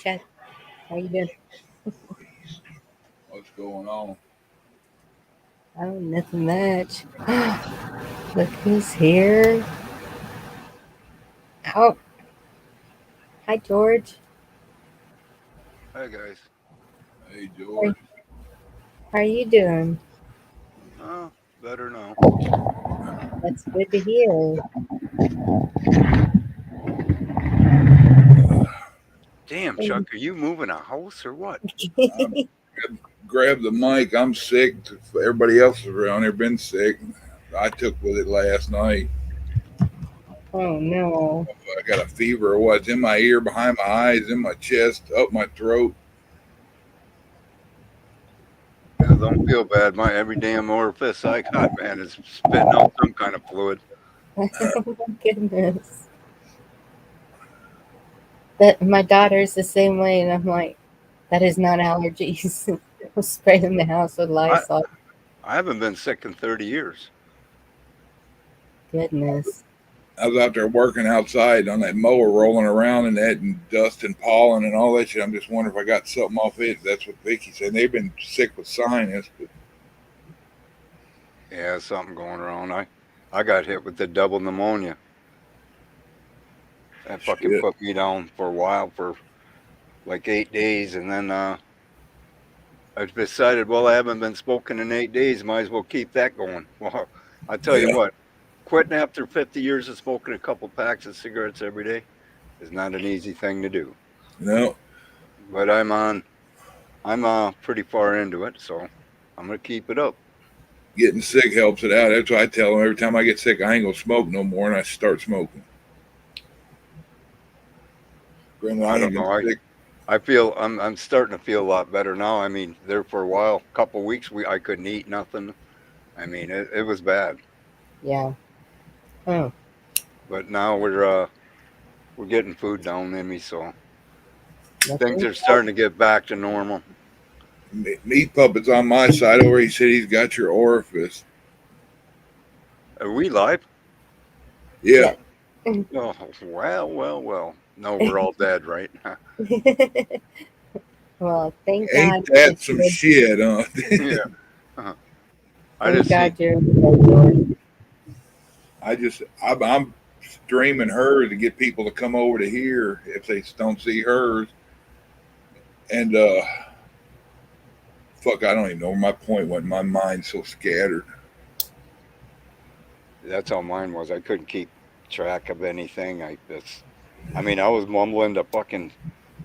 Chad. How you doing? What's going on? Oh, nothing much. Look who's here. Oh, hi, George. Hi guys. Hey, How George. how are you doing? Oh, better now. That's good to hear. Damn, Chuck, are you moving a house or what? I grabbed the mic. I'm sick. Everybody else is around here been sick. I took with it last night. Oh no. I got a fever or what? It's in my ear, behind my eyes, in my chest, up my throat. Yeah, don't feel bad. My every damn orifice I got, man, is spitting out some kind of fluid. Oh my goodness. That my daughter's the same way, and I'm like, that is not allergies. We'll spray in the house with I Lysol. I haven't been sick in 30 years. Goodness. I was out there working outside on that mower, rolling around in that and dust and pollen and all that shit. I'm just wondering if I got something off it. That's what Vicky said. They've been sick with sinus, but Yeah, something going around. I got hit with the double pneumonia. That fucking shit. put me down for a while for like 8 days, and then I decided, well, I haven't been smoking in 8 days. Might as well keep that going. Well, I tell you Yeah. what, quitting after 50 years of smoking a couple packs of cigarettes every day is not an easy thing to do. No. But I'm pretty far into it, so I'm gonna keep it up. Getting sick helps it out. That's why I tell them every time I get sick, I ain't gonna smoke no more, and I start smoking. Granted, I I ain't don't been know. sick. I feel I'm starting to feel a lot better now. I mean, there for a while, couple weeks, I couldn't eat nothing. I mean, it was bad. Yeah. Oh, But now we're getting food down in me, so things nothing. are starting to get back to normal. Meat puppet's on my side over. He said he's got your orifice. Are we live? Yeah. Yeah. Oh, well. No, we're all dead, right? Well, thank Ain't God that that some you're. shit, huh? Yeah. Uh-huh. I Thank just see. God you're okay, I'm streaming her to get people to come over to here if they don't see hers. And fuck, I don't even know where my point went. My mind's so scattered. That's how mine was. I couldn't keep track of anything. I mean, I was mumbling to fucking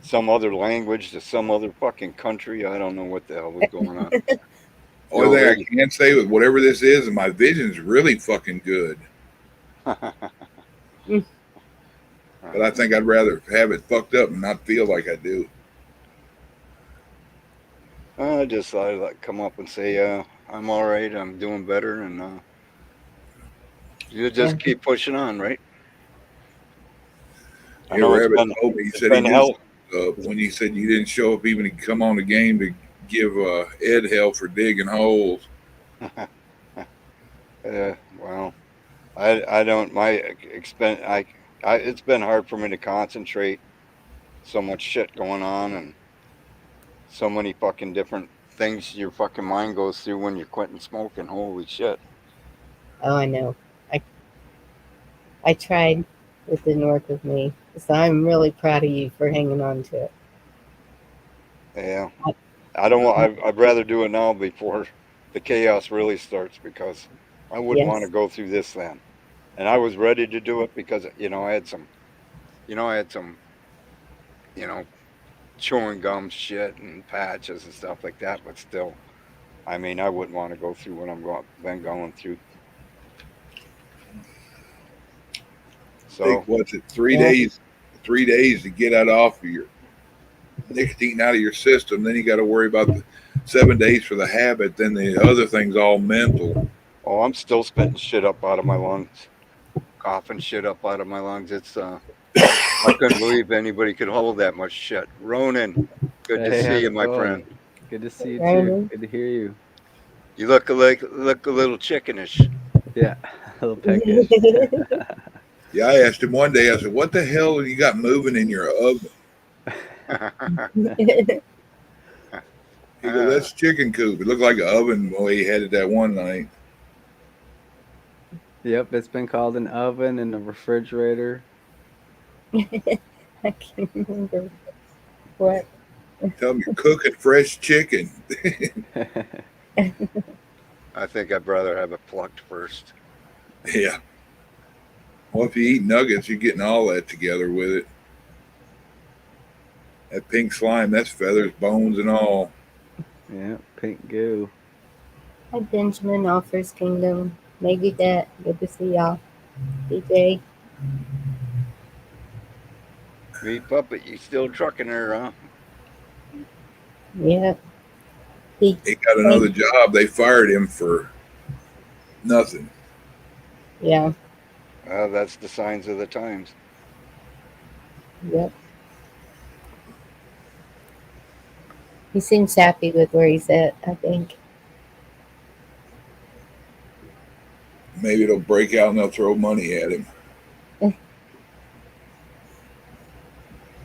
some other language to some other fucking country. I don't know what the hell was going on. The Only old thing lady. I can say with whatever this is my vision's really fucking good. George. But I think I'd rather have it fucked up and not feel like I do. I just thought I'd like come up and say, I'm all right. I'm doing better, and you Yeah. just keep pushing on, right? I Yeah, know Rabbit told me, he it's said he been knew hell. when you said you didn't show up even to come on the game to give Ed hell for digging holes. Well, I don't my expense. It's been hard for me to concentrate. So much shit going on, and so many fucking different things your fucking mind goes through when you're quitting smoking. Holy shit! Oh, I know. I I tried. It didn't work with me. So I'm really proud of you for hanging on to it. Yeah, I, I don't want. I'd rather do it now before the chaos really starts because I wouldn't want to yes. go through this then. And I was ready to do it because I had some, I had some, you know, chewing gum shit and patches and stuff like that. But still, I mean, I wouldn't want to go through what been going through. Take So what's it, Yeah. 3 days to get that off of your nicotine out of your system. Then you got to worry about the 7 days for the habit. Then the other thing's all mental. oh, I'm still spitting shit up out of my lungs, coughing shit up out of my lungs. I couldn't believe anybody could hold that much shit. Ronan, good to Hey, see how's you, it my going? friend. Good to see you too. Ronan. Good to hear you. You look a little chickenish. Yeah, a little peckish. Yeah, I asked him one day, I said, what the hell you got moving in your oven? He goes, "That's chicken coop. It looked like an oven the way he had it that one night." Yep, it's been called an oven and a refrigerator. I can't remember what. Tell him you're cooking fresh chicken. I think I'd rather have it plucked first. Yeah. Well, if you eat nuggets, you're getting all that together with it. That pink slime, that's feathers, bones, and all. Yeah, pink goo. Hi, Benjamin, Offers Kingdom. Maybe that. Good to see y'all. DJ. Meat puppet, you still trucking her, huh? Yeah. He He got another job. They fired him for nothing. Yeah. Well, that's the signs of the times. Yep. He seems happy with where he's at, I think. Maybe it'll break out and they'll throw money at him.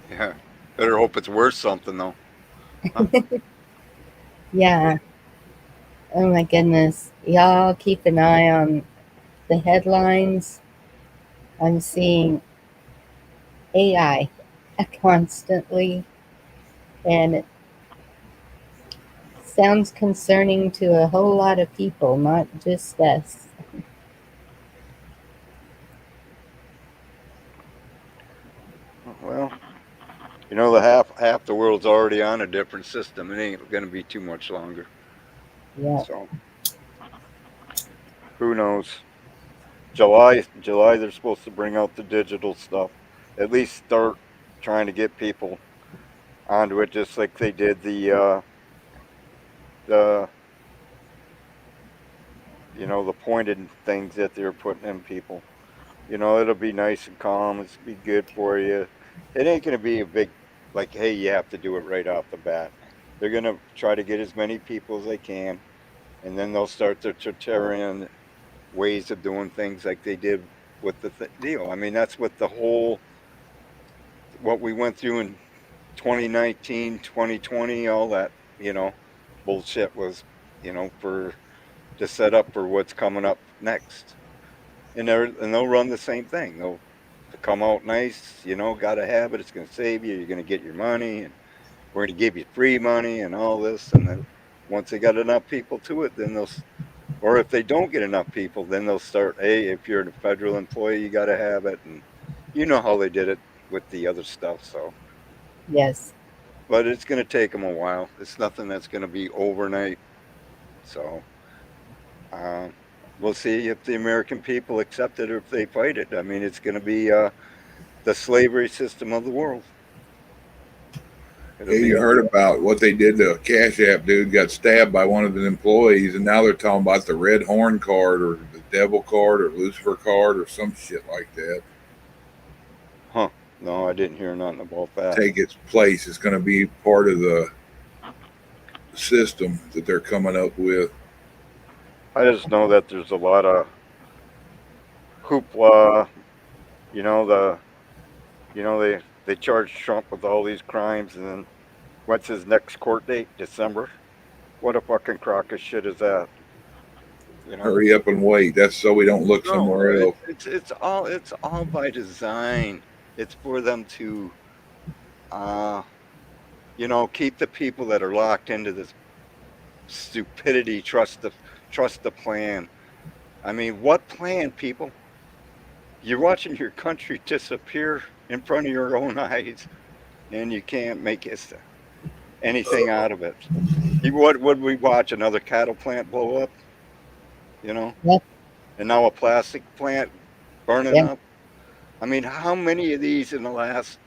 Yeah. Better hope it's worth something, though. Yeah. Oh my goodness. Y'all keep an eye on the headlines. I'm seeing AI constantly, and it sounds concerning to a whole lot of people, not just us. Well, you know, the half the world's already on a different system. It ain't going to be too much longer. Yeah. So, who knows? July, they're supposed to bring out the digital stuff. At least start trying to get people onto it, just like they did the the pointed things that they're putting in people. It'll be nice and calm. It's be good for you. It ain't gonna be a big like, hey, you have to do it right off the bat. They're gonna try to get as many people as they can, and then they'll start their tutorial ways of doing things like they did with the deal. I mean, that's what the whole what we went through in 2019, 2020, all that bullshit was, for to set up for what's coming up next. And they'll run the same thing. They'll to come out nice, got to have it. It's going to save you. You're going to get your money, and we're going to give you free money and all this. And then once they got enough people to it, then or if they don't get enough people, then they'll start. Hey, if you're a federal employee, you got to have it, and you know how they did it with the other stuff. So, Yes. but it's going to take them a while. It's nothing that's going to be overnight. So, um, we'll see if the American people accept it or if they fight it. I mean, it's going to be the slavery system of the world. It'll Yeah, be you heard about what they did to a Cash App dude got stabbed by one of his employees, and now they're talking about the Red Horn card or the Devil card or Lucifer card or some shit like that. huh? No, I didn't hear nothing about that. Take its place. It's going to be part of the system that they're coming up with. I just know that there's a lot of hoopla. You know the they charge Trump with all these crimes, and then what's his next court date? December. What a fucking crock of shit is that? You know. Hurry up and wait. That's so we don't look No, somewhere else. it's all by design. It's for them to uh keep the people that are locked into this stupidity. Trust the plan. I mean, what plan, people? You're watching your country disappear in front of your own eyes, and you can't make anything out of it. What would we watch? Another cattle plant blow up? You know, Yep. and now a plastic plant burning Yeah. up. I mean, how many of these in the last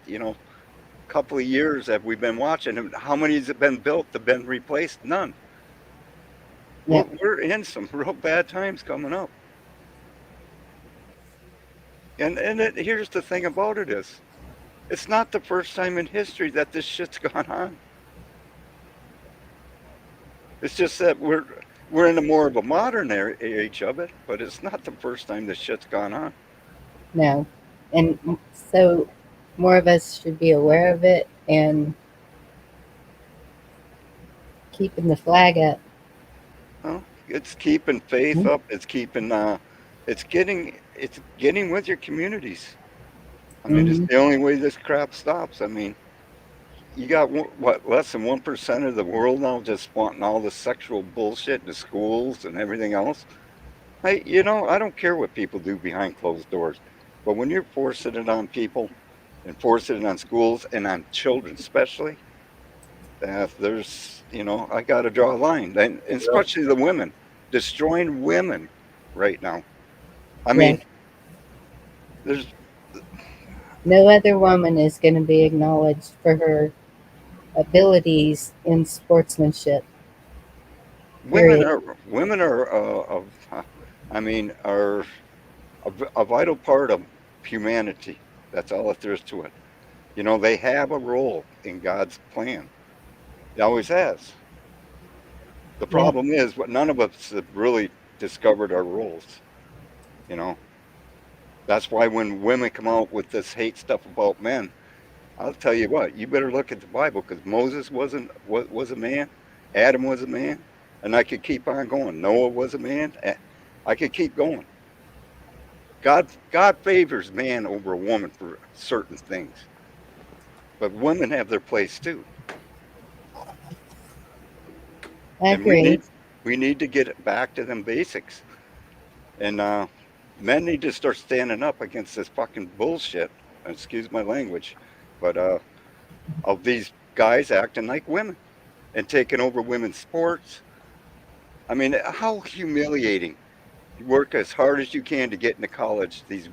couple of years have we been watching? And how many has it been built? Have been replaced? None. Yeah. We're in some real bad times coming up. And here's the thing about it is, it's not the first time in history that this shit's gone on. It's just that we're in a more of a modern age of it, but it's not the first time this shit's gone on. No. And so more of us should be aware of it and keeping the flag up. Well, it's keeping faith up. It's keeping. It's getting with your communities. I mean, it's Mm-hmm. the only way this crap stops. I mean, you got what, less than 1% of the world now just wanting all the sexual bullshit in the schools and everything else. I don't care what people do behind closed doors, but when you're forcing it on people and forcing it on schools and on children especially, that I got to draw a line, and Yep. especially the women, destroying women right now. I mean, Yes. there's No other woman is going to be acknowledged for her abilities in sportsmanship. women Period. are women are I mean, are a vital part of humanity. That's all that there is to it. They have a role in God's plan. It always has. The Yep. problem is, what none of us have really discovered our roles. You know, that's why when women come out with this hate stuff about men, I'll tell you what, you better look at the Bible because Moses was a man, Adam was a man, and I could keep on going. Noah was a man. I could keep going. God favors man over a woman for certain things, but women have their place too, I and we agree. need we need to get back to them basics. And men need to start standing up against this fucking bullshit. Excuse my language, but of these guys acting like women and taking over women's sports. I mean, how humiliating! You work as hard as you can to get into college. These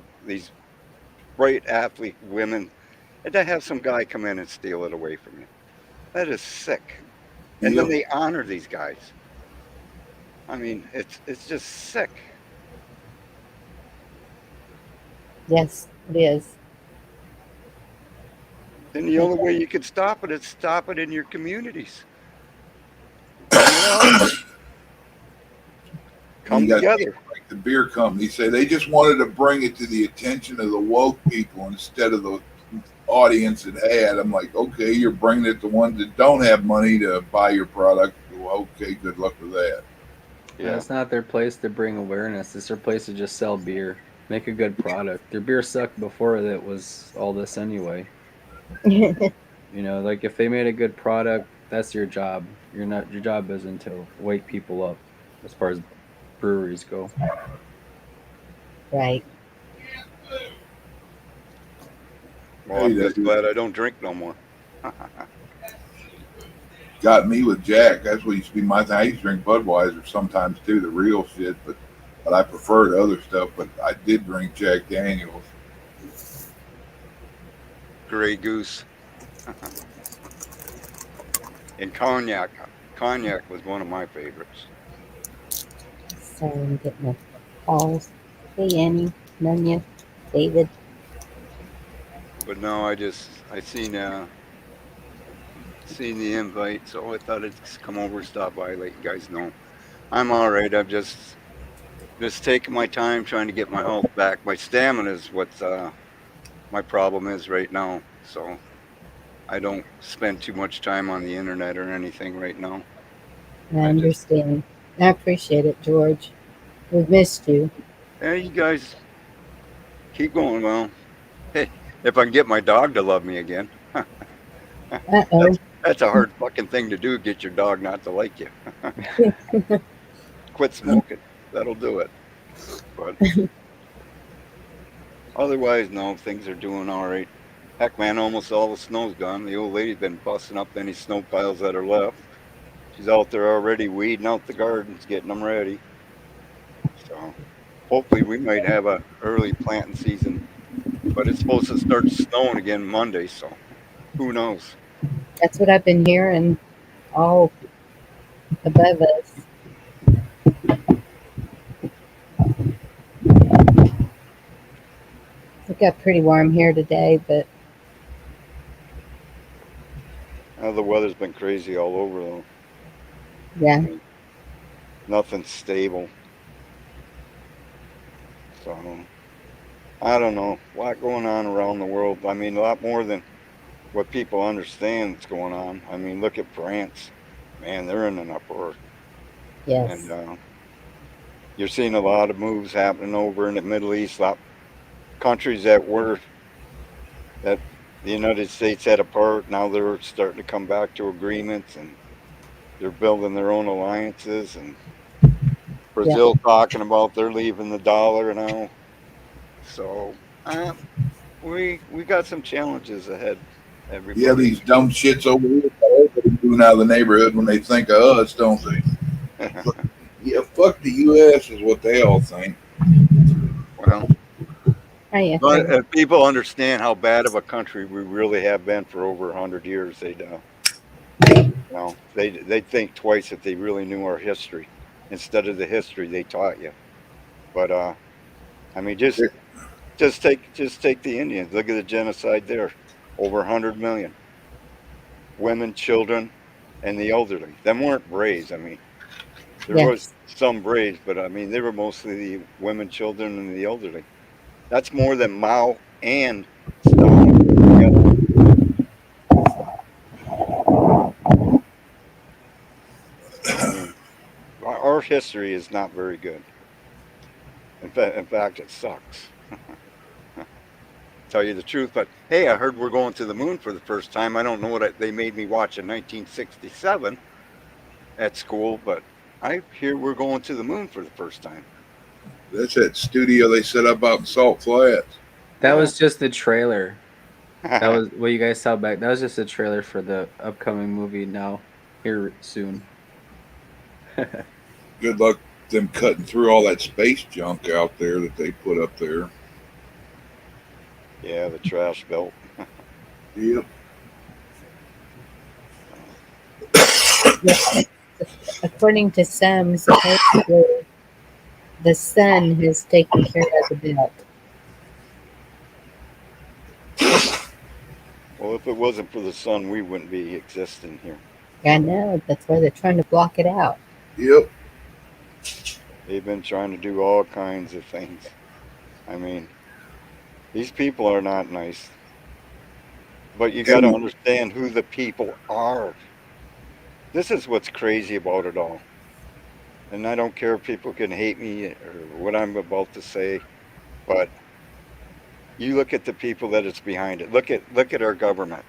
bright athlete women, and to have some guy come in and steal it away from you. That is sick. And then Yep. they honor these guys. I mean, it's just sick. Yes, it is. And the It, only way you can stop it is stop it in your communities. Bring it out. And you Come got together. people like the beer company say they just wanted to bring it to the attention of the woke people instead of the audience it had. I'm like, okay, you're bringing it to ones that don't have money to buy your product. Well, okay, good luck with that. Yeah. It's not their place to bring awareness. It's their place to just sell beer, make a good product. Their beer sucked before that was all this anyway. Like if they made a good product, that's your job. Your job isn't to wake people up as far as breweries go. right. Well, Hey, I'm that just glad I don't drink no more. got me with Jack. That's what used to be my thing. I used to drink Budweiser sometimes too, the real shit, but I preferred other stuff. But I did drink Jack Daniels. Grey Goose and cognac. Cognac was one of my favorites. So I'm getting the calls. Hey, Annie, Nunya, David. But no, I seen the invite, so I thought I'd just come over, stop by, let you guys know. I'm all right. I'm just taking my time trying to get my health back. My stamina is what my problem is right now. So I don't spend too much time on the internet or anything right now. I I just, understand. I appreciate it, George. We've missed you. hey, you guys keep going. Well, hey, if I can get my dog to love me again, Uh oh. that's a hard fucking thing to do. Get your dog not to like you. Quit smoking. That'll do it. But otherwise, no, things are doing all right. Heck, man, almost all the snow's gone. The old lady's been busting up any snow piles that are left. She's out there already weeding out the gardens, getting them ready. So hopefully we might have a early planting season, but it's supposed to start snowing again Monday. So who knows? That's what I've been hearing all above us. It got pretty warm here today, but The weather's been crazy all over though. I yeah, mean, nothing's stable. So I don't know. A lot going on around the world. I mean, a lot more than what people understand is going on. I mean, look at France. man, they're in an uproar. Yes. And you're seeing a lot of moves happening over in the Middle East. A lot countries that the United States had apart, now they're starting to come back to agreements, and they're building their own alliances. And Yeah. Brazil talking about they're leaving the dollar now. So we got some challenges ahead, Yeah, everybody. these dumb shits over here that are moving out of the neighborhood when they think of us, don't they? Yeah, fuck the U.S. is what they all think. Well, I but heard. if people understand how bad of a country we really have been for over 100 years, they'd think twice if they really knew our history instead of the history they taught you. But I mean, just take the Indians. Look at the genocide there, over 100 million women, children, and the elderly. Them weren't braves. I mean, there was Yes. some braves, but I mean, they were mostly the women, children, and the elderly. That's more than Mao and Stalin put together. I mean, our history is not very good. In fact, it sucks. Tell you the truth. But hey, I heard we're going to the moon for the first time. I don't know what they made me watch in 1967 at school, but I hear we're going to the moon for the first time. That's that studio they set up out in Salt Flats. That Yeah. was just the trailer. That was what you guys saw back. That was just a trailer for the upcoming movie now, here soon. Good luck them cutting through all that space junk out there that they put up there. Yeah, the trash belt. Yep. Yeah. According to some, supposedly the sun has taken care of the belt. Well, if it wasn't for the sun, we wouldn't be existing here. I know. That's why they're trying to block it out. Yep. They've been trying to do all kinds of things. I mean, these people are not nice. But you got to And understand who the people are. This is what's crazy about it all. And I don't care if people can hate me or what I'm about to say, but you look at the people that it's behind it. Look at our government.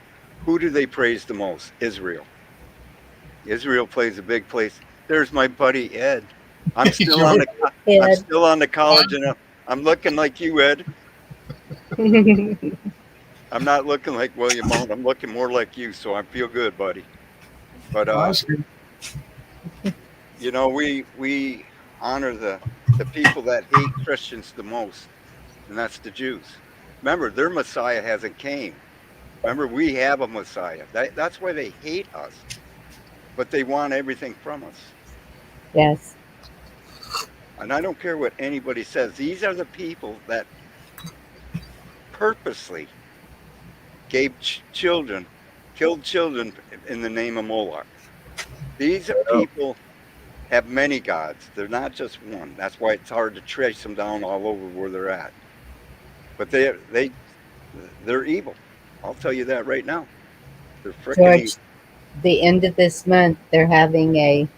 Who do they praise the most? Israel. Israel plays a big place. There's my buddy Ed. I'm still on the I'm Ed. still on the college, and I'm looking like you, Ed. I'm not looking like William Mount. I'm looking more like you, so I feel good, buddy. But we honor the people that hate Christians the most, and that's the Jews. Remember, their Messiah hasn't came. Remember, we have a Messiah. That's why they hate us, but they want everything from us. Yes. And I don't care what anybody says. These are the people that purposely gave children, killed children in the name of Moloch. These people have many gods. They're not just one. That's why it's hard to trace them down all over where they're at. But they're evil. I'll tell you that right now. They're freaking George, evil. the end of this month, they're having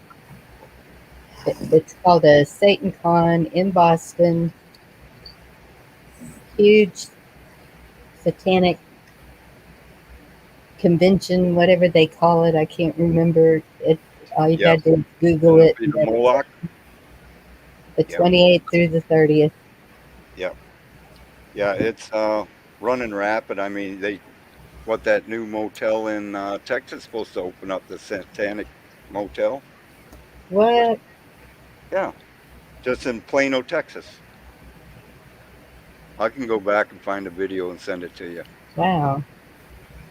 it's called a Satan Con in Boston. Huge satanic convention, whatever they call it. I can't remember it. All you Yep. got to do is Google it. The Moloch. The Yep. 28th through the 30th. Yep. Yeah, it's running rapid. I mean, that new motel in Texas supposed to open up, the Satanic Motel. What? Yeah, just in Plano, Texas. I can go back and find a video and send it to you. Wow.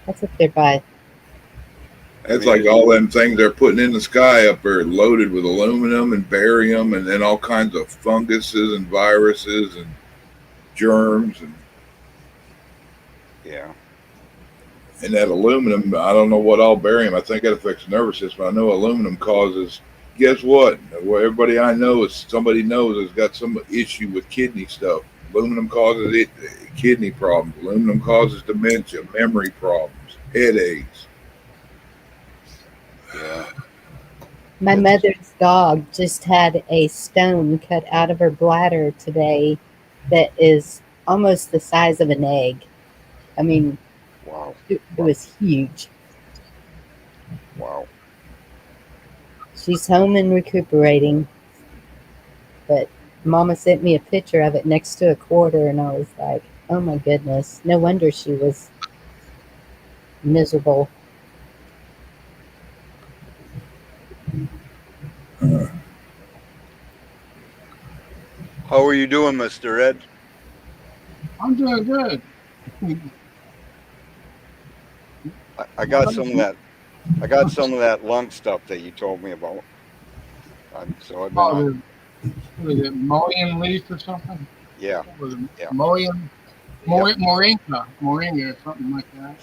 That's up there by. that's like all them things they're putting in the sky up there, loaded with aluminum and barium, and then all kinds of funguses and viruses and germs Yeah. and that aluminum. I don't know what all barium. I think that affects the nervous system. I know aluminum causes. Guess what? Well, everybody I know is somebody knows has got some issue with kidney stuff. Aluminum causes kidney problems. Aluminum causes dementia, memory problems, headaches. Yeah. My mother's dog just had a stone cut out of her bladder today that is almost the size of an egg. I mean, Wow. it was huge. Wow. She's home and recuperating, but Mama sent me a picture of it next to a quarter, and I was like, oh my goodness. No wonder she was miserable. How are you doing, Mr. Ed? I'm doing good. I got some of that. I got some of that lung stuff that you told me about. So I've been Oh, on. what is it, mullein leaf or something? Yeah. What was it? Yeah. Mullein, Yep. moringa, or something like that.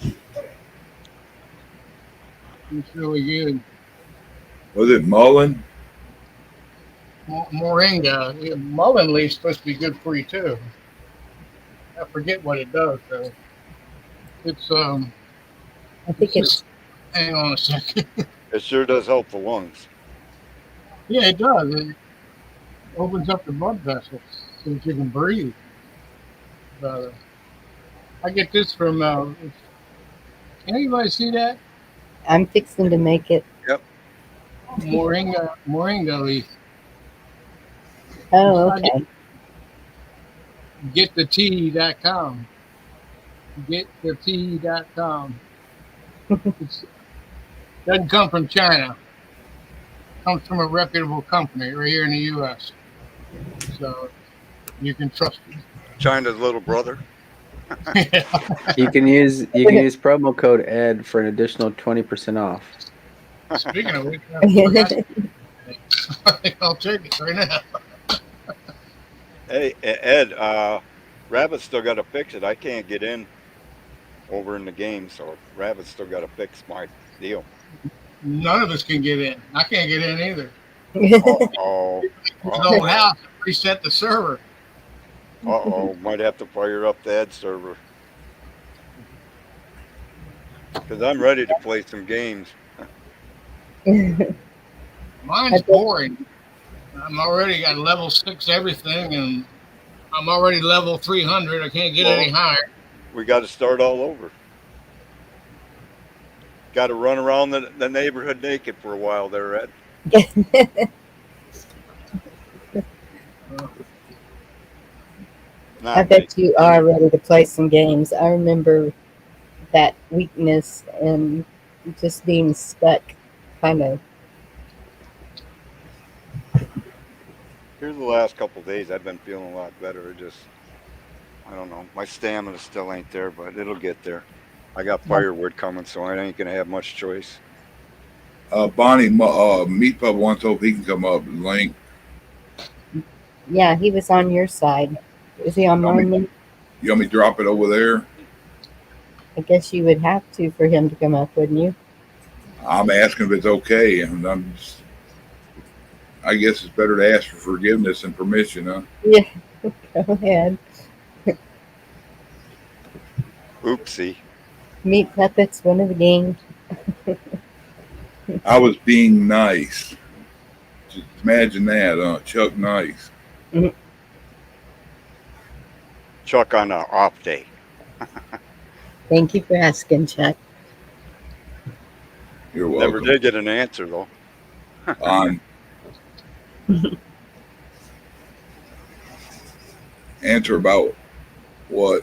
It's really good. Was it Mullen? Moringa, yeah, mullein leaf's supposed to be good for you too. I forget what it does though. It's I it's think just it's, hang on a second. It sure does help the lungs. Yeah, it does. It opens up the blood vessels so that you can breathe better. I get this from. Can anybody see that? I'm fixing to make it. Yep. Moringa leaf. Oh, I okay. getthetea.com. Getthetea.com. It doesn't come from China. It comes from a reputable company right here in the U.S. So you can trust China's little brother. it. You can use promo code ED for an additional 20% off. Speaking of which, I forgot. I'll take it right now. Hey, Ed. Rabbit still got to fix it. I can't get in over in the game, so Rabbit still got to fix my deal. None of us can get in. I can't get in either. Oh. It's an old house. Reset the server. Might have to fire up the Ed server because I'm ready to play some games. Mine's boring. I'm already got level 6 everything, and I'm already level 300. I can't get any higher. We got to start all over. Got to run around the neighborhood naked for a while there, Ed. I bet you are ready to play some games. I remember that weakness and just being stuck, kind of. Here the last couple of days, I've been feeling a lot better. I don't know. My stamina still ain't there, but it'll get there. I got firewood coming, so I ain't gonna have much choice. Bonnie, Meat Pup wants to hope he can come up. Link. Yeah, he was on your side. Is he on mine? You want me to drop it over there? I guess you would have to for him to come up, wouldn't you? I'm asking if it's okay, and I guess it's better to ask for forgiveness and permission, huh? Yeah, go ahead. Oopsie. Meat Puppets, one of the games. I was being nice. Just imagine that, Chuck Nice. Mm-hmm. Chuck on an off day. Thank you for asking, Chuck. You're welcome. Never did get an answer though. Answer about what?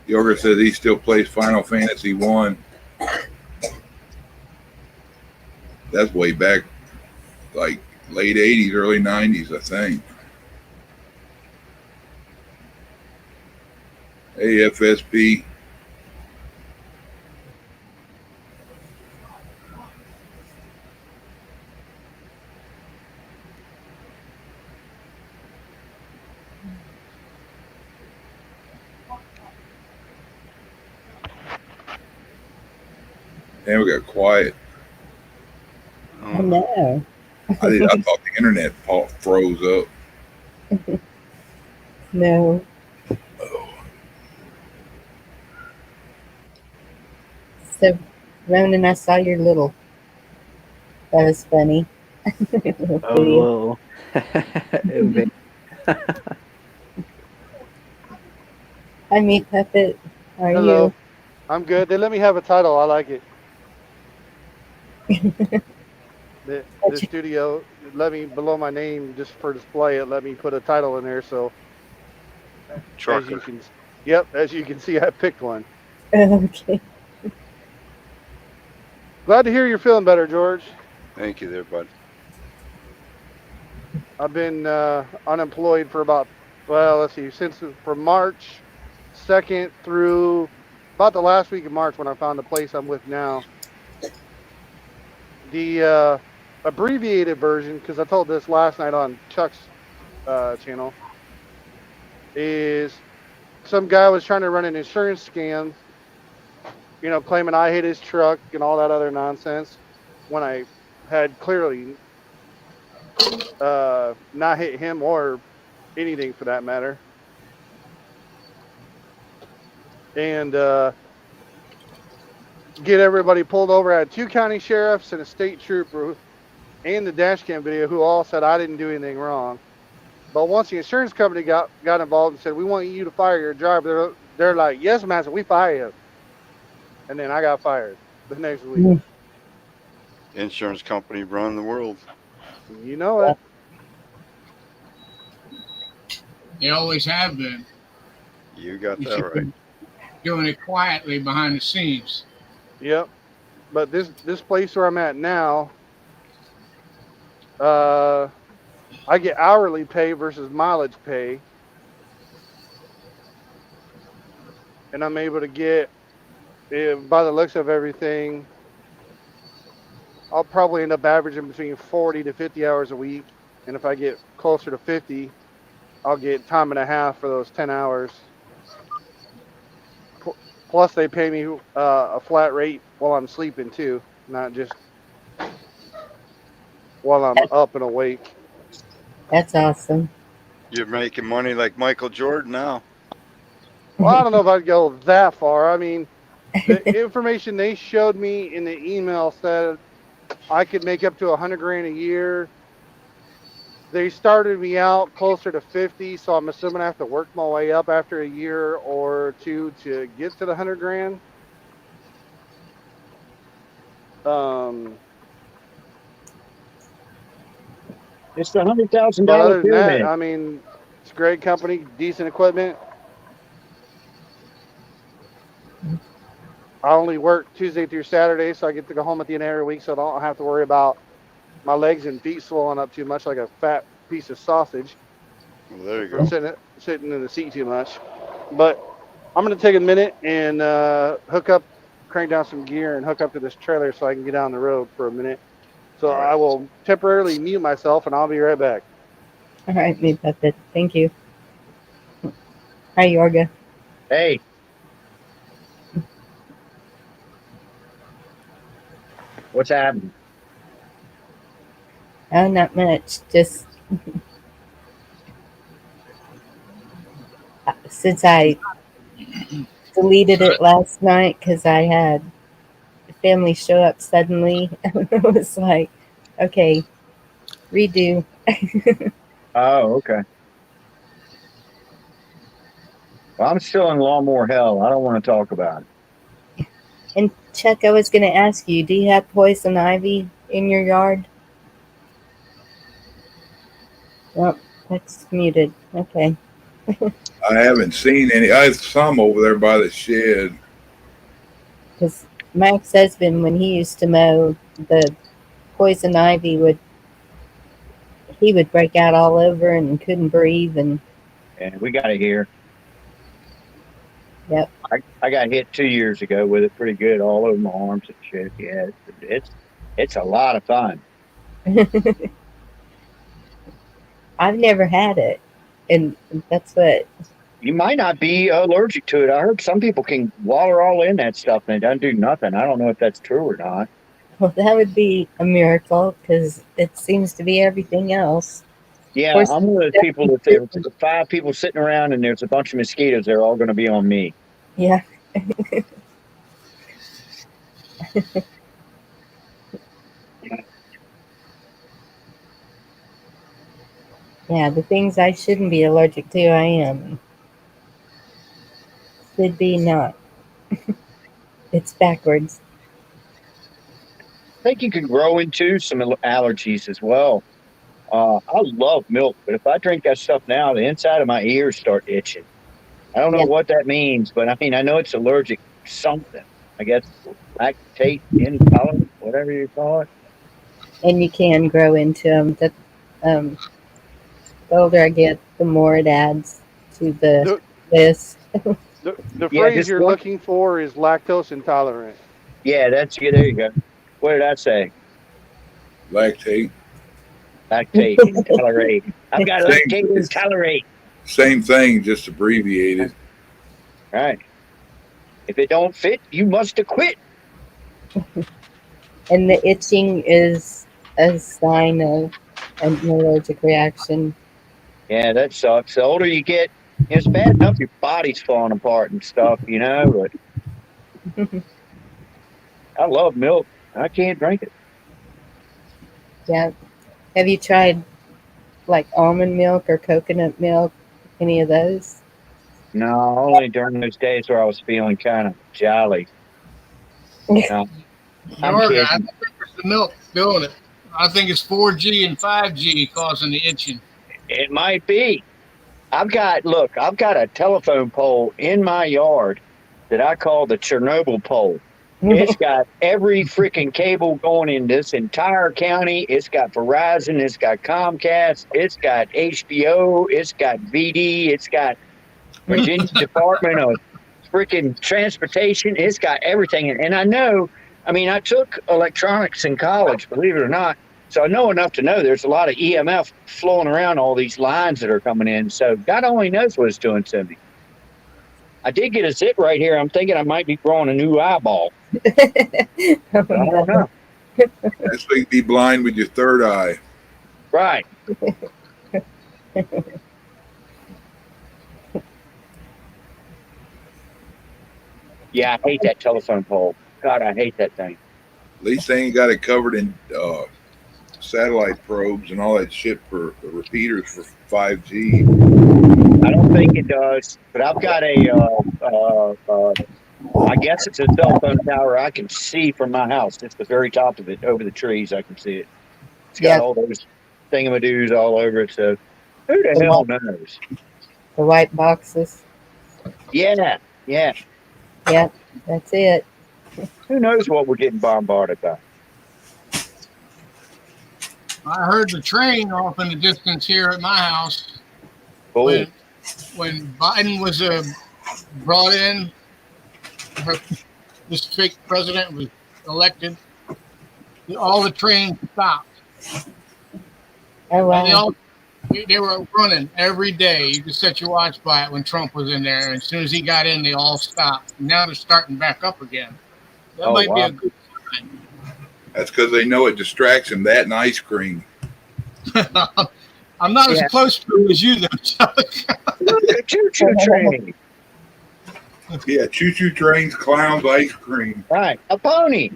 Yoga says he still plays Final Fantasy 1. That's way back, like late 80s, early 90s, I think. AFSP. Damn, we got quiet. I know. I thought the internet froze up. No. So, Ronan, I saw your little. That was funny. Little video. Oh, whoa. Hi, Meat Puppet. How are Hello. you? I'm good. They let me have a title. I like it. The studio let me below my name just for display. It let me put a title in there. So as you Trucker. can, yep, as you can see, I picked one. Okay. Glad to hear you're feeling better, George. Thank you there, bud. I've been unemployed for about, well, let's see, since from March 2nd through about the last week of March when I found the place I'm with now. The abbreviated version, because I told this last night on Chuck's channel, is some guy was trying to run an insurance scam, claiming I hit his truck and all that other nonsense when I had clearly not hit him or anything for that matter. And get everybody pulled over. I had 2 county sheriffs and a state trooper and the dash cam video who all said I didn't do anything wrong. But once the insurance company got involved and said, we want you to fire your driver, they're like, yes, master, we fire you. And then I got fired the next week. Insurance company run the world. You know it. They always have been. You got You that see right. them doing it quietly behind the scenes. Yep. But this place where I'm at now, I get hourly pay versus mileage pay. And I'm able to get, by the looks of everything, I'll probably end up averaging between 40 to 50 hours a week. And if I get closer to 50, I'll get time and a half for those 10 hours. Plus, they pay me a flat rate while I'm sleeping too, not just while I'm up and awake. That's awesome. You're making money like Michael Jordan now. Well, I don't know if I'd go that far. I mean, the information they showed me in the email said I could make up to 100 grand a year. They started me out closer to 50, so I'm assuming I have to work my way up after a year or two to get to the 100 grand. Um, It's the $100,000 but other than that, pyramid. I mean, it's a great company, decent equipment. I only work Tuesday through Saturday, so I get to go home at the end of every week, so I don't have to worry about my legs and feet swelling up too much like a fat piece of sausage Well, there you from go. sitting in the seat too much. But I'm gonna take a minute and crank down some gear and hook up to this trailer so I can get down the road for a minute. So All right. I will temporarily mute myself and I'll be right back. All right, Meat Puppet. Thank you. Hi, Yorga. Hey, what's happening? Oh, not much. Just since I deleted it last night because I had family show up suddenly, it was like, okay, redo. Oh, okay. Well, I'm still in lawnmower hell. I don't want to talk about it. And Chuck, I was going to ask you, do you have poison ivy in your yard? Oh, that's muted. Okay. I haven't seen any. I have some over there by the shed. Because Mike's husband, when he used to mow, the poison ivy he would break out all over and couldn't breathe. And And we got it here. yep. I got hit 2 years ago with it pretty good all over my arms and shit. Yeah, it's a lot of fun. I've never had it. And that's what, You might not be allergic to it. I heard some people can waller all in that stuff and it doesn't do nothing. I don't know if that's true or not. well, that would be a miracle because it seems to be everything else. Of Yeah, course, I'm one of those people that there's 5 people sitting around and there's a bunch of mosquitoes. They're all going to be on me. yeah. Yeah, the things I shouldn't be allergic to, I am. Should be not. It's backwards. I think you can grow into some allergies as well. I love milk, but if I drink that stuff now, the inside of my ears start itching. I don't know Yeah, what that means, but I mean, I know it's allergic something. I guess lactate intolerant, whatever you call it. and you can grow into them. Um, the older I get, the more it adds to the The, list. the Yeah, phrase just you're one. looking for is lactose intolerant. Yeah, that's yeah. There you go. What did I say? Lactate. Lactate intolerate. I've got Same, lactate intolerate. same thing, just abbreviated. Right. If it don't fit, you must have quit. And the itching is a sign of an allergic reaction. Yeah, that sucks. The older you get, it's bad enough your body's falling apart and stuff, you know. But I love milk. I can't drink it. Yeah. Have you tried like almond milk or coconut milk? Any of those? No, only during those days where I was feeling kind of jolly. No, I'm Jorga, I kidding. don't think it's the milk doing it. I think it's 4G and 5G causing the itching. It might be. I've got a telephone pole in my yard that I call the Chernobyl pole. It's got every freaking cable going in this entire county. It's got Verizon, it's got Comcast, it's got HBO, it's got VD, it's got Virginia Department of freaking Transportation. It's got everything. And I know, I mean, I took electronics in college, believe it or not. So I know enough to know there's a lot of EMF flowing around all these lines that are coming in. So God only knows what it's doing to me. I did get a zit right here. I'm thinking I might be growing a new eyeball. Oh, But I don't no. know. That's why you be blind with your third eye. Right. Yeah, I hate that telephone pole. God, I hate that thing. At least they ain't got it covered in satellite probes and all that shit for the repeaters for 5G. I don't think it does, but I've got I guess it's a cell phone tower I can see from my house. It's the very top of it, over the trees. I can see it. It's got Yep. all those thingamadoos all over it. So who the The hell white, knows? the white boxes. Yeah, yeah. Yep, that's it. Who knows what we're getting bombarded by? I heard the train off in the distance here at my house Oh, when Biden was brought in. Her, this fake president was elected. All the trains stopped, Oh, and wow. they were running every day. You could set your watch by it when Trump was in there, and as soon as he got in, they all stopped. Now they're starting back up again. That oh might be wow. a good sign. That's because they know it distracts them. That and ice cream. I'm not as Yeah. close to it as you, though, Chuck. Look at the choo-choo train. Yeah, choo-choo trains, clowns, ice cream. Right. A pony.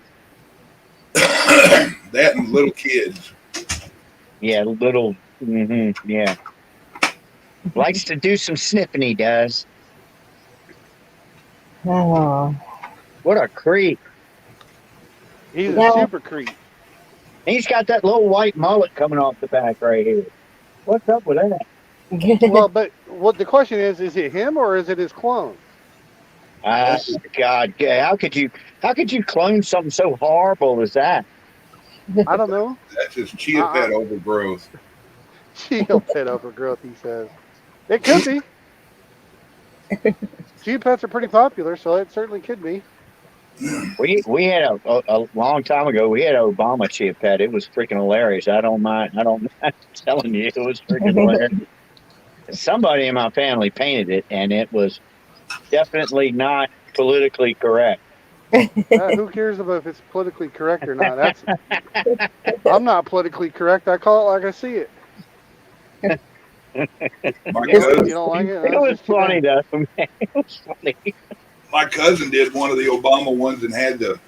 That and little kids. Yeah, little. Yeah. Likes to do some sniffing, he does. Oh, What a creep. He's Yeah. a super creep. He's got that little white mullet coming off the back right here. What's up with that? Well, but what the question is it him or is it his clone? God, yeah, how could you clone something so horrible as that? I don't know. That's just chia pet overgrowth. Chia pet overgrowth, he says. It could be. Chia pets are pretty popular, so it certainly could be. We had a long time ago. We had an Obama chia pet. It was freaking hilarious. I don't mind telling you, it was freaking hilarious. Somebody in my family painted it, and it was definitely not politically correct. Who cares about if it's politically correct or not? I'm not politically correct. I call it like I see it. My You cousin, don't like it? It was funny though, man. It was funny. my cousin did one of the Obama ones and had the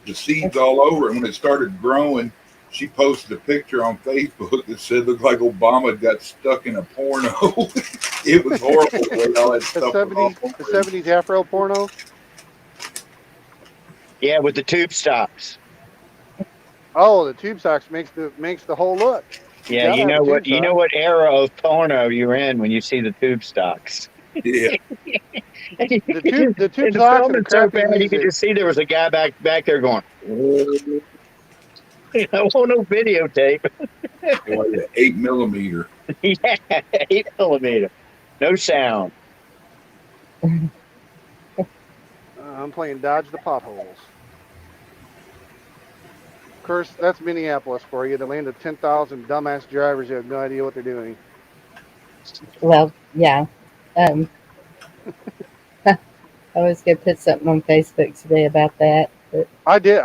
the seeds all over it. When it started growing, she posted a picture on Facebook that said looked like Obama got stuck in a porno. It was horrible the way all that The stuff was all 70s, over the him. 70s Afro porno. Yeah, with the tube stops. Oh, the tube socks makes the whole look. You Yeah, gotta have a tube you know sock. what era of porno you're in when you see the tube stocks. Yeah. And you The could tube just- the tube and the socks film and the is so crappy bad you could music. just see there was a guy back there going, I want no videotape. Boy, yeah, 8 millimeter. Yeah, 8 millimeter. No sound. I'm playing dodge the potholes. Of course, that's Minneapolis for you. The land of 10,000 dumbass drivers who have no idea what they're doing. Well, yeah. Um, I was gonna put something on Facebook today about that, but I did.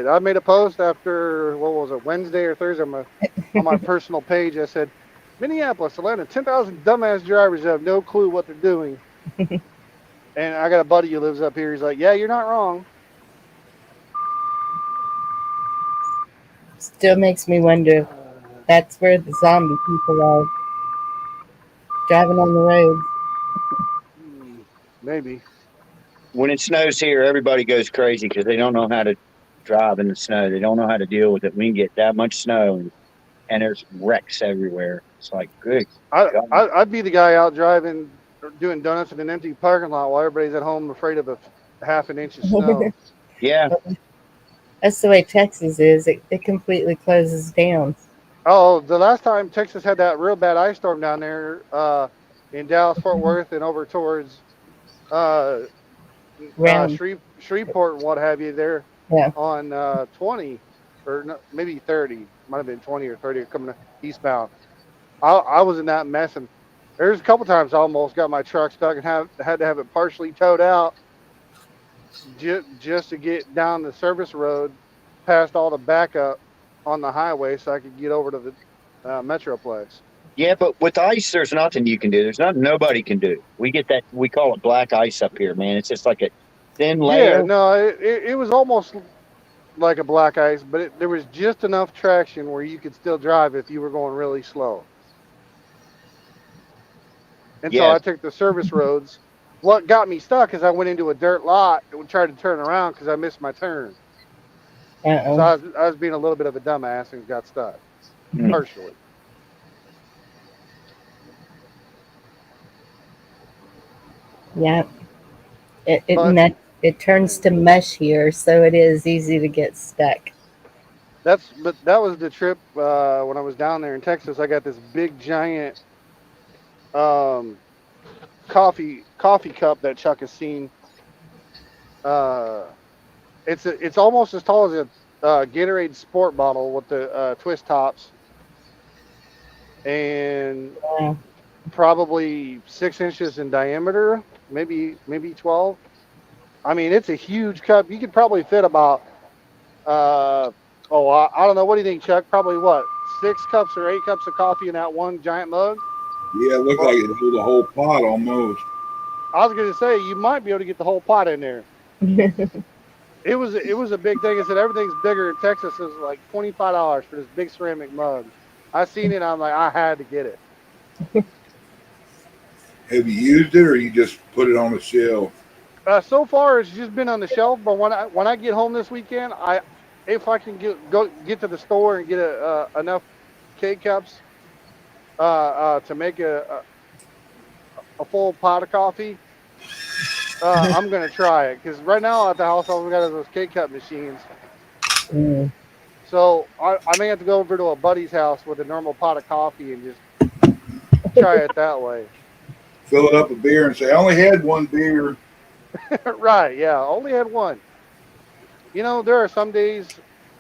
I made a post after, what was it, Wednesday or Thursday on my personal page. I said, Minneapolis, the land of 10,000 dumbass drivers who have no clue what they're doing. And I got a buddy who lives up here. He's like, yeah, you're not wrong. still makes me wonder if that's where the zombie people are driving on the roads. Maybe. When it snows here, everybody goes crazy because they don't know how to drive in the snow. They don't know how to deal with it. We can get that much snow and there's wrecks everywhere. It's like, good God. I'd be the guy out driving, doing donuts in an empty parking lot while everybody's at home afraid of a half an inch of snow. Yeah. That's the way Texas is. It completely closes down. Oh, the last time Texas had that real bad ice storm down there in Dallas, Fort Worth, and over towards Round. Shreveport and what have you there Yeah. on 20 or no, maybe 30. Might have been 20 or 30 coming eastbound. I was in that mess, and there's a couple times I almost got my truck stuck and had to have it partially towed out just to get down the service road past all the backup on the highway so I could get over to the Metroplex. Yeah, but with ice, there's nothing you can do. There's nothing nobody can do. We get that. We call it black ice up here, man. It's just like a thin layer. Yeah, no, it was almost like a black ice, but there was just enough traction where you could still drive if you were going really slow. And so I Yes. took the service roads. What got me stuck is I went into a dirt lot and tried to turn around because I missed my turn. So I was being a little bit of a dumbass and got stuck, partially. Yeah. But- It turns to mush here, so it is easy to get stuck. But that was the trip when I was down there in Texas. I got this big giant coffee cup that Chuck has seen. It's almost as tall as a Gatorade Sport bottle with the twist tops, and Yeah. probably 6 inches in diameter, maybe 12. I mean, it's a huge cup. You could probably fit about I don't know. What do you think, Chuck? Probably what, 6 cups or 8 cups of coffee in that one giant mug? Yeah, it looked like it held a whole pot almost. I was going to say you might be able to get the whole pot in there. It was a big thing. I said everything's bigger in Texas. It was like $25 for this big ceramic mug. I seen it. I'm like, I had to get it. Have you used it or you just put it on the shelf? So far, it's just been on the shelf. But when I get home this weekend, if I can get to the store and get enough K cups to make a full pot of coffee, I'm gonna try it. Because right now at the house, all we got is those K cup machines. Mm. So I may have to go over to a buddy's house with a normal pot of coffee and just try it that way. Fill it up a beer and say, I only had one beer. Right? Yeah, only had one. You know, there are some days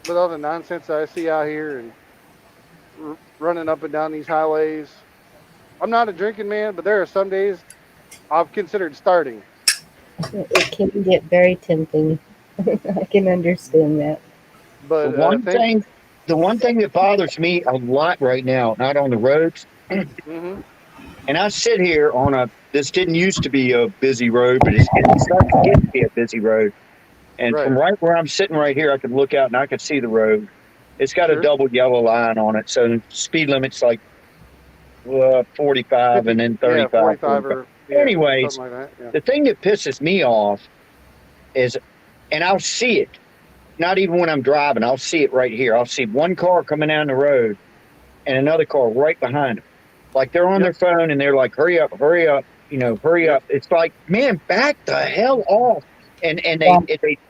with all the nonsense that I see out here and running up and down these highways. I'm not a drinking man, but there are some days I've considered starting. It can get very tempting. I can understand that. But The one thing that bothers me a lot right now, out on the roads, Mhm. and I sit here on this didn't used to be a busy road, but it's starting to get to be a busy road. And Right. from right where I'm sitting right here, I could look out and I could see the road. It's got a Sure. double yellow line on it, so the speed limit's like 45 and 50. then Yeah, 35, 45 45. or yeah, Anyways, something like that. Yeah. the thing that pisses me off is, and I'll see it, not even when I'm driving, I'll see it right here. I'll see one car coming down the road and another car right behind them. Like they're on Yep. their phone and they're like, hurry up, hurry Yep. up. It's like, man, back the hell off. And Yeah.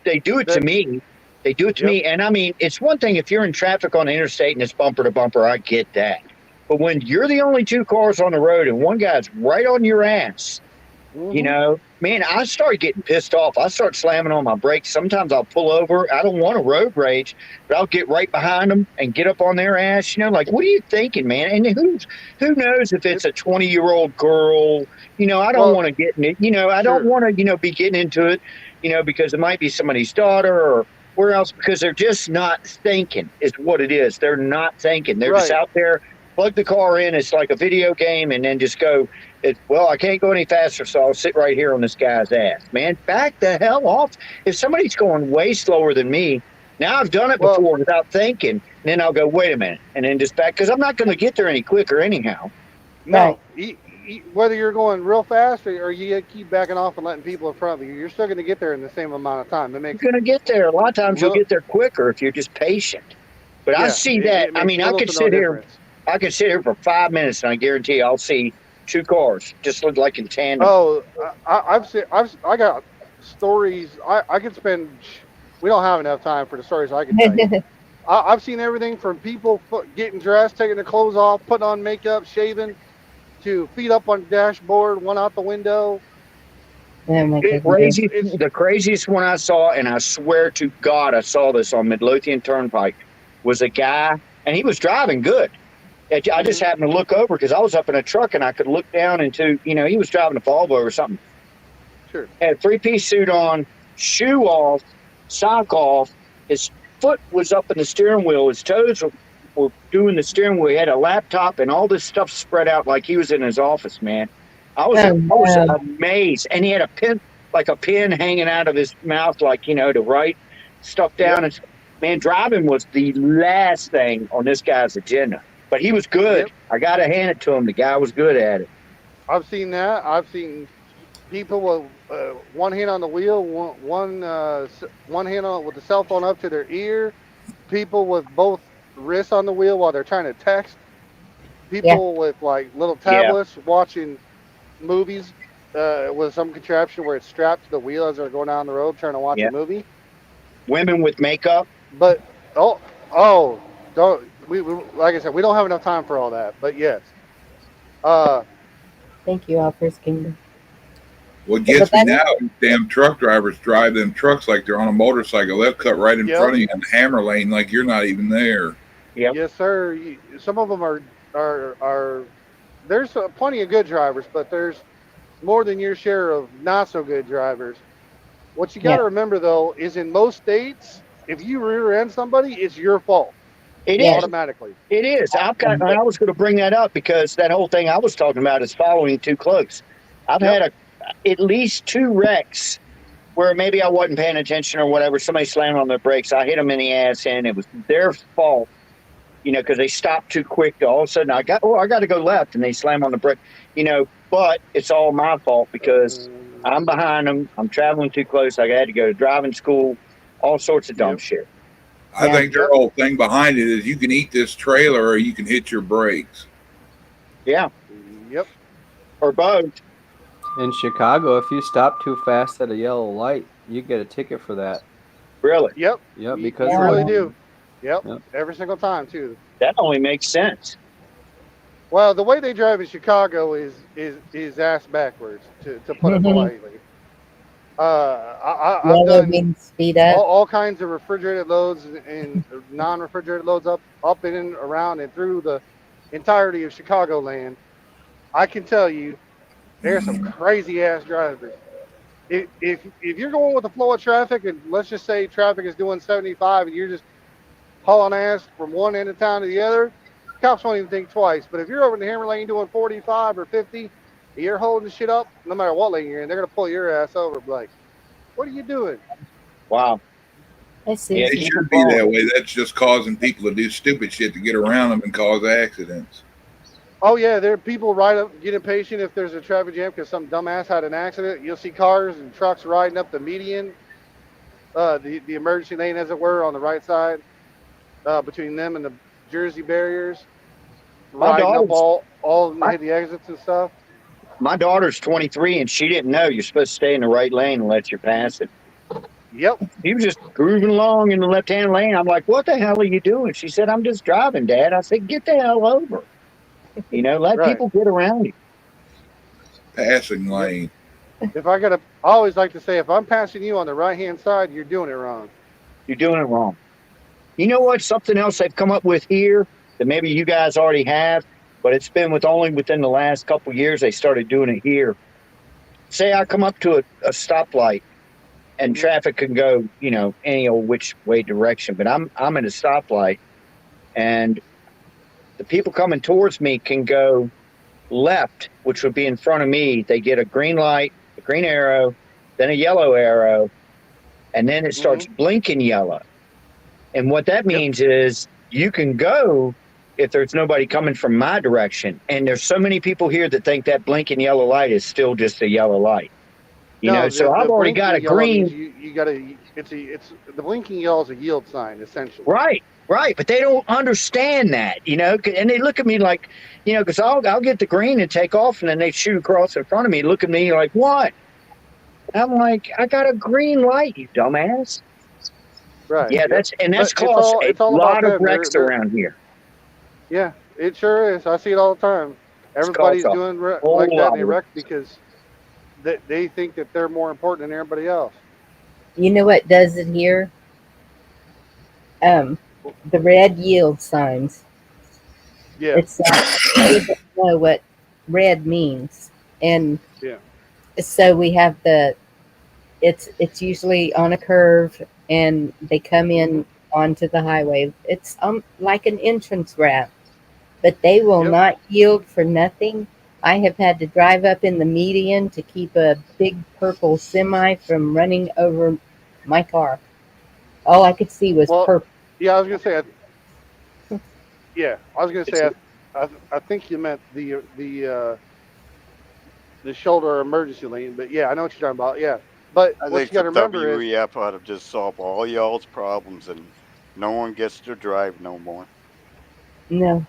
they do it to That. me. They do it to Yep. me. And I mean, it's one thing if you're in traffic on the interstate and it's bumper to bumper, I get that. But when you're the only two cars on the road and one guy's right on your ass, Mm-hmm. man, I start getting pissed off. I start slamming on my brakes. Sometimes I'll pull over. I don't want to road rage, but I'll get right behind them and get up on their ass. Like, what are you thinking, man? And who knows if it's It, a 20-year-old girl? I don't well, want to get in it. I don't sure. want to, be getting into it. Because it might be somebody's daughter or where else. Because they're just not thinking. Is what it is. They're not thinking. They're just Right. out there. Plug the car in. It's like a video game, and then just go. Well, I can't go any faster, so I'll sit right here on this guy's ass. Man, back the hell off. If somebody's going way slower than me, now I've done it Well, before without thinking, and then I'll go, wait a minute, and then just back, because I'm not going to get there any quicker anyhow. no. Whether you're going real fast or you keep backing off and letting people in front of you, you're still going to get there in the same amount of time. It makes You're going to get there. A lot of times you'll little, get there quicker if you're just patient. But I yeah, see that. it I makes mean, I little could to no sit here. difference. I could sit here for 5 minutes, and I guarantee I'll see two cars just look like in tandem. Oh, I got stories. I could spend. We don't have enough time for the stories I can tell you. I've seen everything from people getting dressed, taking their clothes off, putting on makeup, shaving, to feet up on the dashboard, one out the window. Oh my The goodness. craziest one I saw, and I swear to God, I saw this on Midlothian Turnpike, was a guy, and he was driving good. I just Mhm. happened to look over because I was up in a truck and I could look down into, he was driving a Volvo or something. Sure. Had a three-piece suit on, shoe off, sock off. His foot was up in the steering wheel. His toes were doing the steering wheel. He had a laptop and all this stuff spread out like he was in his office, man. I was Oh no. amazed. And he had a pen hanging out of his mouth, like, to write stuff down. Yep. And man, driving was the last thing on this guy's agenda. But he was good. Yep. I got to hand it to him. The guy was good at it. I've seen that. I've seen people with one hand on the wheel, one hand on with the cell phone up to their ear. People with both wrists on the wheel while they're trying to text. Yeah. People with like little Yeah. tablets watching movies with some contraption where it's strapped to the wheel as they're going down the road trying to watch Yeah. a movie. Women with makeup. But don't we like I said, we don't have enough time for all that. But yes, uh, Thank you, Alfred's Kingdom. What gets But me that- now is damn truck drivers drive them trucks like they're on a motorcycle. They'll cut right in Yep. front of you in the hammer lane like you're not even there. Yep. yes, sir. Some of them are. There's plenty of good drivers, but there's more than your share of not so good drivers. What you got to Yeah. remember though is in most states, if you rear end somebody, it's your fault It Yeah. is. automatically. It is. I was going to bring that up because that whole thing I was talking about is following too close. I've Yep. had at least two wrecks where maybe I wasn't paying attention or whatever. Somebody slammed on their brakes. I hit them in the ass, and it was their fault. Because they stopped too quick. All of a sudden, I got to go left, and they slam on the brake. But it's all my fault because I'm behind them. I'm traveling too close. I had to go to driving school. All sorts of dumb Yep. shit. I Yeah. think their whole thing behind it is you can eat this trailer or you can hit your brakes. Yeah, Yep. or both. In Chicago, if you stop too fast at a yellow light, you get a ticket for that. Really, Yep. Yep, You- because you Yeah. really do. Yep. Yep. Every single time too. that only makes sense. Well, the way they drive in Chicago is ass backwards, to put it Mhm. politely. I've Yellow done means speed up. all kinds of refrigerated loads and non-refrigerated loads up and around and through the entirety of Chicagoland. I can tell you, there's some crazy ass drivers. If you're going with the flow of traffic, and let's just say traffic is doing 75, and you're just hauling ass from one end of town to the other, cops won't even think twice. But if you're over in the Hammer Lane doing 45 or 50, and you're holding the shit up, no matter what lane you're in, they're gonna pull your ass over. And be like, what are you doing? Wow. I see. Yeah, It keep should it be flowing. that way. That's just causing people to do stupid shit to get around them and cause accidents. Oh yeah, there are people right up get impatient if there's a traffic jam because some dumbass had an accident. You'll see cars and trucks riding up the median, the emergency lane, as it were, on the right side, between them and the Jersey barriers, My riding up daughter's all my, hit the exits and stuff. my daughter's 23 and she didn't know you're supposed to stay in the right lane and let you pass it. Yep. He was just grooving along in the left hand lane. I'm like, what the hell are you doing? She said, I'm just driving, Dad. I said, get the hell over. Let Right. people get around you. Passing Yep. lane. If I gotta, I always like to say, if I'm passing you on the right hand side, you're doing it wrong. You're doing it wrong. You know what? Something else they've come up with here that maybe you guys already have, but it's been only within the last couple of years they started doing it here. Say I come up to a stoplight and traffic can go, any old which way direction, but I'm at a stoplight and the people coming towards me can go left, which would be in front of me. They get a green light, a green arrow, then a yellow arrow, and then it starts blinking yellow. And what that means is you can go if there's nobody coming from my direction. And there's so many people here that think that blinking yellow light is still just a yellow light. No, So the I've already got blinking a yellow means green. you gotta. It's the blinking yellow is a yield sign essentially. Right. But they don't understand that, and they look at me like, because I'll get the green and take off and then they shoot across in front of me, look at me like, what? And I'm like, I got a green light, you dumbass. Right. Yeah, Yep. that's But caused a it's all about lot of them. wrecks around here. Yeah, it sure is. I see it all the time. It's caused Everybody's a doing whole like that lot and they of wreck wrecks. because they think that they're more important than everybody else. You know what does it here? The red yield signs. Yeah. It's people don't know what red means, and Yeah. so we have it's usually on a curve, and they come in onto the highway. It's like an entrance ramp, but they will Yep. not yield for nothing. I have had to drive up in the median to keep a big purple semi from running over my car. All I could see was Well, purple. yeah, I was gonna say. I was gonna say. I think you meant the shoulder emergency lane, but yeah, I know what you're talking about. Yeah, but I what think you got the to remember is WEF ought to just solve all y'all's problems and no one gets to drive no more. No.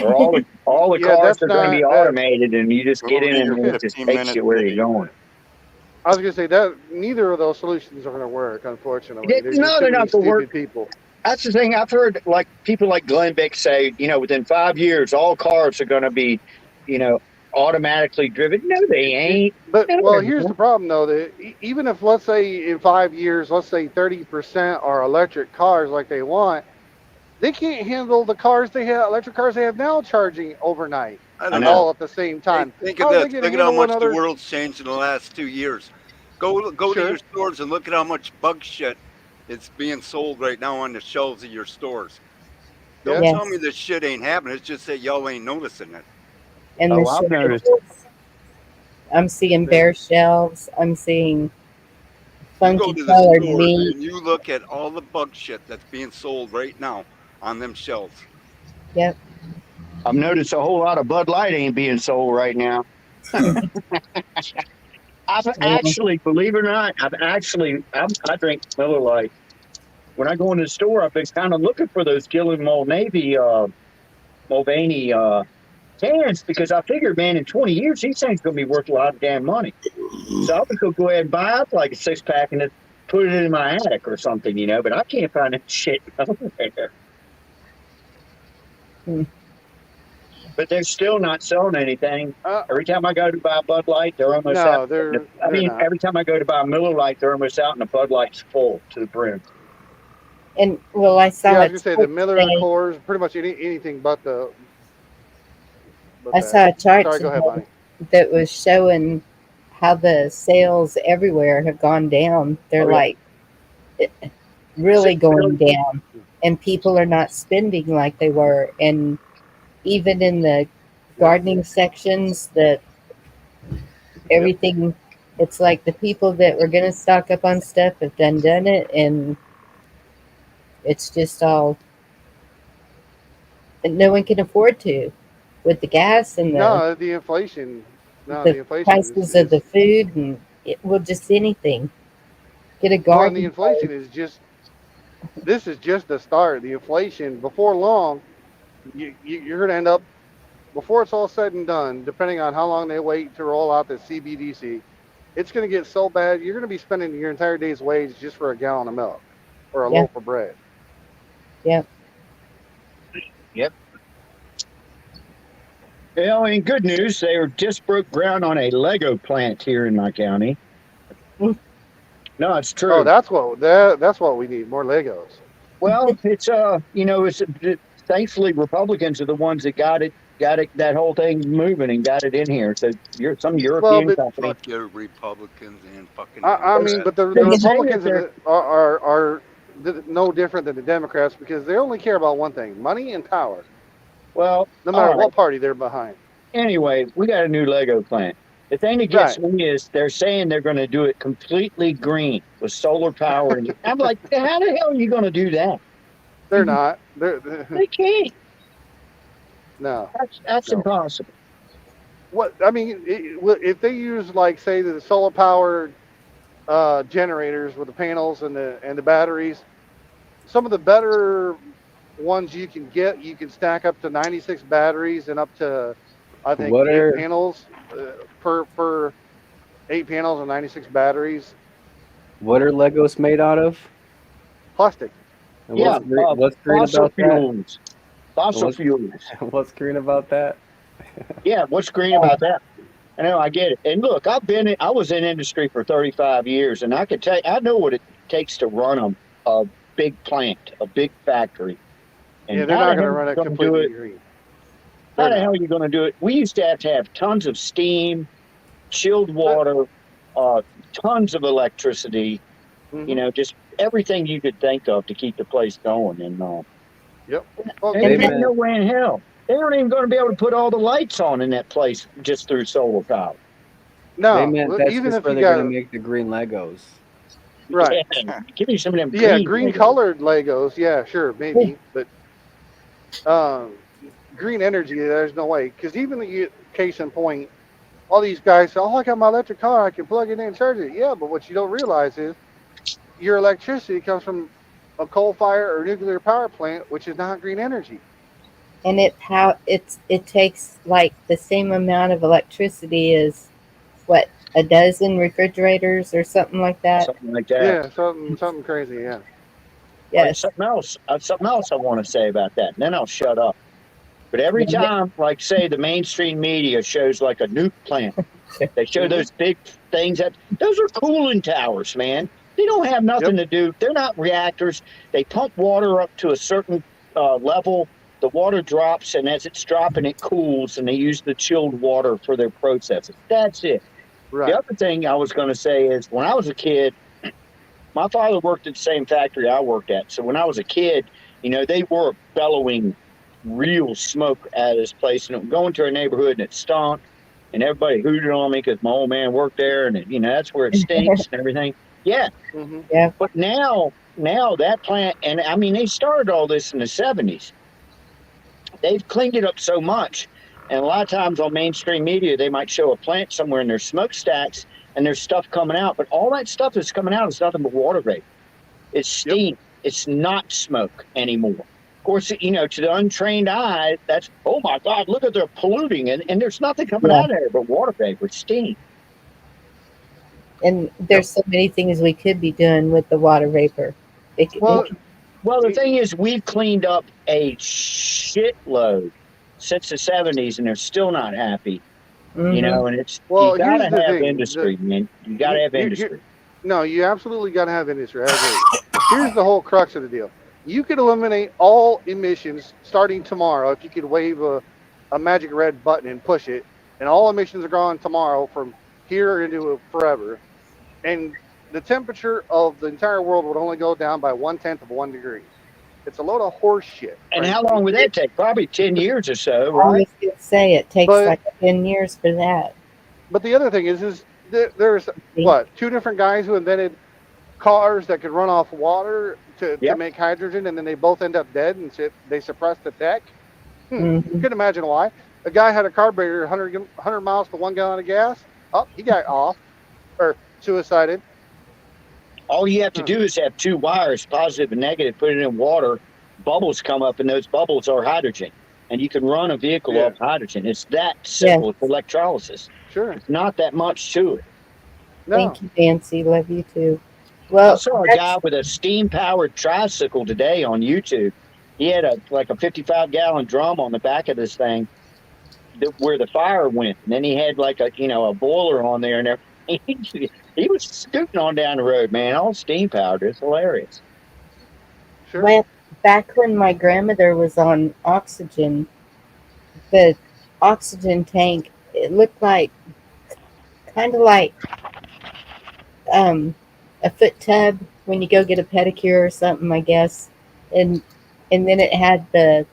Or all the yeah, cars that's are going to be not. automated, and you just We get don't in need and your it just 15 takes minutes you where to you're do going. that. I was gonna say that neither of those solutions are gonna work. Unfortunately, there's just No, too they're many not going to work. stupid people. That's the thing. I've heard like people like Glenn Beck say, within 5 years, all cars are going to be, you know, automatically driven. No, they ain't. But No, well, they're here's the not. problem though. That even if let's say in 5 years, let's say 30% are electric cars like they want, they can't handle the cars they have, electric cars they have now charging overnight, I I don't know. know. all at the same Hey, time. think of How are this. they going to Look at how handle much the another? world's changed in the last 2 years. Go to your Sure. stores and look at how much bug shit is being sold right now on the shelves of your stores. Don't Yeah. tell me Yes. this shit ain't happening. It's just that y'all ain't noticing it. And the Oh, I've noticed. shelves. I'm seeing Yeah. bare shelves. I'm seeing You go funky to the colored stores meat. and you look at all the bug shit that's being sold right now on them shelves. Yep. I've noticed a whole lot of Bud Light ain't being sold right now. I've Well, actually, believe it or not, I drink Miller Lite. When I go in the store, I've been kind of looking for those Gilliam Old Navy, Mulvaney cans because I figured, man, in 20 years, these things going to be worth a lot of damn money. So I would go ahead and buy up like a 6-pack and then put it in my attic or something, but I can't find that shit nowhere. hmm. But they're still not selling anything. Uh, Every time I go to buy a Bud Light, they're almost out. no, they're not. Every time I go to buy a Miller Lite, they're almost out, and the Bud Light's full to the brim. And well, I Yeah, saw I was a gonna say the chart Miller today. cores, pretty much anything but I that. saw a chart Sorry, go ahead, today Bonnie. that was showing how the sales everywhere have gone down. They're Oh yeah, like really going 6 billion. down, and people are not spending like they were. And even in the Yep. gardening sections, the Yep. everything It's like the people that were going to stock up on stuff have done it, and it's just all and no one can afford to with the gas and No, the inflation. No, the the inflation prices of is the food and well, just anything. Get a well, and the garden inflation hose. is just. This is just the start. The inflation. Before long, you're going to end up before it's all said and done. Depending on how long they wait to roll out the CBDC, it's going to get so bad. You're going to be spending your entire day's wage just for a gallon of milk or a Yeah, loaf of bread. yeah. Yep. Well, in good news, they just broke ground on a Lego plant here in my county. Mm. No, it's Oh, true. that's what we need. More Legos. Well, it's thankfully Republicans are the ones that got it that whole thing moving and got it in here. So you're some Well, European but company. Fuck your Republicans and fucking I mean, but Democrats. the They say that Republicans they're are no different than the Democrats because they only care about one thing: money and power, well, no all matter right. what party they're behind. Anyway, we got a new Lego plant. The thing that gets Right? me is they're saying they're going to do it completely green with solar power. And I'm like, how the hell are you going to do that? They're not. They can't. No, That's no. impossible. What I mean, if they use like say the solar powered generators with the panels and the batteries, some of the better ones you can get, you can stack up to 96 batteries and up to I think What eight are panels per 8 panels and 96 batteries. Legos made out of? Plastic. And Yeah, what's green fossil about that? fuels. Fossil What's fuels. what's green about that? Yeah, what's green about that? I know, I get it. And look, I was in industry for 35 years, and I can tell you, I know what it takes to run a big plant, a big factory. Yeah, And they're how not the going hell to are run you it going to do completely it? green. How They're the hell not. are you going to do it? We used to have tons of steam, chilled water, uh, tons of electricity, Mm-hmm. just everything you could think of to keep the place going. And Yep. Well, ain't, And They then ain't meant no way in hell. They aren't even going to be able to put all the lights on in that place just through solar power. no. that's Even just if where you they're gonna got make the green Legos. right. Yeah, give me some of them Yeah, green green Legos. colored Legos. Yeah, sure, maybe, but um, green energy. There's no way because even case in point, all these guys say, "Oh, I got my electric car. I can plug it in and charge it." Yeah, but what you don't realize is your electricity comes from a coal fire or nuclear power plant, which is not green energy. it takes like the same amount of electricity as what a dozen refrigerators or something like that. Something like that. Yeah, something crazy. Yeah. All right, Yes. something else I want to say about that, and then I'll shut up. But every Yeah. time, like say, the mainstream media shows like a nuke plant, they show Mm-hmm. those big things that those are cooling towers, man. They don't have Yep. nothing to do. They're not reactors. They pump water up to a certain level. The water drops, and as it's dropping, it cools, and they use the chilled water for their processes. That's it. The Right. other thing I was going to say is when I was a kid, my father worked at the same factory I worked at. So when I was a kid, they were bellowing real smoke at his place, and it would go into our neighborhood and it stunk, and everybody hooted on me because my old man worked there, and that's where it stinks and everything. Yeah, Mm-hmm. Yeah. but now that plant, and I mean they started all this in the 70s. They've cleaned it up so much. And a lot of times on mainstream media, they might show a plant somewhere and there's smokestacks and there's stuff coming out. But all that stuff that's coming out is nothing but water vapor. It's Yep. steam. It's not smoke anymore. Of course, to the untrained eye, that's, oh my God, look at they're polluting. And there's nothing coming Yeah. out of there but water vapor, steam. And Yep. there's so many things we could be doing with the water vapor. Well, Well, the thing is, we've cleaned up a shitload since the 70s and they're still not happy. mhm. And it's, you well, got here's to the have thing. industry, man. You got to have Here, industry. no, you absolutely got to have industry. I agree. Here's the whole crux of the deal. You could eliminate all emissions starting tomorrow if you could wave a magic red button and push it, and all emissions are gone tomorrow from here into forever. And the temperature of the entire world would only go down by 1/10 of 1 degree. It's a load of horse shit, And how long frankly. would that take? Probably 10 years or so, I right? was going to say it takes But like 10 years for that. but the other thing is There's what, 2 different guys who invented cars that could run off water to Yep. make hydrogen, and then they both end up dead, and they suppressed the tech. You Mhm. can imagine why. A guy had a carburetor 100 miles to 1 gallon of gas. Oh, he got off or suicided. All you have to Huh. do is have 2 wires, positive and negative, put it in water, bubbles come up, and those bubbles are hydrogen. And you can run a vehicle Yeah. off hydrogen. It's that Yeah. simple. It's electrolysis. Sure. It's not that much to it. No. Thank you, Nancy. Love you too. I Well, saw a guy with a steam powered tricycle today on YouTube. He had a 55-gallon drum on the back of this thing where the fire went, and then he had like a boiler on there and everything. He was scooting on down the road, man, all steam powered. It's hilarious. Sure. when back when my grandmother was on oxygen, the oxygen tank, it looked like kind of like um, a foot tub when you go get a pedicure or something, I guess. And then it had the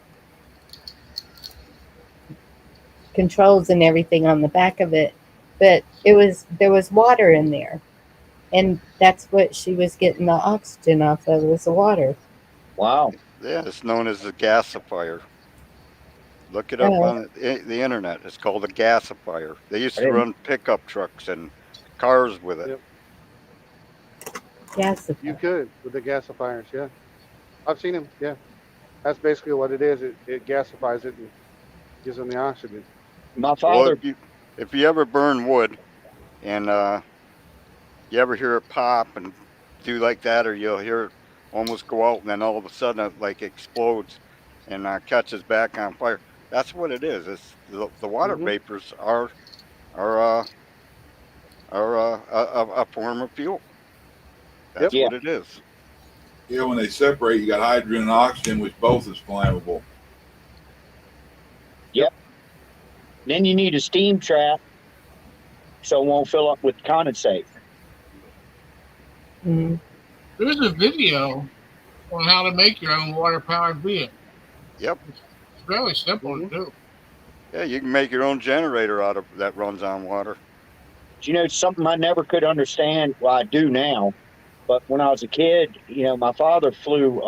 controls and everything on the back of it, but there was water in there, and that's what she was getting the oxygen off of, was the water. Wow. Yeah, it's known as a gasifier. Look it up Oh, on the internet. It's called a gasifier. They used I to didn't. run pickup trucks and cars with it. Yep. gasifier. You could with the gasifiers. Yeah. I've seen them. Yeah. That's basically what it is. It gasifies it and gives them the oxygen. My Well, father. if you ever burn wood and you ever hear it pop and do like that, or you'll hear it almost go out, and then all of a sudden it like explodes and catches back on fire. That's what it is. It's the water Mm-hmm. vapors are a form of fuel. That's Yep. Yeah. what it is. Yeah, when they separate, you got hydrogen and oxygen, which both is flammable. Yep. Then you need a steam trap so it won't fill up with condensate. Mhm. There's a video on how to make your own water powered vehicle. Yep. It's really simple Mhm. to do. Yeah, you can make your own generator out of that runs on water. You know, something I never could understand. Well, I do now, but when I was a kid, my father flew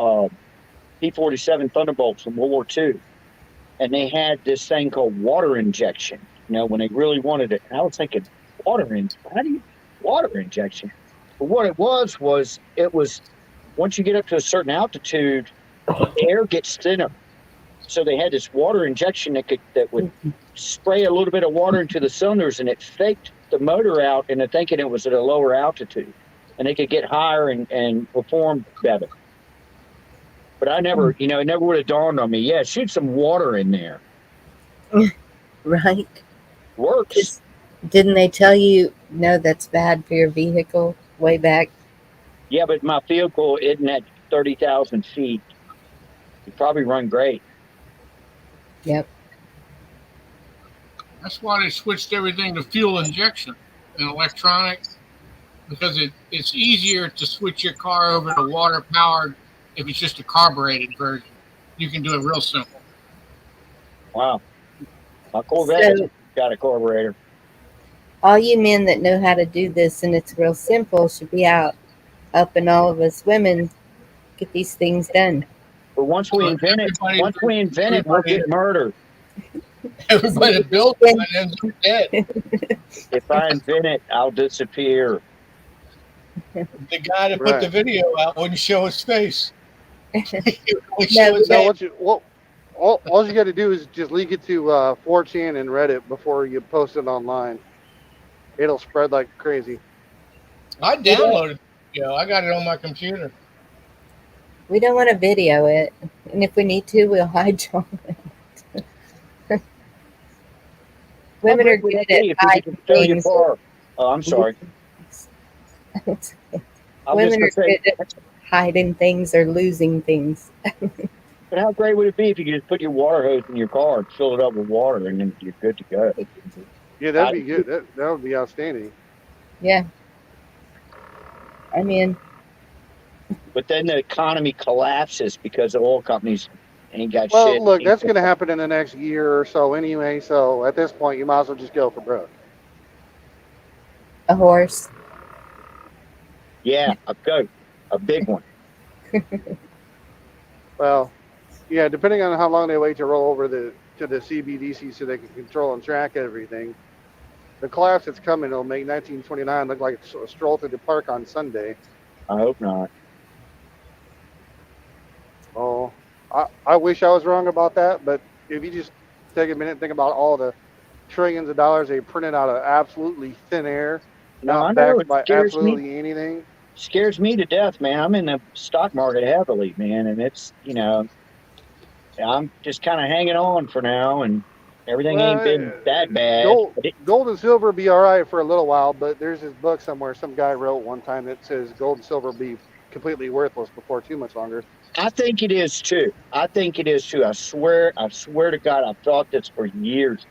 P-47 Thunderbolts from World War II, and they had this thing called water injection. When they really wanted it, and I was thinking, how do you water injection? But what it was once you get up to a certain altitude, the air gets thinner. So they had this water injection that would spray a little bit of water into the cylinders, and it faked the motor out into thinking it was at a lower altitude, and they could get higher and perform better. But I never, it never would have dawned on me. Yeah, shoot some water in there. Right? Works. 'Cause didn't they tell you, no, that's bad for your vehicle way back? Yeah, but my vehicle isn't at 30,000 feet. It probably run great. Yep. That's why they switched everything to fuel injection and electronic, because it's easier to switch your car over to water powered if it's just a carbureted version. You can do it real simple. Wow. My Corvette So got a carburetor. all you men that know how to do this and it's real simple should be out helping all of us women get these things done. But once we So invent it, we'll get murdered. Everybody that builds one ends up dead. If I invent it, I'll disappear. The guy that put Right. the video out wouldn't show his face. He would No, show his No, head. all you got to do is just leak it to 4chan and Reddit before you post it online. It'll spread like crazy. I downloaded the video. I got it on my computer. We don't want to video it, and if we need to, we'll hide it. Women are good at hiding things. Oh, I'm sorry. I was Women are just gonna say, good at hiding things or losing things. but how great would it be if you could just put your water hose in your car and fill it up with water, and then you're good to go? Yeah, that'd be good. That would be outstanding. Yeah. I mean, But then the economy collapses because the oil companies ain't got Well, shit. look, that's going to happen in the next year or so anyway. So at this point, you might as well just go for broke. A horse. Yeah, a goat, a big one. Well, yeah, depending on how long they wait to roll over to the CBDC so they can control and track everything. The collapse that's coming will make 1929 look like a stroll through the park on Sunday. I hope not. Oh, I wish I was wrong about that, but if you just take a minute and think about all the trillions of dollars they printed out of absolutely thin air, No, I not know backed it by absolutely anything. scares me to death, man. I'm in the stock market heavily, man, and it's I'm just kind of hanging on for now, and everything ain't Well, been that bad. gold, But gold and silver be all right for a little while, but there's this book somewhere some guy wrote one time that says gold and silver be completely worthless before too much longer. I think it is too. I think it is too. I swear to God, I've thought this for years.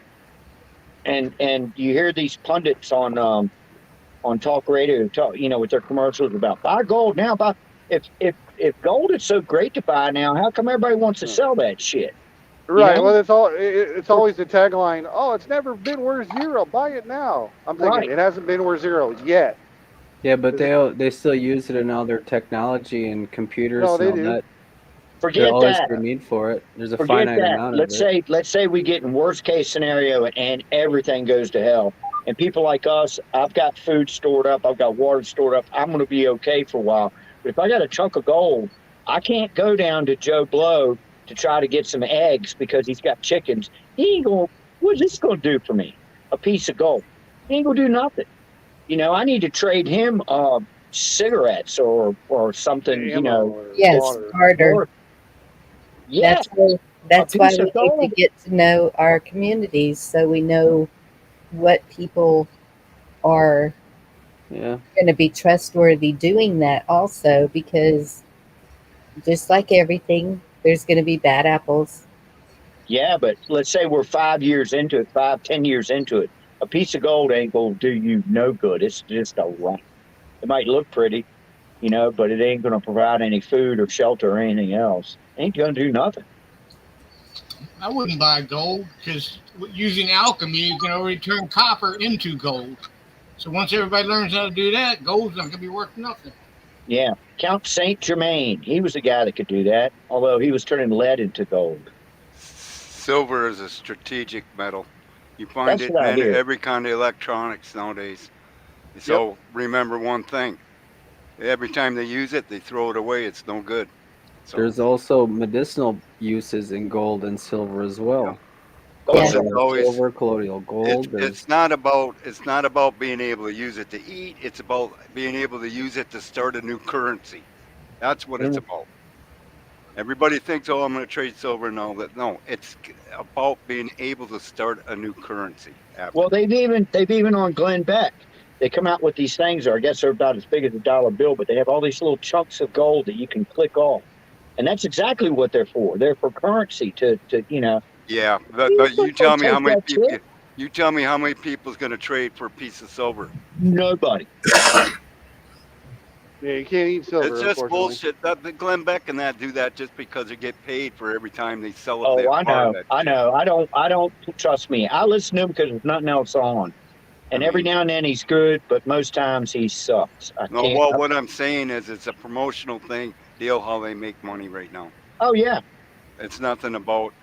And you hear these pundits on talk radio talk, with their commercials about buy gold now. Buy if gold is so great to buy now, how come everybody wants to sell that shit? You Right. know, Well, it's always the tagline. Oh, it's never been worth zero. Buy it now. I'm thinking right? it hasn't been worth zero yet. Yeah, but Is it? they still use it in all their technology and computers No, and they all do. that. There'll Forget always that. be a need for it. There's a Forget finite that. amount of it. Let's say we get in worst case scenario and everything goes to hell. And people like us, I've got food stored up, I've got water stored up. I'm going to be okay for a while. But if I got a chunk of gold, I can't go down to Joe Blow to try to get some eggs because he's got chickens. He ain't going. What's this going to do for me? A piece of gold. He ain't going to do nothing. I need to trade him cigarettes or something. Ammo or Yes, water. harder. Or yeah, a That's why piece we of need to gold. get to know our communities so we know what people are Yeah. going to be trustworthy doing that also, because just like everything, there's going to be bad apples. Yeah, but let's say we're 5 years into it, 10 years into it. A piece of gold ain't gonna do you no good. It's just a rock. It might look pretty, but it ain't gonna provide any food or shelter or anything else. Ain't gonna do nothing. I wouldn't buy gold because using alchemy, you can already turn copper into gold. So once everybody learns how to do that, gold's not going to be worth nothing. Yeah. Count Saint Germain, he was the guy that could do that, although he was turning lead into gold. Silver is a strategic metal. You find That's it what I in hear. every kind of electronics nowadays. Yep. So remember one thing: every time they use it, they throw it away. It's no good. So There's also medicinal uses in gold and silver as yeah. well. Yes. It's Colloidal always silver, colloidal gold. it's not about being able to use it to eat. It's about being able to use it to start a new currency. That's what it's about. Everybody thinks, oh, I'm going to trade silver and all that. No, it's about being able to start a new currency Well, afterward. they've even on Glenn Beck. They come out with these things, or I guess they're about as big as a dollar bill, but they have all these little chunks of gold that you can click off. And that's exactly what they're for. They're for currency to. Yeah, You but don't you tell me how take many that people. shit. You tell me how many people's going to trade for a piece of silver. Nobody. Yeah, you can't eat It's silver, just unfortunately. bullshit. That the Glenn Beck and that do that just because they get paid for every time they sell Oh, a I bar of know. that I shit. know. I don't trust me. I listen to him because there's nothing else on. I And every mean, now and then he's good, but most times he sucks. I no. can't. Well, what I'm saying is, it's a promotional thing. Deal how they make money right now. Oh yeah. It's nothing about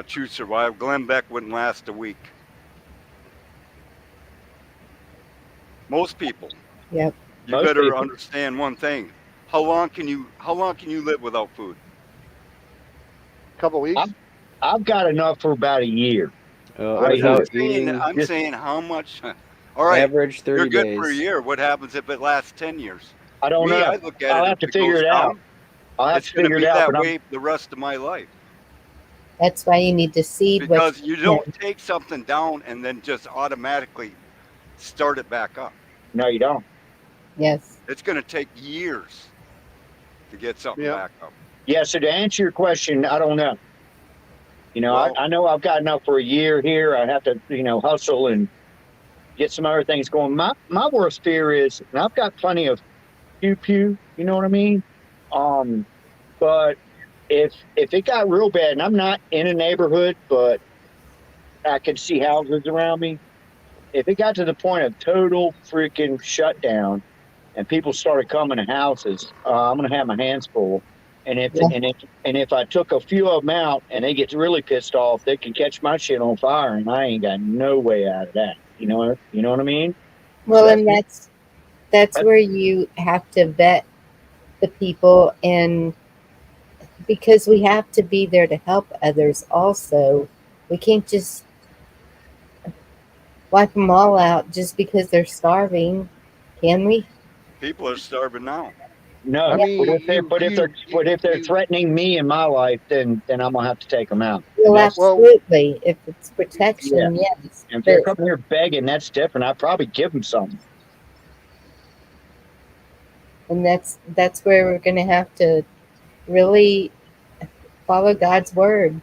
true survival. Glenn Beck wouldn't last a week. Most people. Yep. You Most better people. understand one thing. How long can you live without food? Couple weeks. I've I've got enough for about a year I'm right I'm here. Without saying eating, I'm Just saying how much. All right, average you're 30 good for a days. year. What happens if it lasts 10 years? I don't Me, know. I look at I'll it. have If to it figure goes it out. down, I'll have it's to going to figure it be out. that But I'm way the rest of my life That's why you need to seed what because you you don't can. take something down and then just automatically start it back up. no, you don't. Yes. It's going to take years to get something Yep. back up. Yeah. So to answer your question, I don't know. Well, I know I've got enough for a year here. I have to, hustle and get some other things going. My worst fear is, and I've got plenty of pew pew. You know what I mean? Um, but if it got real bad, and I'm not in a neighborhood, but I can see houses around me. if it got to the point of total freaking shutdown and people started coming to houses, I'm gonna have my hands full. And if Yeah. and if I took a few of them out and they get really pissed off, they can catch my shit on fire, and I ain't got no way out of that. You know what I mean? So Well, and that's that where you have to vet the people, and because we have to be there to help others also. We can't just wipe them all out just because they're starving, can we? People are starving now. I no. Yeah. mean, But if they're threatening me in my life, then I'm gonna have to take them out. And Well, that's well, absolutely. If it's yeah. protection, yes. And if they're But coming here begging, that's different. I'd probably give them something. and that's where we're going to have to really follow God's word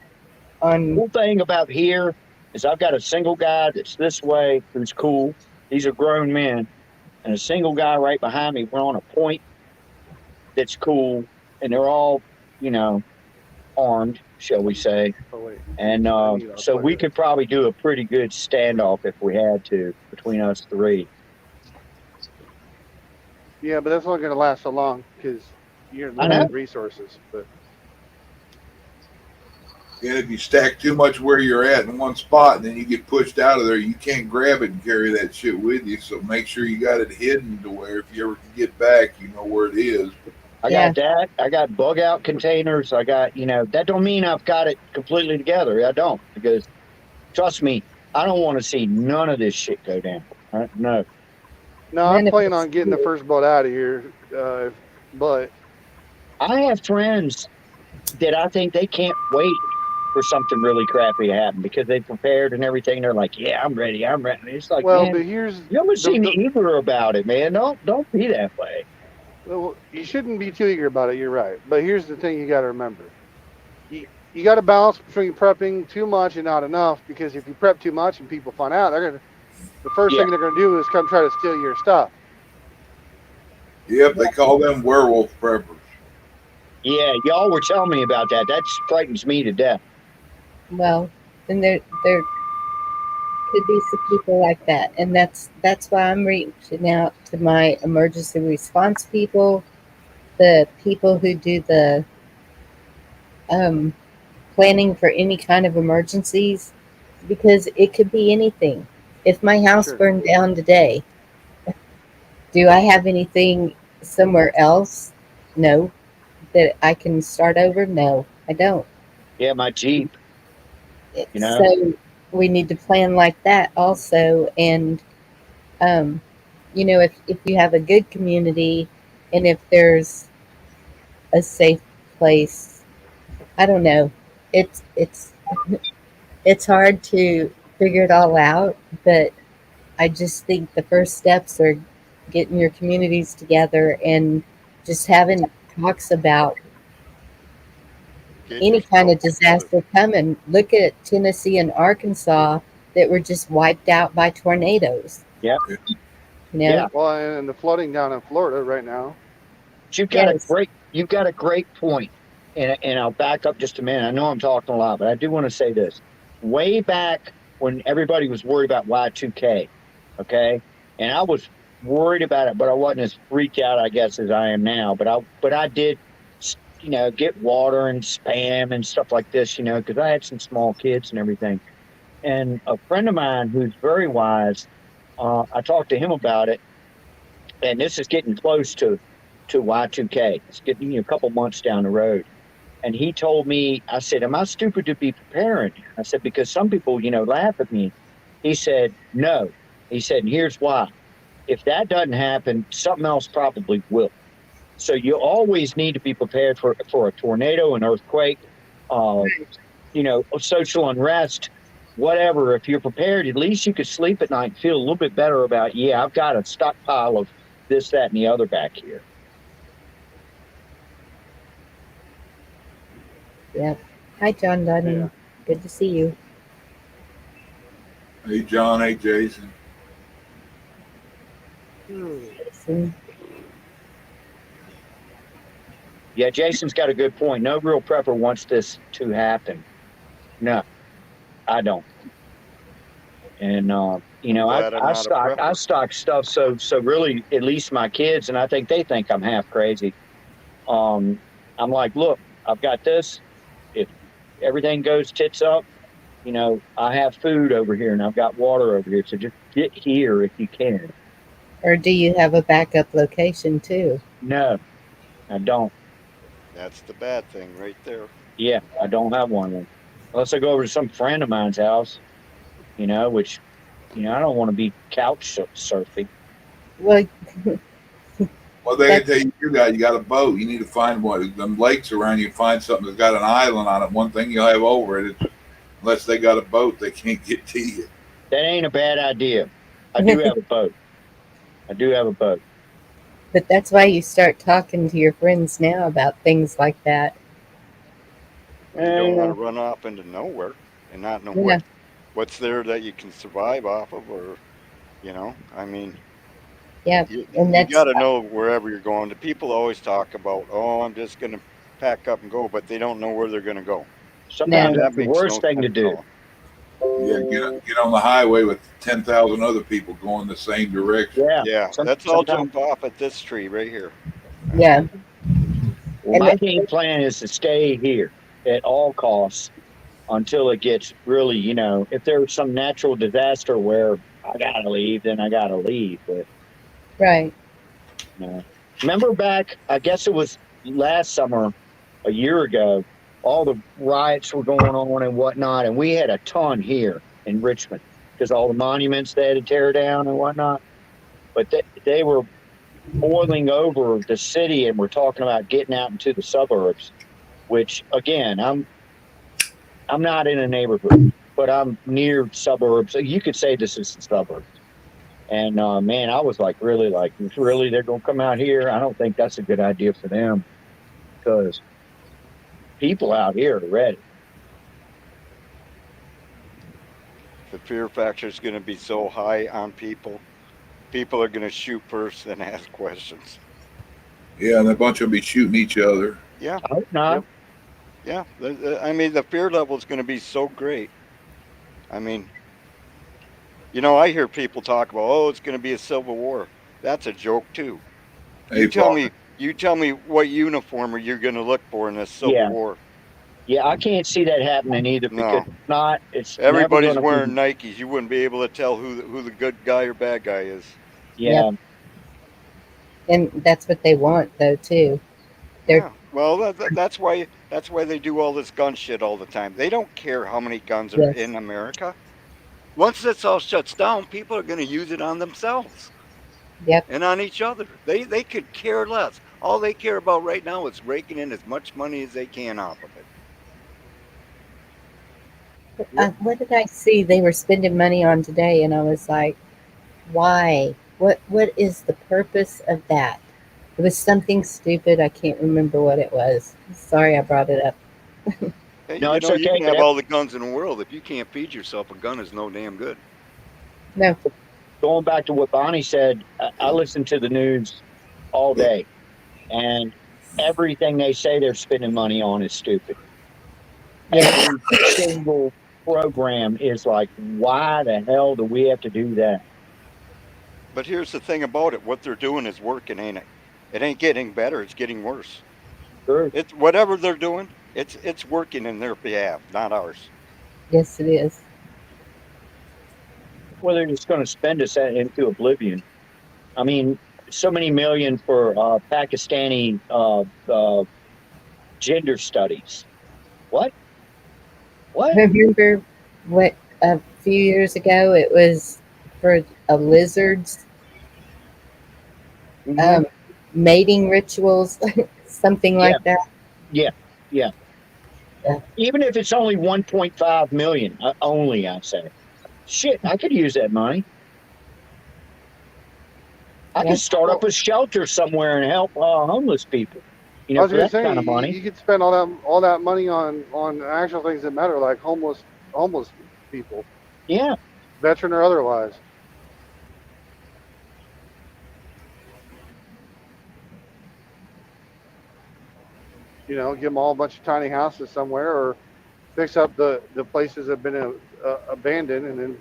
on. Cool thing about here is I've got a single guy that's this way who's cool. These are grown men, and a single guy right behind me. We're on a point that's cool, and they're all, you know, armed, shall we say? oh wait, And I need to so plug we it. could probably do a pretty good standoff if we had to between us three. Yeah, but that's not going to last so long because you're I know. limited resources. But And if you stack too much where you're at in one spot, and then you get pushed out of there, you can't grab it and carry that shit with you. So make sure you got it hidden to where if you ever can get back, you know where it is. I Yeah. got that. I got bug out containers. I got, that don't mean I've got it completely together. I don't, because trust me, I don't want to see none of this shit go down. Right? No. no, I'm None of planning us on getting the do. first boat out of here. But I have friends that I think they can't wait for something really crappy to happen because they prepared and everything. They're like, yeah, I'm ready. I'm ready. It's like, well, man, but here's you almost the seem the eager about it, man. Don't be that way. well, you shouldn't be too eager about it. You're right. But here's the thing: you got to remember, you got to balance between prepping too much and not enough. Because if you prep too much and people find out, the first Yeah. thing they're gonna do is come try to steal your stuff. Yep, they call them werewolf preppers. Yeah. Y'all were telling me about that. That frightens me to death. Well, and there could be some people like that, and that's why I'm reaching out to my emergency response people, the people who do the um, planning for any kind of emergencies, because it could be anything. If my house Sure. burned down today, do I have anything somewhere else? No. That I can start over? No, I don't. Yeah. My Jeep, you know? So we need to plan like that also. And, um, if you have a good community and if there's a safe place, I don't know. It's it's hard to figure it all out, but I just think the first steps are getting your communities together and just having talks about Getting any kind yourself of together. disaster coming. Look at Tennessee and Arkansas that were just wiped out by tornadoes. Yeah. Yeah. You Yeah. know? Well, and the flooding down in Florida right now. Yes. You've got a great point. And I'll back up just a minute. I know I'm talking a lot, but I do want to say this. Way back when everybody was worried about Y2K, okay? And I was worried about it, but I wasn't as freaked out, I guess, as I am now. But I did, get water and spam and stuff like this, because I had some small kids and everything. And a friend of mine who's very wise, I talked to him about it, and this is getting close to Y2K. It's getting a couple months down the road. And he told me, I said, am I stupid to be preparing? I said, because some people, laugh at me. He said, no. He said, and here's why. If that doesn't happen, something else probably will. So you always need to be prepared for a tornado, an earthquake, uh, social unrest, whatever. If you're prepared, at least you could sleep at night and feel a little bit better about, yeah, I've got a stockpile of this, that, and the other back here. Yep. Hi, John Dunning. Yeah. Good to see you. Hey, John. Hey, Jason. Jason. Yeah, Jason's got a good point. No real prepper wants this to happen. No, I don't. And You know, glad I'm I not a stock prepper. stuff. So really, at least my kids, and I think they think I'm half crazy. I'm like, look, I've got this. If everything goes tits up, you know, I have food over here and I've got water over here. So just get here if you can. Or do you have a backup location too? No, I don't. That's the bad thing right there. Yeah, I don't have one. Unless I go over to some friend of mine's house, you know, which, you know, I don't want to be couch surfing. Well, Well, they that can tell you got a boat. You need to find one. Them lakes around you, find something that's got an island on it. One thing you'll have over it, unless they got a boat, they can't get to you. That ain't a bad idea. I do have a boat. I do have a boat. but that's why you start talking to your friends now about things like that. You don't want Uh, to run off into nowhere and not know Yeah, what's there that you can survive off of, or I mean, yeah, and you got that's to know wherever you're going. The people always talk about, oh, I'm just going to pack up and go, but they don't know where they're going to go, no, and sometimes that that's the makes worst no thing to sense at do. all. Yeah, get on the highway with 10,000 other people going the same direction. Yeah. Yeah, let's all Sometimes, jump off at this tree right here. yeah, well, and my game plan is to stay here at all costs until it gets really, you know, if there's some natural disaster where I gotta leave, then I gotta leave. But right. you know, remember back, I guess it was last summer, a year ago, all the riots were going on and whatnot, and we had a ton here in Richmond because all the monuments they had to tear down and whatnot. But they were boiling over the city, and we're talking about getting out into the suburbs. Which again, I'm not in a neighborhood, but I'm near suburbs. So you could say this is the suburbs. And man, I was like, really, they're gonna come out here? I don't think that's a good idea for them because people out here are ready. The fear factor is going to be so high on people. People are going to shoot first and ask questions. Yeah, and a bunch of them be shooting each other. Yeah, I hope not. yep, yeah. I mean, the fear level is going to be so great. I mean, I hear people talk about, oh, it's going to be a civil war. That's a joke too. Hey, Paul, You tell me what uniform are you going to look for in this civil Yeah, war? yeah, I can't see that happening either because No, it's never everybody's gonna wearing be. Nikes. You wouldn't be able to tell who the good guy or bad guy is. Yep, Yeah, and that's what they want though too. They're Yeah, well, that's why they do all this gun shit all the time. They don't care how many guns are yes, in America. Once this all shuts down, people are going to use it on themselves yep. and on each other. They could care less. All they care about right now is raking in as much money as they can off of it. What did I see they were spending money on today? And I was like, why? What is the purpose of that? It was something stupid. I can't remember what it was. Sorry, I brought it up. Hey, no, it's you okay. can have all the guns in the world. If you can't feed yourself, a gun is no damn good. No, Going back to what Bonnie said, I listen to the news all day, and everything they say they're spending money on is stupid. yeah, Every single program is like, why the hell do we have to do that? But here's the thing about it: what they're doing is working, ain't it? It ain't getting better; it's getting worse. Sure. It's whatever they're doing. It's working in their behalf, not ours. yes, it is. Well, they're just going to spend us into oblivion. I mean, so many million for Pakistani gender studies. What? What? Remember what a few years ago it was for a lizard's Hmm. um, mating rituals, something Yeah, like that. yeah, yeah. Yeah, Even if it's only 1.5 million, only I say, shit, I could use that money. I yeah, could start up Well, a shelter somewhere and help homeless people. You I know, was for gonna that say kind of money. you could spend all that money on actual things that matter, like homeless people, Yeah, veteran or otherwise. Give them all a bunch of tiny houses somewhere, or fix up the places that have been abandoned, and then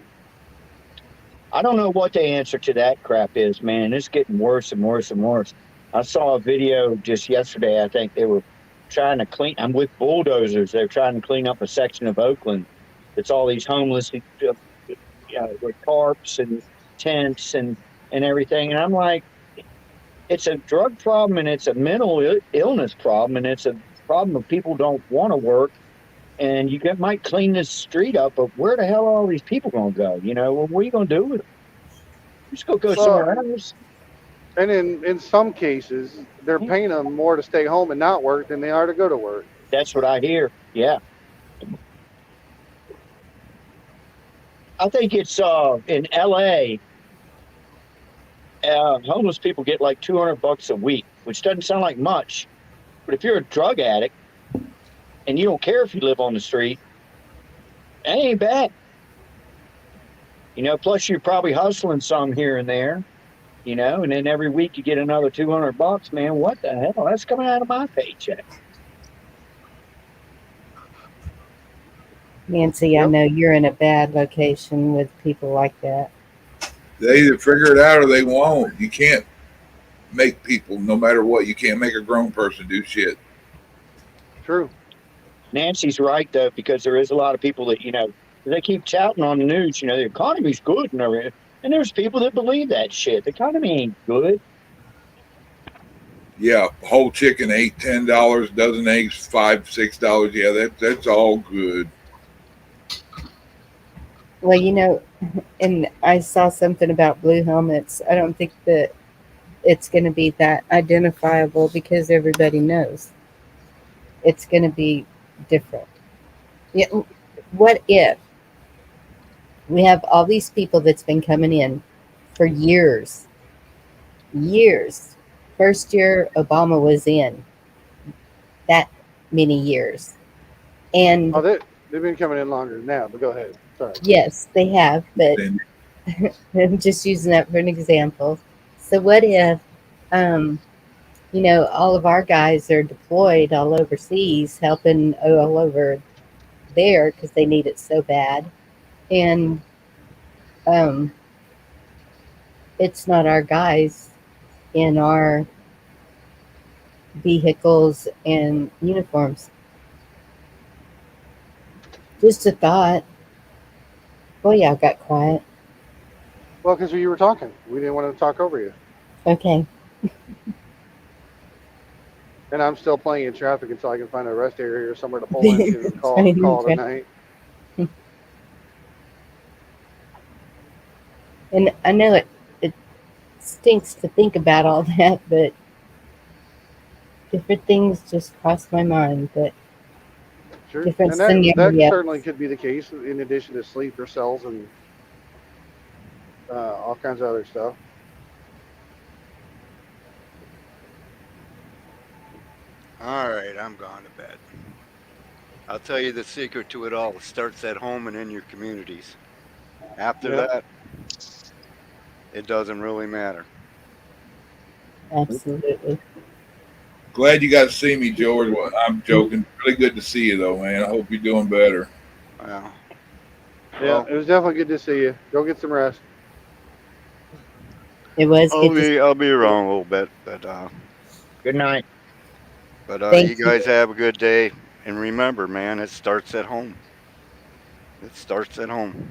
I don't know what the answer to that crap is, man. It's getting worse and worse and worse. I saw a video just yesterday. I think they were trying to clean. I'm with bulldozers. They're trying to clean up a section of Oakland. It's all these homeless, with tarps and tents and everything. And I'm like, it's a drug problem and it's a mental illness problem and it's a problem of people don't want to work. And might clean this street up, but where the hell are all these people going to go? Well, what are you going to do with them? Just go Well, somewhere else. and in some cases, they're paying them more to stay home and not work than they are to go to work. That's what I hear. Yeah. I think it's in LA, homeless people get like $200 a week, which doesn't sound like much. But if you're a drug addict and you don't care if you live on the street, that ain't bad. Plus you're probably hustling some here and there, and then every week you get another $200, man. What the hell? That's coming out of my paycheck. Nancy, I know you're in a bad location with people like that. They either figure it out or they won't. You can't make people, no matter what, you can't make a grown person do shit. True. Nancy's right, though, because there is a lot of people that, they keep touting on the news, the economy's good and everything. And there's people that believe that shit. The economy ain't good. Yeah, whole chicken $8-10, dozen eggs $5-6. Yeah, that's all good. Well, and I saw something about blue helmets. I don't think that it's going to be that identifiable because everybody knows. It's going to be different. Yeah, what if we have all these people that's been coming in for years? First year Obama was in, that many years. And they've been coming in longer than that, but go ahead. Sorry. Yes, they have, but I'm just using that for an example. So what if, all of our guys are deployed all overseas, helping all over there because they need it so bad, and it's not our guys in our vehicles and uniforms. Just a thought. Well, yeah, I got quiet. Well, because you were talking. We didn't want to talk over you. Okay. And I'm still playing in traffic until I can find a rest area or somewhere to pull into and call it a night. And I know it stinks to think about all that, but different things just cross my mind. But sure. different And scenarios. that certainly could be the case, in addition to sleeper cells and all kinds of other stuff. All right, I'm going to bed. I'll tell you the secret to it all. It starts at home and in your communities. After that, it doesn't really matter. Absolutely. Glad you got to see me, George. Well, I'm joking. Really good to see you, though, man. I hope you're doing better. Well, yeah, it was definitely good to see you. Go get some rest. It was. I'll be around a little bit, but good night. But you guys have a good day, and remember, man, it starts at home. It starts at home.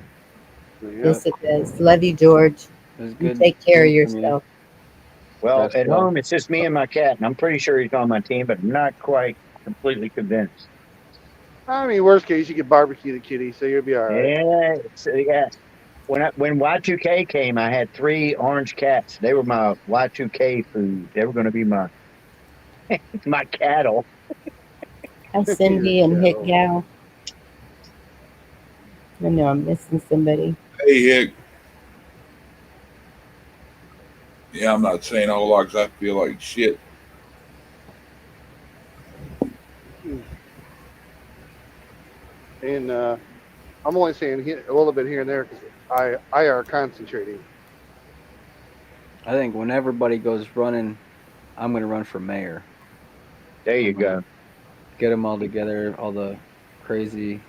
Yes, it does. Love you, George. You take care of yourself. Well, at home, it's just me and my cat, and I'm pretty sure he's on my team, but I'm not quite completely convinced. I mean, worst case, you could barbecue the kitty, so you'll be all right. Yeah. When Y2K came, I had 3 orange cats. They were my Y2K food. They were going to be my my cattle. Hi, Cindy and Hick Gal. I know I'm missing somebody. Hey, Hick. Yeah, I'm not saying a whole lot because I feel like shit. And I'm only saying a little bit here and there because I are concentrating. I think when everybody goes running, I'm going to run for mayor. There you go. Get them all together, all the crazy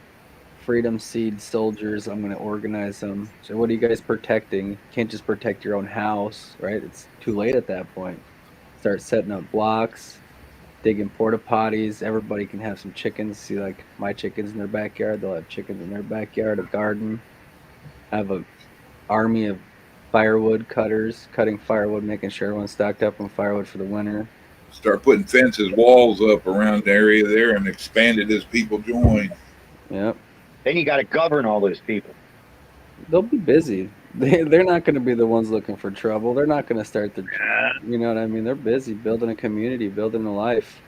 Freedom Seed soldiers. I'm going to organize them. So what are you guys protecting? You can't just protect your own house, right? It's too late at that point. Start setting up blocks, digging porta potties. Everybody can have some chickens. See, like my chickens in their backyard. They'll have chickens in their backyard, a garden. Have a army of firewood cutters, cutting firewood, making sure everyone's stocked up on firewood for the winter. Start putting fences, walls up around the area there, and expand it as people join. Yep. Then you got to govern all those people. They'll be busy. They're not going to be the ones looking for trouble. They're not going to start the, you know what I mean? They're busy building a community, building a life.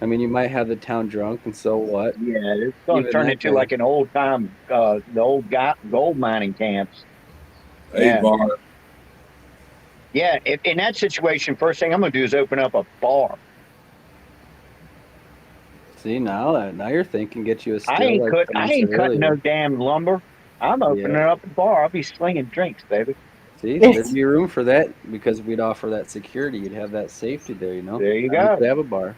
I mean, you might have the town drunk, and so what? Yeah, it's going to Even turn that into guy. like an old time, the old gold mining camps. Hey, Yeah. Vaughn, Yeah, if, in that situation, first thing I'm going to do is open up a bar. See, now you're thinking, get you a still. I ain't like someone said cutting no earlier. damn lumber. I'm opening up a bar. I'll be slinging drinks, baby. See, there'd be room for that because we'd offer that security. You'd have that safety there, you know? There you And go. could have a bar.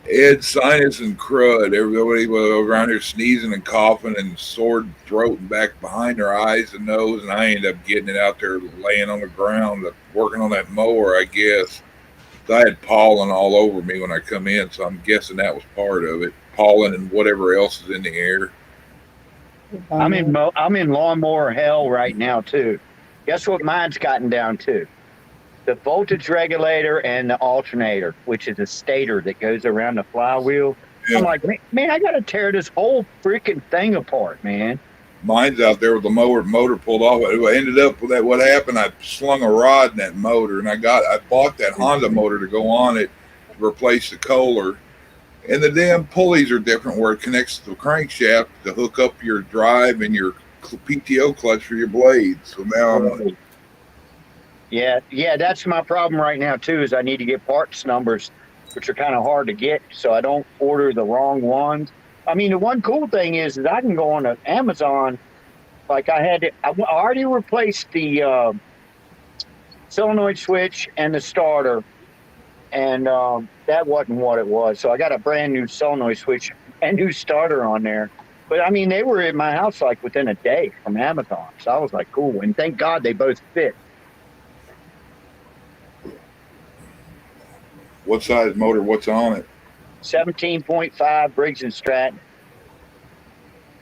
Ed, Sinus, and Crud. Everybody was around here sneezing and coughing and sore throat and back behind their eyes and nose. And I ended up getting it out there laying on the ground, working on that mower, I guess. So I had pollen all over me when I come in, so I'm guessing that was part of it. Pollen and whatever else is in the air. I'm in lawnmower hell right now too. Guess what mine's gotten down to? The voltage regulator and the alternator, which is a stator that goes around the flywheel. Yeah. I'm like, man, I got to tear this whole freaking thing apart, man. Mine's out there with the motor pulled off. I ended up with that. What happened? I slung a rod in that motor, and I bought that Honda motor to go on it to replace the Kohler. And the damn pulleys are different where it connects to the crankshaft to hook up your drive and your PTO clutch for your blades. So now I'm Yeah, that's my problem right now too. Is I need to get parts numbers, which are kind of hard to get, so I don't order the wrong ones. I mean, the one cool thing is I can go on to Amazon. Like I already replaced the solenoid switch and the starter, and that wasn't what it was. So I got a brand new solenoid switch and new starter on there. But I mean, they were in my house like within a day from Amazon. So I was like, cool. And thank God they both fit. what size motor? What's on it? 17.5 Briggs and Stratton.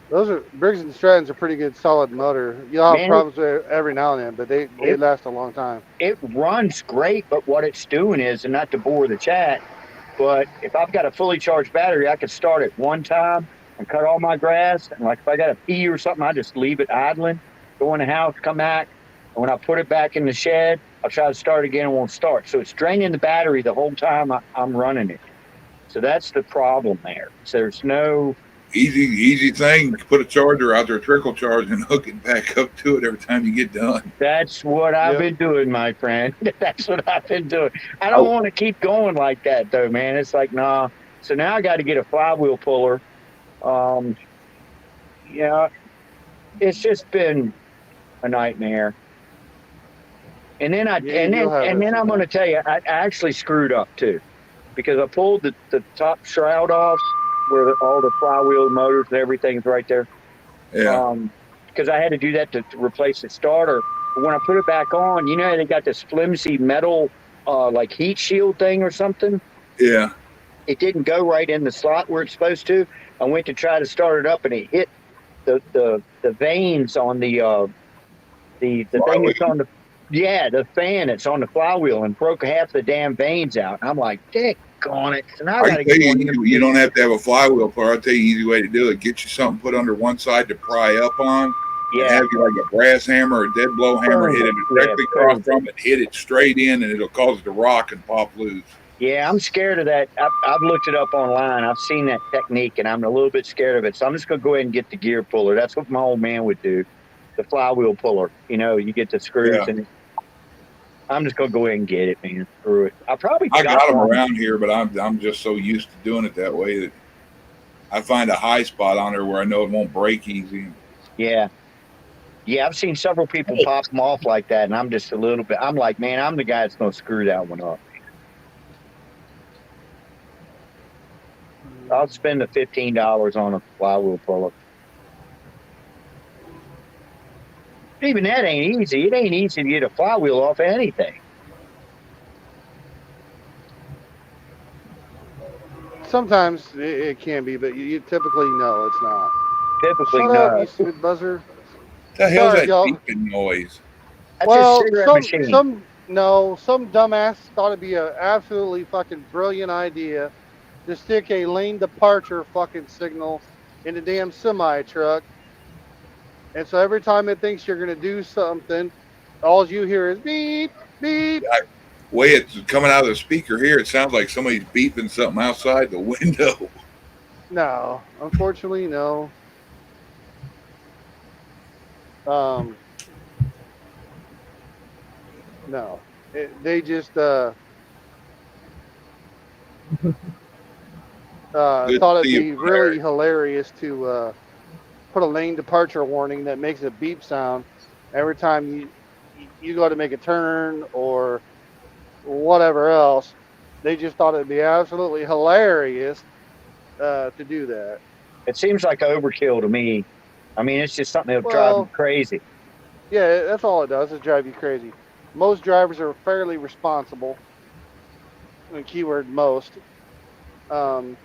Those are Briggs and Stratton's a pretty good solid motor. You'll have Man, problems with it every now and then, but they last a long time. It runs great, but what it's doing is, and not to bore the chat, but if I've got a fully charged battery, I could start it one time and cut all my grass. And like if I got a pee or something, I just leave it idling, go in the house, come back. And when I put it back in the shed, I'll try to start again and won't start. So it's draining the battery the whole time I'm running it. So that's the problem there. So there's no Easy thing. Put a charger out there, trickle charge, and hook it back up to it every time you get done. That's what I've been doing, my friend. That's what I've been doing. I don't want to keep going like that, though, man. It's like, nah. So now I got to get a flywheel puller. Yeah, it's just been a nightmare. And then I'm going to tell you, I actually screwed up too, because I pulled the top shroud off where all the flywheel motors and everything's right there. Yeah. Because I had to do that to replace the starter. But when I put it back on, you know, they got this flimsy metal like heat shield thing or something. Yeah. It didn't go right in the slot where it's supposed to. I went to try to start it up, and it hit the veins on the thing that's on the fan that's on the flywheel and broke half the damn veins out. And I'm like, dick on it. So now I got to get one. You don't have to have a flywheel puller. I'll tell you an easy way to do it. Get you something put under one side to pry up on. Yeah. And have you like a brass hammer or a dead blow hammer, hit it directly across from it, hit it straight in, and it'll cause it to rock and pop loose. Yeah, I'm scared of that. I've looked it up online. I've seen that technique, and I'm a little bit scared of it. So I'm just going to go ahead and get the gear puller. That's what my old man would do, the flywheel puller. You know, you get the screws, and I'm just going to go ahead and get it, man. Screw it. I got them around here, but I'm just so used to doing it that way that I find a high spot on there where I know it won't break easy. Yeah. Yeah, I've seen several people pop them off like that, and I'm just a little bit – I'm like, man, I'm the guy that's going to screw that one up. I'll spend the $15 on a flywheel puller. Even that ain't easy. It ain't easy to get a flywheel off of anything. Sometimes it can be, but you typically know it's not. Typically, Shut up, no. you stupid buzzer. The hell's Sorry, that y'all. beeping noise? That's a Well, cigarette machine. some dumbass thought it'd be an absolutely fucking brilliant idea to stick a lane departure fucking signal in the damn semi truck. And so every time it thinks you're gonna do something, all you hear is beep, beep. Way it's coming out of the speaker here, it sounds like somebody's beeping something outside the window. No, unfortunately, no. Um, no. They just Good thought to it'd see you, be Larry. really hilarious to put a lane departure warning that makes a beep sound every time you go to make a turn or whatever else. They just thought it'd be absolutely hilarious to do that. It seems like overkill to me. I mean, it's just something that'll drive me Well, crazy. yeah, that's all it does is drive you crazy. Most drivers are fairly responsible. And keyword most. Um,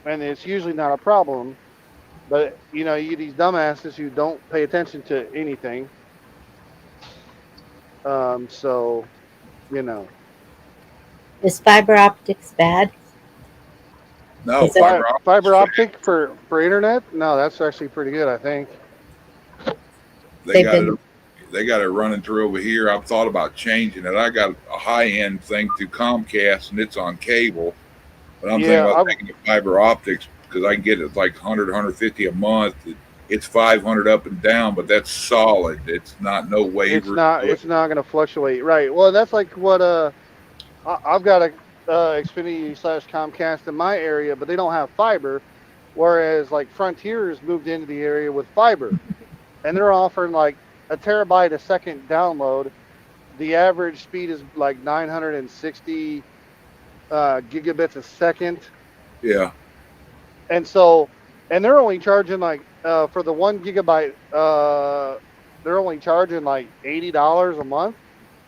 and it's usually not a problem. But you know, you get these dumbasses who don't pay attention to anything. So you know, Is fiber optics bad? No, Is it? fiber optics. fiber optic for internet? No, that's actually pretty good, I think. They They've got it. been. They got it running through over here. I've thought about changing it. I got a high end thing through Comcast, and it's on cable. But I'm thinking Yeah, about taking the fiber optics because I can get it like 100, 150 a month. It's 500 up and down, but that's solid. It's not no waivers. it's not going to fluctuate, right? Well, that's like what I've got a Xfinity slash Comcast in my area, but they don't have fiber. Whereas like Frontier's moved into the area with fiber, and they're offering like a terabyte a second download. The average speed is like 960 gigabits a second, Yeah. and so and they're only charging like for the 1 gigabyte they're only charging like $80 a month.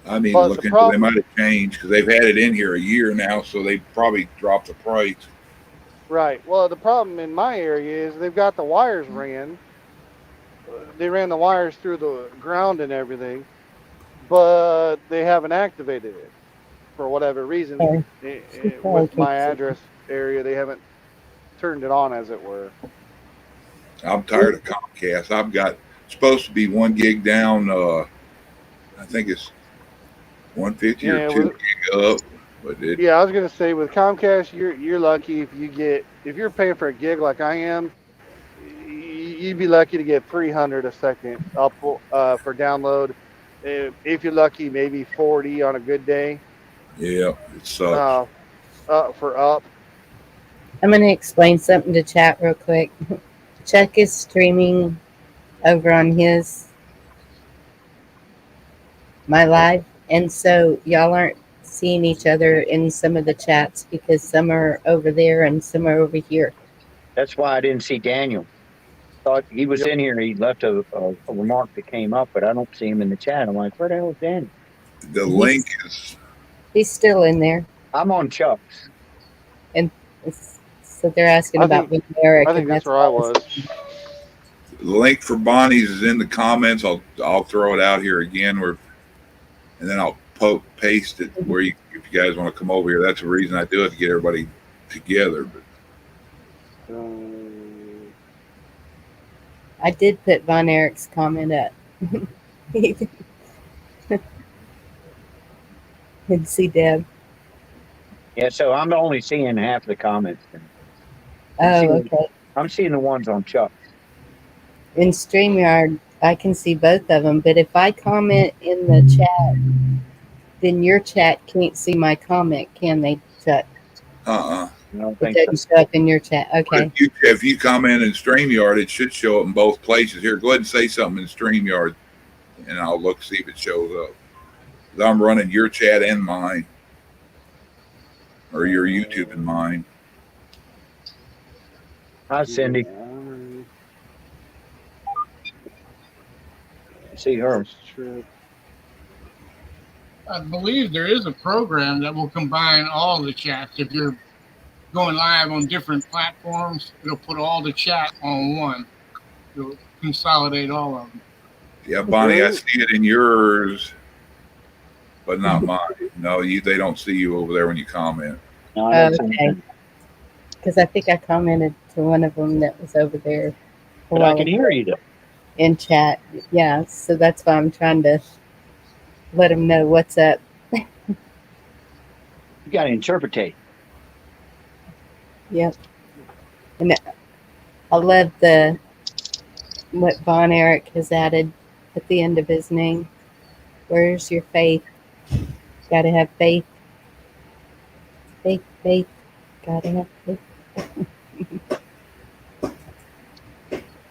I need to But the look into. They problem, might have changed because they've had it in here a year now, so they probably dropped the price. right? Well, the problem in my area is they've got the wires ran. They ran the wires through the ground and everything, but they haven't activated it for whatever reason. She probably With my can't see. address area, they haven't turned it on, as it were. I'm tired of Comcast. I've got supposed to be 1 gig down. I think it's 150 or Yeah, 2 gig up, but it. yeah. I was gonna say with Comcast, you're lucky if you're paying for a gig like I am, you'd be lucky to get 300 a second up for download. If you're lucky, maybe 40 on a good day. Yeah, it sucks. For up. I'm going to explain something to chat real quick. Chuck is streaming over on my live, and so y'all aren't seeing each other in some of the chats because some are over there and some are over here. That's why I didn't see Daniel. Thought he was Yep. in here. He left a remark that came up, but I don't see him in the chat. I'm like, where the hell is Daniel? The link is. He's still in there, I'm on Chuck's. and so they're asking I about think- Eric. I think and that's where I was. The link for Bonnie's is in the comments. I'll throw it out here again, and then I'll paste it where if you guys want to come over here. That's the reason I do it, to get everybody together. But I did put Von Erich's comment up. And see Deb. Yeah, so I'm only seeing half the comments. Oh, okay. I'm seeing the ones on Chuck. In StreamYard, I can see both of them, but if I comment in the chat, then your chat can't see my comment, can they, Chuck? I don't It think doesn't so. show up in your chat. Okay. if you comment in StreamYard, it should show up in both places. Here, go ahead and say something in StreamYard, and I'll look see if it shows up. 'Cause I'm running your chat and mine. or your YouTube and mine. Hi, Cindy. Alright. See her. This trip. I believe there is a program that will combine all the chats. If you're going live on different platforms, it'll put all the chat on one. It'll consolidate all of them. Yeah, Bonnie, I Really? see it in yours, but not mine. No, they don't see you over there when you comment. No, I don't see Okay. anything. Because I think I commented to one of them that was over there a But I while can ago hear you though. in chat. Yeah, so that's why I'm trying to let them know what's up. You got to interpretate. Yep. And I love what Von Erich has added at the end of his name. Where's your faith? Gotta have faith. Faith, faith. Gotta have faith.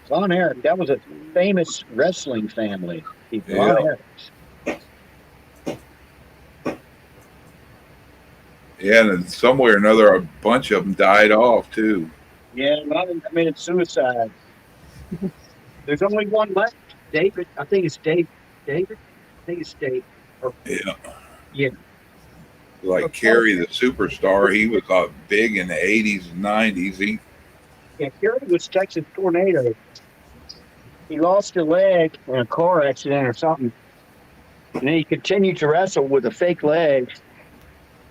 Von Erich, that was a famous wrestling family. The Von Yeah, Erichs. yeah, and then somewhere or another, a bunch of them died off too. Yeah, a lot of them committed suicide. There's only one left. David, I think it's Dave. David, I think it's Dave. Or, Yeah, yeah. like Kerry the superstar, he was big in the '80s and '90s. Yeah, Kerry was Texas Tornado. He lost a leg in a car accident or something, and then he continued to wrestle with a fake leg.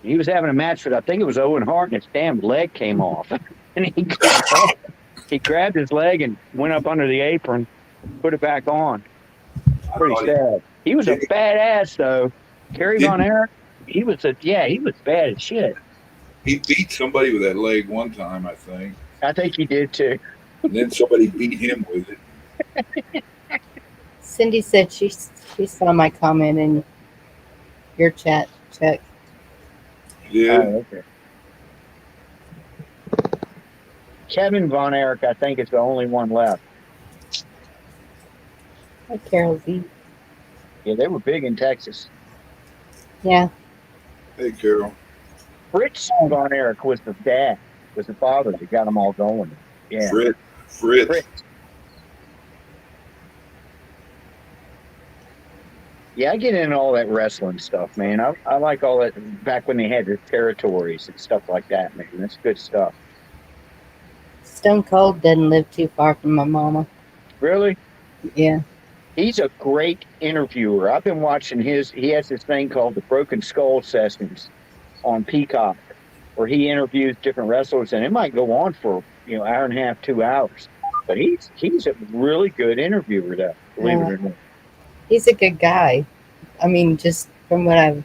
He was having a match with, I think it was Owen Hart, and his damn leg came off. And he grabbed his leg and went up under the apron, put it back on. I Pretty thought sad. He was a did. badass though. Kerry Did Von Erich, he was bad as shit. he beat somebody with that leg one time, I think, I think he did too. and then somebody beat him with it. Cindy said she saw my comment in your chat, Chuck. Yeah, Oh, okay. Kevin Von Erich, I think, is the only one left. Hi, Carol Z. Yeah, they were big in Texas. Yeah. hey Carol. Fritz Von Erich was the father that got them all going. Yeah, Fritz. Fritz. Yeah, I get into all that wrestling stuff, man. I like all that back when they had the territories and stuff like that, man. That's good stuff. Stone Cold doesn't live too far from my mama. Really? Yeah. He's a great interviewer. I've been watching he has this thing called the Broken Skull Sessions on Peacock, where he interviews different wrestlers, and it might go on for, hour and a half, 2 hours. But he's a really good interviewer, though, believe it or not. He's a good guy. I mean, just from what I've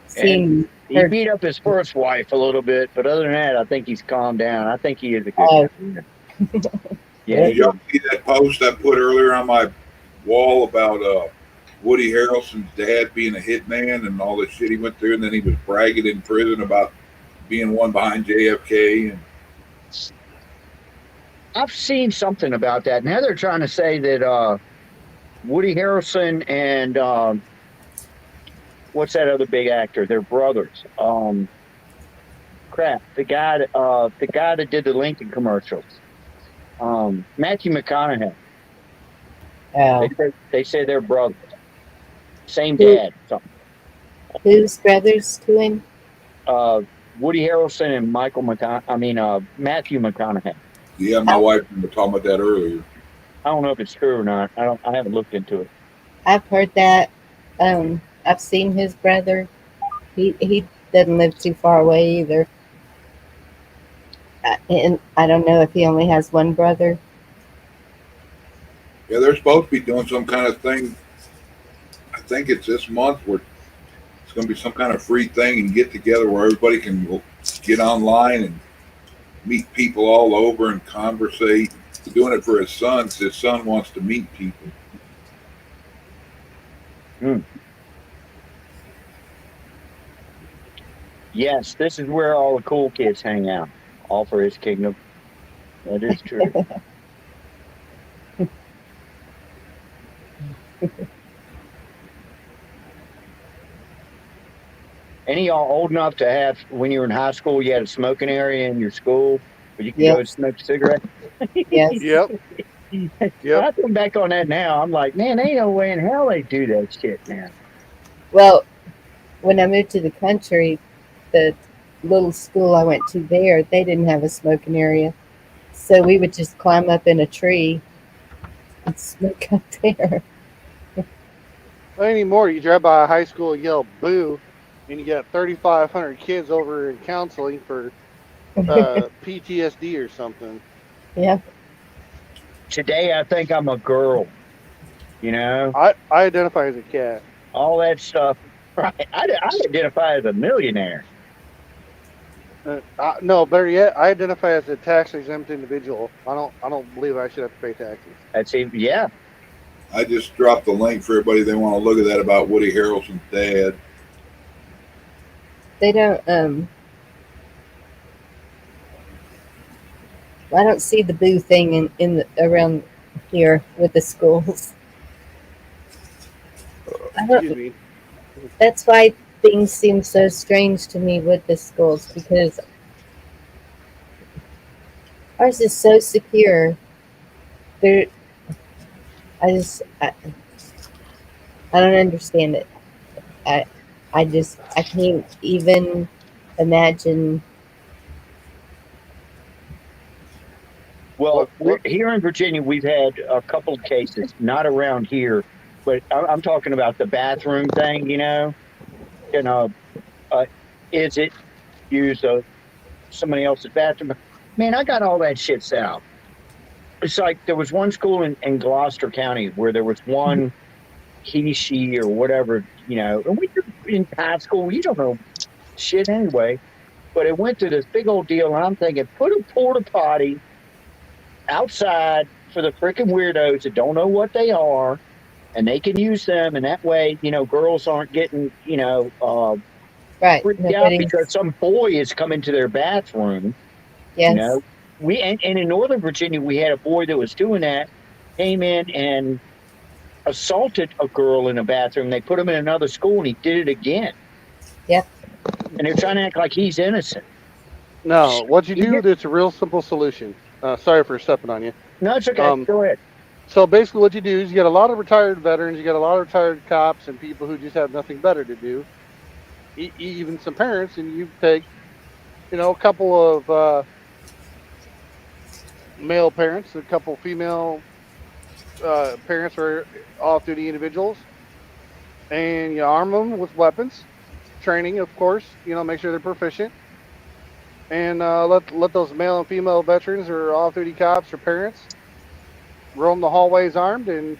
seen. He beat up his first wife a little bit, but other than that, I think he's calmed down. I think he is a good guy. Yeah. Did y'all see that post I put earlier on my wall about Woody Harrelson's dad being a hitman and all the shit he went through, and then he was bragging in prison about being one behind JFK? And I've seen something about that. Now they're trying to say that Woody Harrelson and what's that other big actor? They're brothers. The guy that did the Lincoln commercials. Matthew McConaughey. Oh. They say they're brothers. Same dad. Something. Who's brothers to him? Woody Harrelson and Matthew McConaughey. yeah, my wife was talking about that earlier. I don't know if it's true or not. I haven't looked into it. I've heard that. I've seen his brother. He doesn't live too far away either. And I don't know if he only has one brother. Yeah, they're supposed to be doing some kind of thing. I think it's this month where it's going to be some kind of free thing and get together where everybody can get online and meet people all over and conversate. He's doing it for his son. His son wants to meet people. Yes, this is where all the cool kids hang out. All for his kingdom. That is true. Any of y'all old enough to have, when you were in high school, you had a smoking area in your school where you could go Yes, smoke a cigarette? yes. Yep. Yep. I think back on that now. I'm like, man, ain't no way in hell they do that shit now. Well, when I moved to the country, the little school I went to there, they didn't have a smoking area. So we would just climb up in a tree and smoke up there. Not anymore. You drive by a high school, yell boo, and you got 3,500 kids over in counseling for PTSD or something. Yeah. Today, I think I'm a girl, you know, I identify as a cat. all that stuff. Right. I identify as a millionaire. No, better yet, I identify as a tax exempt individual. I don't believe I should have to pay taxes. That's even, yeah. I just dropped the link for everybody. They want to look at that about Woody Harrelson's dad. They don't I don't see the boo thing in the, around here with the schools. I Excuse don't, me. that's why things seem so strange to me with the schools because ours is so secure. There, I just I don't understand it. I I can't even imagine. Well, What? here in Virginia, we've had a couple of cases, not around here, but I'm talking about the bathroom thing, you know, uh, is it use somebody else's bathroom? Man, I got all that shit set out. It's like there was one school in Gloucester County where there was one he, she, or whatever, and we were in high school, you don't know shit anyway, but it went through this big old deal, and I'm thinking, put a porta potty outside for the freaking weirdos that don't know what they are, and they can use them, and that way, girls aren't getting, Right? freaked out because Nobody's. some boy is coming to their bathroom. You know, Yes. and in Northern Virginia, we had a boy that was doing that, came in and assaulted a girl in a bathroom. They put him in another school, and he did it again. Yep. And they're trying to act like he's innocent. No, what you You do, get, it's a real simple solution. Sorry for stepping on you. no, it's okay. Um, Go ahead. so basically, what you do is you get a lot of retired veterans, you get a lot of retired cops, and people who just have nothing better to do. Even some parents, and you take, a couple of male parents, a couple female parents or off-duty individuals, and you arm them with weapons, training, of course. Make sure they're proficient, and let those male and female veterans or off-duty cops or parents roam the hallways armed. And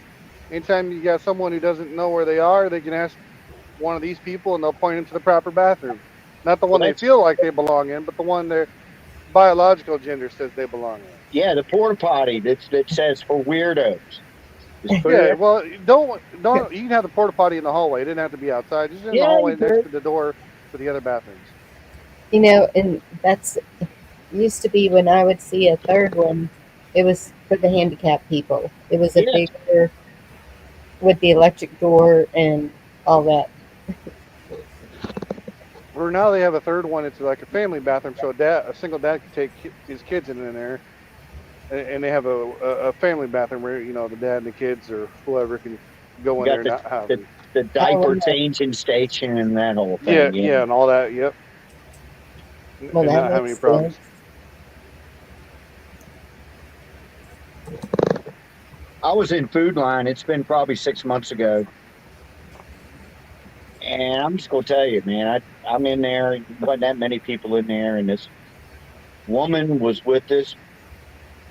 anytime you got someone who doesn't know where they are, they can ask one of these people, and they'll point them to the proper bathroom. Not the Well, one they that's feel like they belong in, but the one their biological gender says they belong in. yeah, the porta potty that says for weirdos. Just put Yeah, it. well, don't. You can have the porta potty in the hallway. It didn't have to be outside. Just in the Yeah, you hallway next could. to the door to the other bathrooms. And that's used to be when I would see a third one. It was for the handicapped people. It was a Yeah, bigger with the electric door and all that. Or now they have a third one. It's like a family bathroom, so a single dad can take his kids in there, and they have a family bathroom where the dad and the kids or whoever can you go in got there, the not have the, them. the Oh, diaper changing station and that whole Yeah, thing. Yeah. yeah, and all that. Yep, well, and that not have makes any sense. problems. I was in Food Line. It's been probably 6 months ago, and I'm just gonna tell you, man. I'm in there. Wasn't that many people in there, and this woman was with this.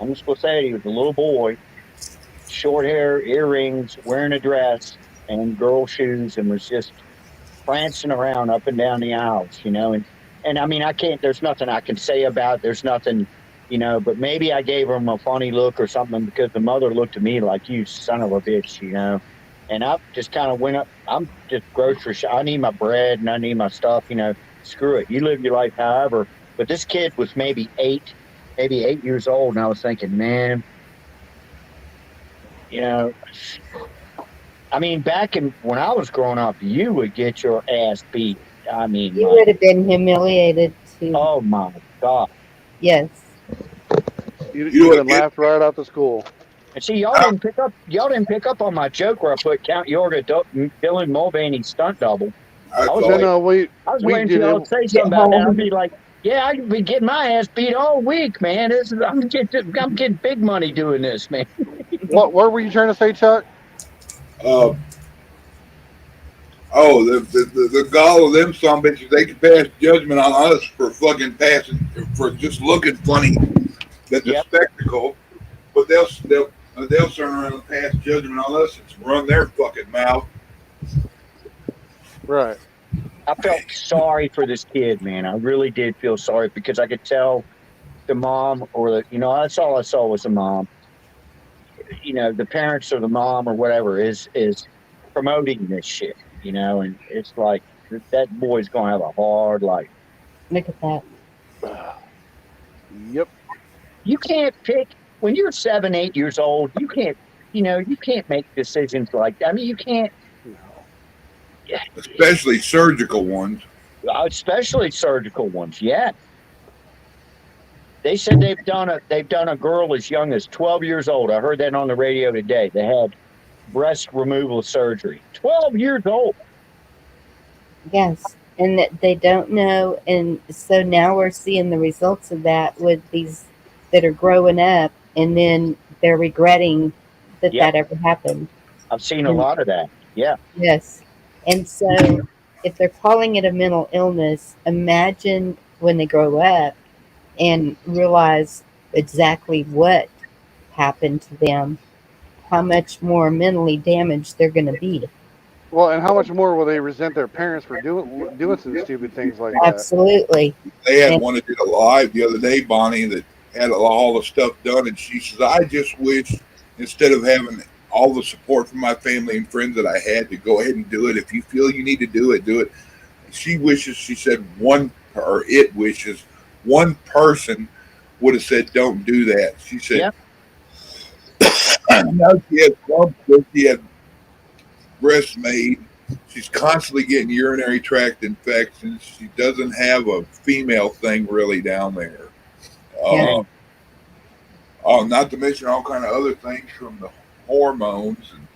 I'm just gonna say he was a little boy, short hair, earrings, wearing a dress, and girl shoes, and was just prancing around up and down the aisles, and I mean, I can't. There's nothing I can say about it. There's nothing, But maybe I gave him a funny look or something because the mother looked at me like, "You son of a bitch," And I just kind of went up. I'm just grocery shop. I need my bread and I need my stuff. Screw it. You live your life however. But this kid was maybe 8 years old, and I was thinking, man, you know, I mean, back in when I was growing up, you would get your ass beat I mean, You like, would have been humiliated too. oh my God. Yes. You know You'd have what? been laughed right out of school. And see, y'all didn't pick up on my joke where I put Count Yorga, Dylan Mulvaney stunt double. I I was thought, No, waiting. no, I was we waiting for did it. y'all to say Get something about that. I'd home. be like, yeah, I've been getting my ass beat all week, man. I'm getting big money doing this, man. What were you trying to say, Chuck? uh, oh, the gall of them some bitches, they can pass judgment on us for fucking passing, for just looking funny. That's a Yep. spectacle. But they'll turn around and pass judgment on us and run their fucking mouth. Right. I felt sorry for this kid, man. I really did feel sorry because I could tell the mom that's all I saw was the mom. The parents or the mom or whatever is promoting this shit, and it's like that boy's gonna have a hard life. Look at that. Yep. You can't pick when you're 7, 8 years old. You can't make decisions like that. I mean, you can't, No. Especially surgical ones. especially surgical ones. Yeah, they said they've done a girl as young as 12 years old. I heard that on the radio today. They had breast removal surgery. 12 years old. Yes. And that they don't know. And so now we're seeing the results of that with these that are growing up and then they're regretting that Yep, that ever happened. I've seen a And lot of that. Yeah, yes. And so if they're calling it a mental illness, imagine when they grow up and realize exactly what happened to them, how much more mentally damaged they're going to be. Well, and how much more will they resent their parents for doing some stupid things like that? Absolutely. They had And one that did a live the other day, Bonnie, that had all the stuff done, and she says, "I just wish instead of having all the support from my family and friends that I had to go ahead and do it. If you feel you need to do it, do it." She wishes, she said, it wishes one person would have said, "Don't do that." She said, yeah. now she has lumps, she had breast made. She's constantly getting urinary tract infections. She doesn't have a female thing really down there. yeah, Uh, Dang. not to mention all kind of other things from the hormones. And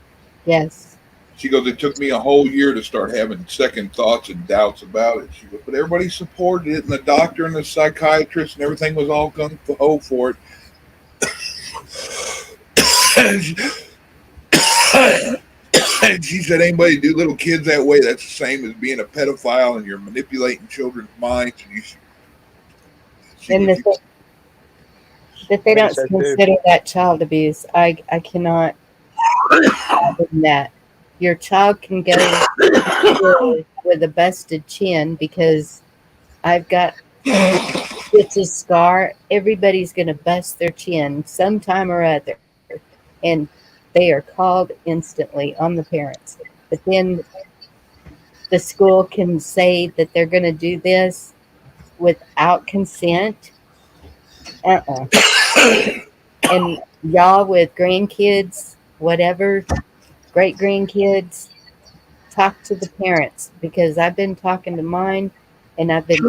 yes. she goes, "It took me a whole year to start having second thoughts and doubts about it." She goes, "But everybody supported it, and the doctor and the psychiatrist and everything was all gung ho for it." and, she, and she said, "Anybody do little kids that way, that's the same as being a pedophile, and you're manipulating children's minds." And she And goes, that they Think don't so too. consider that child abuse. I cannot fathom that. Your child can go to school with a busted chin because I've got it's a scar. Everybody's going to bust their chin sometime or other. And they are called instantly on the parents. But then the school can say that they're going to do this without consent. Uh-uh. And y'all with grandkids, whatever, great grandkids, talk to the parents because I've been talking to mine and I've been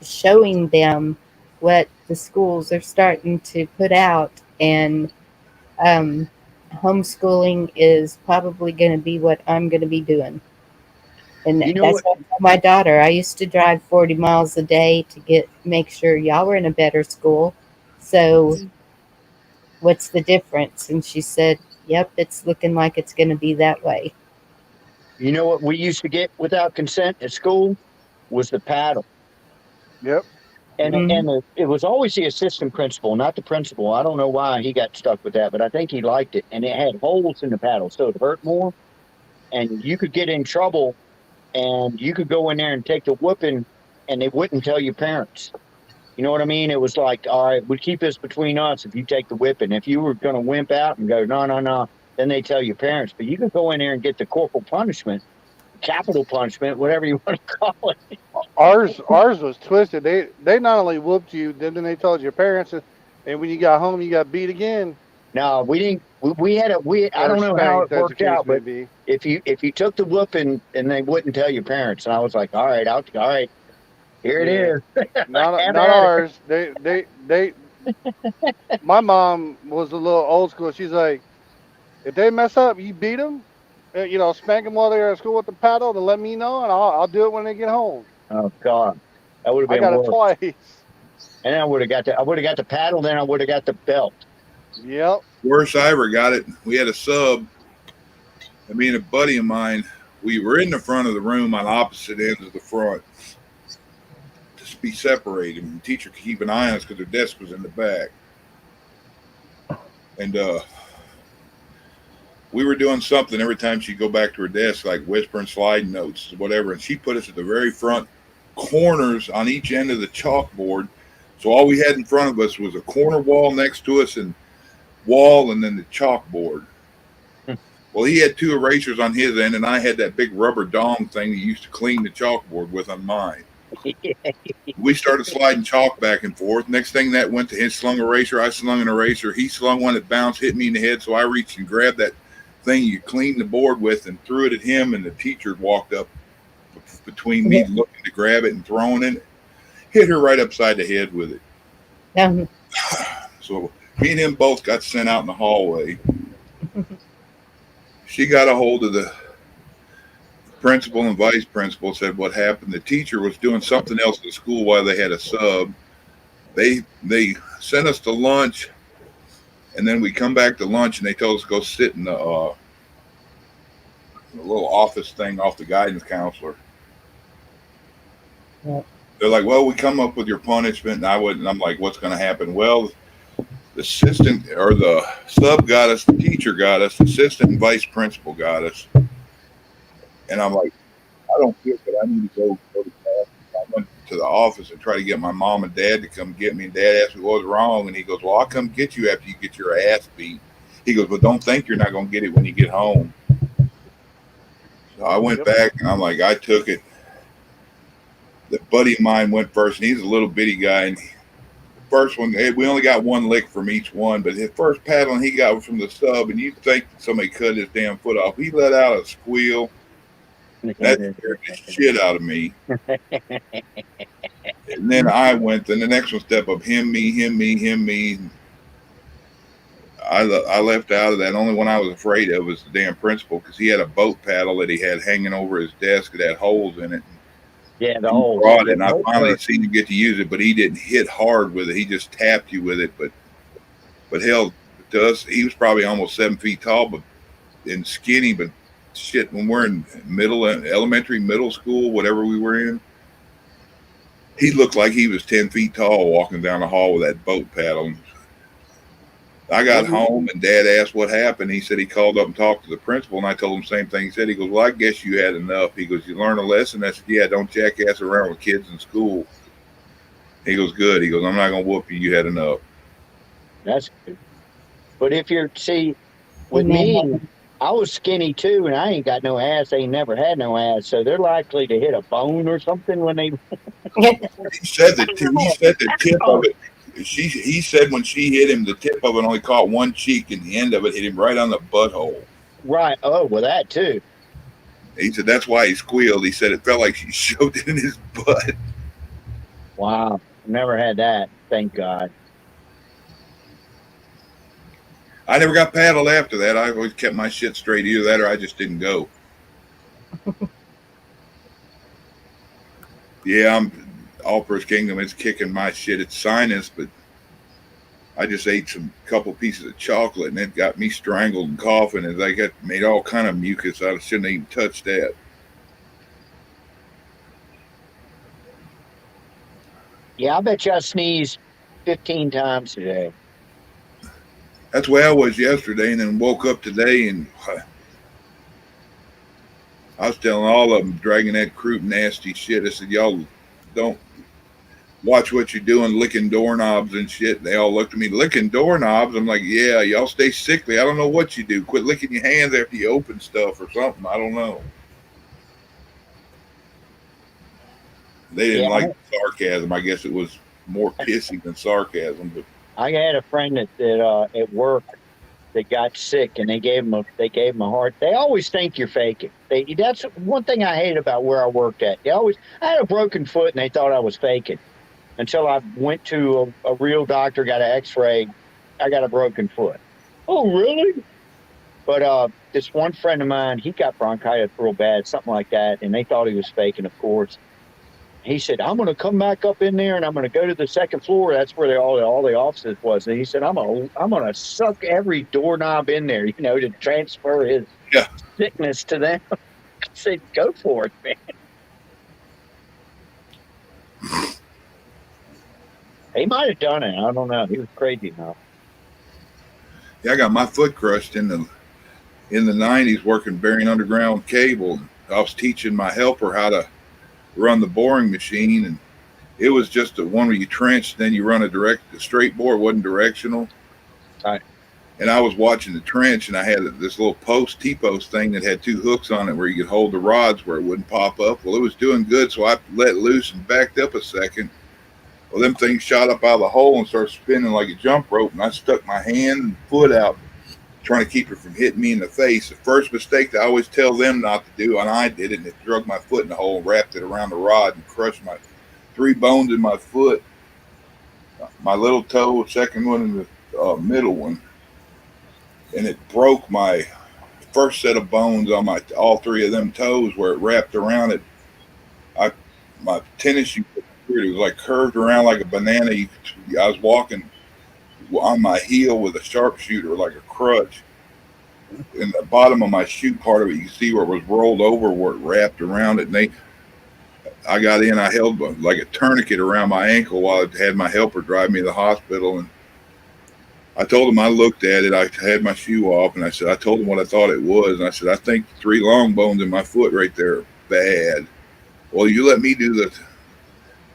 showing them what the schools are starting to put out. And um, homeschooling is probably going to be what I'm going to be doing. And You know that's what? what I told my daughter. I used to drive 40 miles a day to make sure y'all were in a better school. So what's the difference? And she said, yep, it's looking like it's going to be that way. You know what we used to get without consent at school was the paddle. Yep. And Hmm. it was always the assistant principal, not the principal. I don't know why he got stuck with that, but I think he liked it. And it had holes in the paddle, so it hurt more. And you could get in trouble, and you could go in there and take the whooping, and they wouldn't tell your parents. You know what I mean? It was like, all right, we keep this between us if you take the whipping. If you were going to wimp out and go, no, no, no, then they tell your parents. But you could go in there and get the corporal punishment, capital punishment, whatever you want to call it. Ours was twisted. They not only whooped you, then they told your parents, and when you got home, you got beat again. No, we didn't. We had I or don't know how spanked, it as the worked case out, may but be. if you took the whooping and they wouldn't tell your parents, and I was like, all right, all right, here it Yeah, is. Have not at it. ours. They. My mom was a little old school. She's like, if they mess up, you beat them. You know, spank them while they're at school with the paddle, then let me know, and I'll do it when they get home. Oh God, that would have I been got it worse. twice. And I would have got the paddle, then I would have got the belt. Yep. Worst I ever got it. We had a sub. I mean, a buddy of mine. We were in the front of the room on opposite ends of the front to be separated. And the teacher could keep an eye on us because her desk was in the back. And we were doing something every time she'd go back to her desk, like whispering slide notes, whatever. And she put us at the very front corners on each end of the chalkboard. So all we had in front of us was a corner wall next to us and wall and then the chalkboard. Well, he had two erasers on his end, and I had that big rubber dong thing that you used to clean the chalkboard with on mine. We started sliding chalk back and forth. Next thing that went to his slung eraser, I slung an eraser. He slung one that bounced, hit me in the head, so I reached and grabbed that thing you cleaned the board with and threw it at him, and the teacher walked up between me looking to grab it and throwing it. Hit her right upside the head with it. Um, So me and him both got sent out in the hallway. She got a hold of the principal and vice principal, said what happened. The teacher was doing something else at school while they had a sub. They sent us to lunch, and then we come back to lunch, and they told us to go sit in the little office thing off the guidance counselor. Yep. They're like, well, we come up with your punishment, and I'm like, what's going to happen? Well, the assistant or the sub got us, the teacher got us, the assistant and vice principal got us. And I'm like, I don't feel that I need to go to class. I went to the office and tried to get my mom and dad to come get me. And dad asked me what was wrong. And he goes, well, I'll come get you after you get your ass beat. He goes, but don't think you're not going to get it when you get home. So I went Yep. back and I'm like, I took it. The buddy of mine went first, and he's a little bitty guy. And the first one, we only got one lick from each one, but his first paddling he got was from the sub. And you'd think somebody cut his damn foot off. He let out a squeal. That scared the shit out of me. And then I went. Then the next one step up, him, me, him, me, him, me. I left out of that. Only one I was afraid of was the damn principal because he had a boat paddle that he had hanging over his desk that had holes in it. Yeah, the He whole. brought it, and I finally seen him get to use it, but he didn't hit hard with it. He just tapped you with it. But hell, to us, he was probably almost 7 feet tall, but and skinny. But shit, when we're in elementary, middle school, whatever we were in, he looked like he was 10 feet tall walking down the hall with that boat paddle. I got home and dad asked what happened. He said he called up and talked to the principal, and I told him the same thing. He said, he goes, well, I guess you had enough. He goes, you learned a lesson? I said, yeah, don't jackass around with kids in school. He goes, good. He goes, I'm not going to whoop you. You had enough. That's good. But if you're, see, with me, I was skinny too, and I ain't got no ass. They ain't never had no ass, so they're likely to hit a bone or something when they. He said the tip of it. He said when she hit him, the tip of it only caught one cheek, and the end of it hit him right on the butthole. Right. Oh, well, that too. He said that's why he squealed. He said it felt like she shoved it in his butt. Wow. Never had that. Thank God. I never got paddled after that. I always kept my shit straight. Either that or I just didn't go. Yeah, I'm Alper's Kingdom. It's kicking my shit. It's sinus, but I just ate some couple pieces of chocolate and it got me strangled and coughing as I got made all kind of mucus. I shouldn't even touch that. Yeah, I bet you I sneezed 15 times today. That's the way I was yesterday, and then woke up today and I was telling all of them, dragging that crude nasty shit. I said, y'all don't watch what you're doing, licking doorknobs and shit. They all looked at me, licking doorknobs. I'm like, yeah, y'all stay sickly. I don't know what you do. Quit licking your hands after you open stuff or something. I don't know. They didn't like sarcasm. I guess it was more pissy than sarcasm. But I had a friend that at work, that got sick, and they gave him a heart. They always think you're faking. That's one thing I hate about where I worked at. I had a broken foot, and they thought I was faking until I went to a real doctor, got an X-ray. I got a broken foot. Oh, really? But this one friend of mine, he got bronchitis real bad, something like that, and they thought he was faking, of course. He said, "I'm going to come back up in there, and I'm going to go to the second floor. That's where all the offices was." And he said, "I'm gonna suck every doorknob in there, to transfer his Yeah. sickness to them." I said, "Go for it, man." He might have done it. I don't know. He was crazy enough. Yeah, I got my foot crushed in the '90s working burying underground cable. I was teaching my helper how to run the boring machine, and it was just the one where you trench, then you run a straight bore. It wasn't directional. Right. And I was watching the trench, and I had this little T-post thing that had 2 hooks on it where you could hold the rods where it wouldn't pop up. Well, it was doing good, so I let loose and backed up a second. Well, them things shot up out of the hole and started spinning like a jump rope, and I stuck my hand and foot out trying to keep it from hitting me in the face. The first mistake that I always tell them not to do, and I did it, and it drug my foot in the hole, wrapped it around the rod, and crushed my 3 bones in my foot. My little toe, second one, and the middle one. And it broke my first set of bones on all 3 of them toes where it wrapped around it. My tennis shoe, it was like curved around like a banana. I was walking on my heel with a sharpshooter, like a crutch. In the bottom of my shoe, part of it, you can see where it was rolled over, where it wrapped around it. And I got in, I held like a tourniquet around my ankle while I had my helper drive me to the hospital. And I told him I looked at it. I had my shoe off, and I said, I told him what I thought it was. And I said, I think 3 long bones in my foot right there are bad. Well, you let me do this.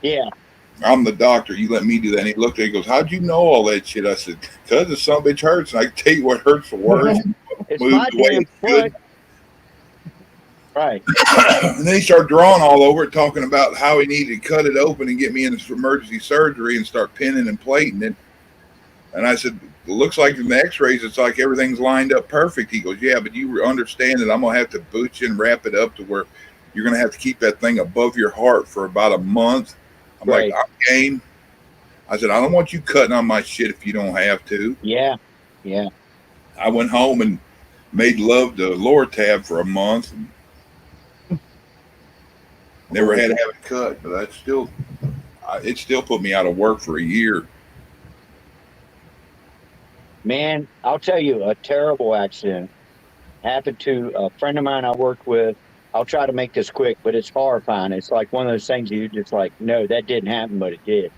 Yeah. I'm the doctor. You let me do that. And he looked at it and goes, how'd you know all that shit? I said, because the son of a bitch hurts. And I can tell you what hurts the worst. It's my damn foot. Right. And then he started drawing all over it, talking about how he needed to cut it open and get me into emergency surgery and start pinning and plating it. And I said, it looks like in the x-rays, it's like everything's lined up perfect. He goes, yeah, but you understand that I'm going to have to boot you and wrap it up to where you're going to have to keep that thing above your heart for about a month. I'm Right. like, I'm game. I said, I don't want you cutting on my shit if you don't have to. Yeah. Yeah. I went home and made love to lower tab for a month. Never had to have it cut, but it still put me out of work for a year. Man, I'll tell you, a terrible accident happened to a friend of mine I worked with. I'll try to make this quick, but it's horrifying. It's like one of those things you just like, no, that didn't happen, but it did.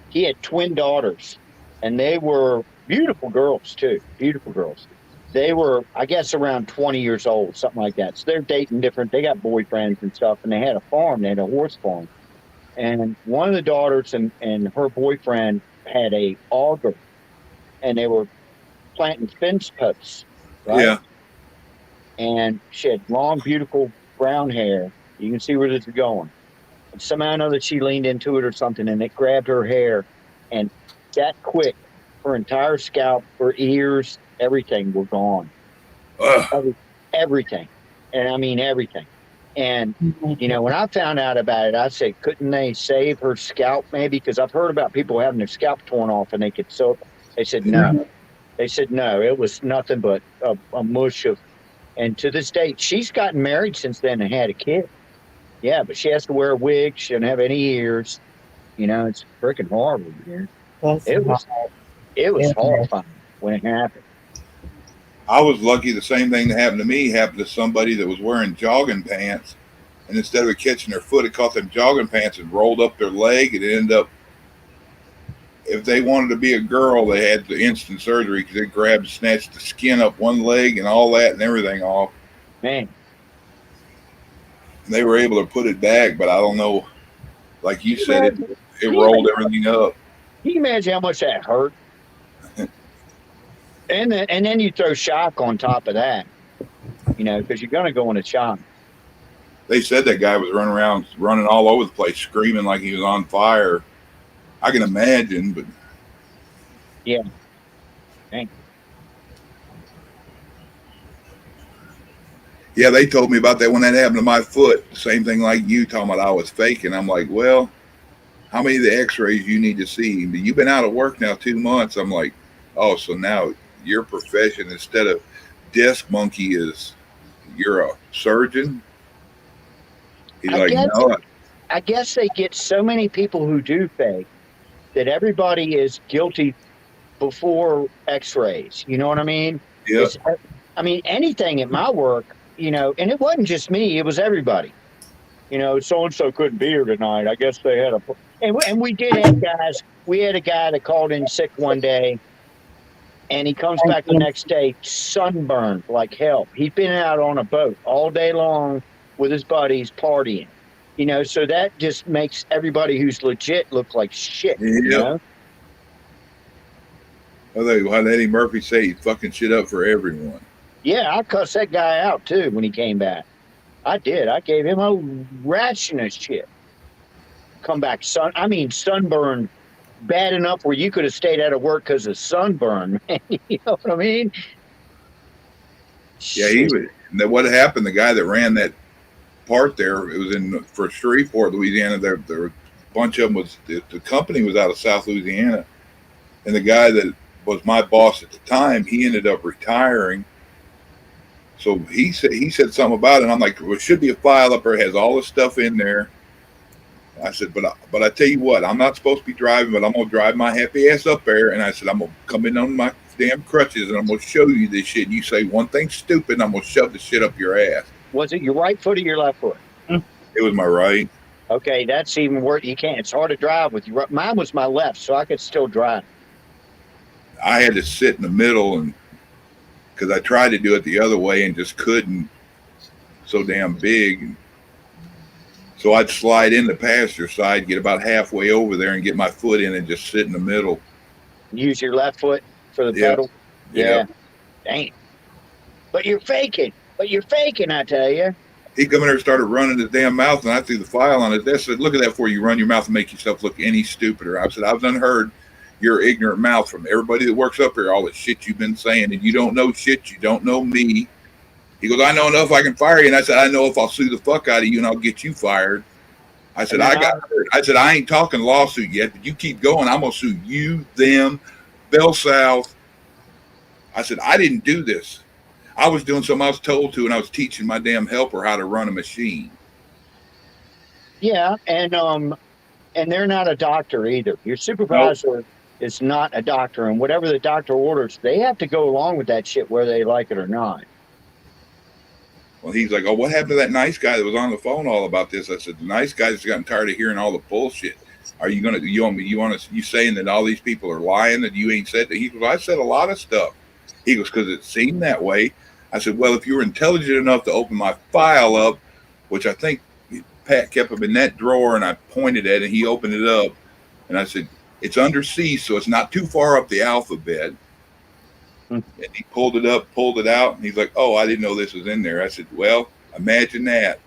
He had twin daughters, and they were beautiful girls too. Beautiful girls. They were, I guess, around 20 years old, something like that. So they're dating different. They got boyfriends and stuff, and they had a farm. They had a horse farm. And one of the daughters and her boyfriend had a auger, and they were planting fence posts, right? Yeah. And she had long, beautiful brown hair. You can see where this is going. And somehow or another, she leaned into it or something, and it grabbed her hair. And that quick, her entire scalp, her ears, everything were gone. Everything. And I mean everything. And, when I found out about it, I said, couldn't they save her scalp maybe? Because I've heard about people having their scalp torn off and they could sew it. They said, no. They said, no, it was nothing but a mush of. And to this date, she's gotten married since then and had a kid. Yeah, but she has to wear a wig. She doesn't have any ears. It's freaking horrible, man. It was horrifying when it happened. I was lucky the same thing that happened to me happened to somebody that was wearing jogging pants. And instead of it catching their foot, it caught them jogging pants and rolled up their leg. And it ended up, if they wanted to be a girl, they had the instant surgery because they grabbed and snatched the skin up one leg and all that and everything off. Man. And they were able to put it back, but I don't know. Like you said, it rolled everything up. Can you imagine how much that hurt? And then you throw shock on top of that, because you're going to go into shock. They said that guy was running all over the place, screaming like he was on fire. I can imagine, but yeah, Dang. Yeah, they told me about that when that happened to my foot. Same thing like you talking about I was faking. I'm like, well, how many of the X-rays you need to see? You've been out of work now 2 months. I'm like, oh, so now your profession instead of disc monkey is you're a surgeon. He's I like, guess no, I guess they get so many people who do fake that everybody is guilty before X-rays. You know what I mean? yeah, It's I mean anything at my work, and it wasn't just me; it was everybody. So and so couldn't be here tonight. I guess they had and we did have guys. We had a guy that called in sick one day, and he comes back the next day sunburned like hell. He'd been out on a boat all day long with his buddies partying. So that just makes everybody who's legit look like shit. yeah. Why did Eddie Murphy say he fucking shit up for everyone? Yeah, I cussed that guy out too when he came back. I did. I gave him a ration of shit. Come back, sunburned bad enough where you could have stayed out of work because of sunburn. You know what I mean? Yeah, he was. What happened? The guy that ran that part there, it was for Shreveport, Louisiana. There were a bunch of them. The company was out of South Louisiana, and the guy that was my boss at the time, he ended up retiring. So he said something about it. And I'm like, well, it should be a file up there. It has all the stuff in there. I said, but I tell you what, I'm not supposed to be driving, but I'm gonna drive my happy ass up there. And I said, I'm gonna come in on my damn crutches, and I'm gonna show you this shit. And you say one thing stupid, and I'm gonna shove the shit up your ass. Was it your right foot or your left foot? It was my right. Okay, that's even worse. You can't. It's hard to drive with your. Mine was my left, so I could still drive. I had to sit in the middle, and because I tried to do it the other way and just couldn't. So damn big. So I'd slide in the passenger side, get about halfway over there, and get my foot in and just sit in the middle. Use your left foot for the pedal. Yeah. Dang. But you're faking. I tell you. He come in there and started running his damn mouth, and I threw the file on his desk. Said, "Look at that! Before you run your mouth and make yourself look any stupider." I said, "I've done heard your ignorant mouth from everybody that works up here. All the shit you've been saying, and you don't know shit. You don't know me." He goes, "I know enough. I can fire you." And I said, "I know if I'll sue the fuck out of you, and I'll get you fired." I said, "I got hurt." I said, "I ain't talking lawsuit yet, but you keep going. I'm gonna sue you, them, Bell South." I said, "I didn't do this. I was doing something I was told to, and I was teaching my damn helper how to run a machine." Yeah, and they're not a doctor either. Your supervisor is not a doctor, and whatever the doctor orders, they have to go along with that shit whether they like it or not. Well, he's like, "Oh, what happened to that nice guy that was on the phone all about this?" I said, "The nice guy's gotten tired of hearing all the bullshit. Are you gonna? You saying that all these people are lying that you ain't said that?" He goes, "I said a lot of stuff." He goes, "Because it seemed that way." I said, "Well, if you were intelligent enough to open my file up, which I think Pat kept him in that drawer, and I pointed at it, and he opened it up, and I said, it's under C, so it's not too far up the alphabet." And he pulled it up, pulled it out, and he's like, "Oh, I didn't know this was in there." I said, "Well, imagine that.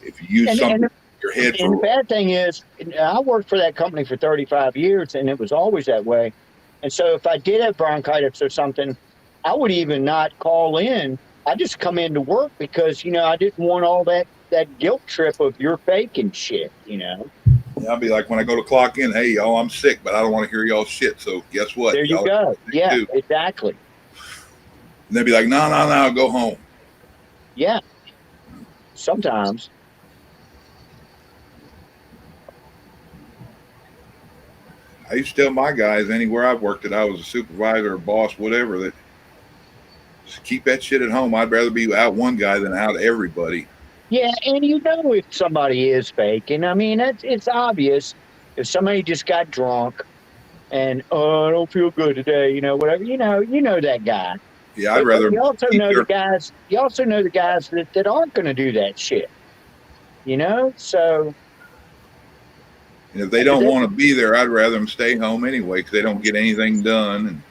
If you use something in your head for." And the bad thing is, I worked for that company for 35 years, and it was always that way. And so if I did have bronchitis or something, I would even not call in. I just come into work because, I didn't want all that guilt trip of you're faking shit, I'll be like, when I go to clock in, "Hey, y'all, I'm sick, but I don't want to hear y'all shit. So guess what? There you go. Yeah, exactly. And they'd be like, no, go home." Yeah. Sometimes. I used to tell my guys anywhere I've worked that I was a supervisor or boss, whatever, that just keep that shit at home. I'd rather be out one guy than out everybody. Yeah, and if somebody is faking, I mean, it's obvious. If somebody just got drunk and I don't feel good today, whatever, you know that guy. Yeah, I'd rather. You also know the guys. You also know the guys that aren't going to do that shit. So. And if they don't want to be there, I'd rather them stay home anyway because they don't get anything done. And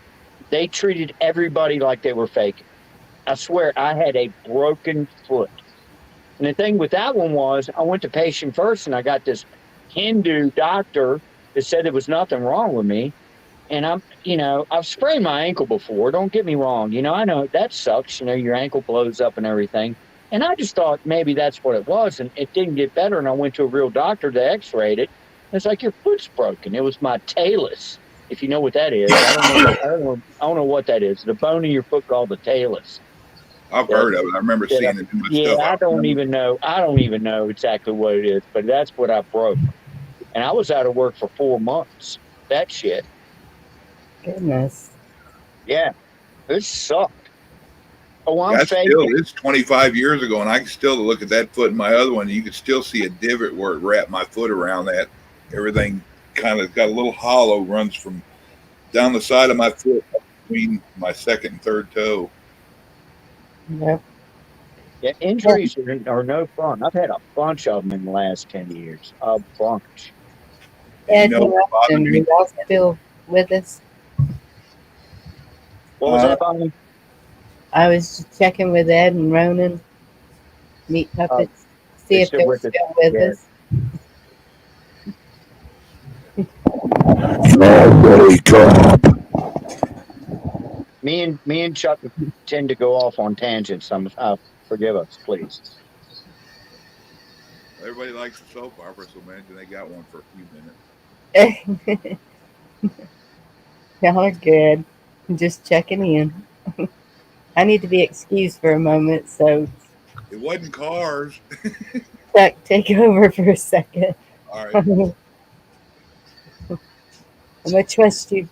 they treated everybody like they were faking. I swear, I had a broken foot. And the thing with that one was, I went to patient first, and I got this Hindu doctor that said there was nothing wrong with me. And I've sprained my ankle before. Don't get me wrong. I know that sucks. Your ankle blows up and everything. And I just thought maybe that's what it was. And it didn't get better. And I went to a real doctor to x-rayed it. It's like your foot's broken. It was my talus. If you know what that is. I don't know. I don't know what that is. The bone in your foot called the talus. I've That, heard of it. I remember that seeing it in my yeah, stuff. I don't even know. I don't even know exactly what it is, but that's what I broke. And I was out of work for 4 months. That shit. Goodness. Yeah. It sucked. Oh, I'm That's still, faking. it's 25 years ago, and I can still look at that foot in my other one. You can still see a divot where it wrapped my foot around that. Everything kind of got a little hollow, runs from down the side of my foot between my second and third toe. Yep. Yeah, injuries are no fun. I've had a bunch of them in the last 10 years. A bunch. And you Ed know what bothered Nelson, me? you all still with us? What was Uh, that, Bonnie? I was just checking with Ed and Ronan, Meat Oh, Puppets, see they're if still they're with us. still with Yeah. us. Nobody come. Me and Chuck tend to go off on tangents. Forgive us, please. Everybody likes the soap opera, so imagine they got one for a few minutes. Y'all are good. I'm just checking in. I need to be excused for a moment, so It wasn't cars. Chuck, take over for a second. All right. I'm gonna trust you.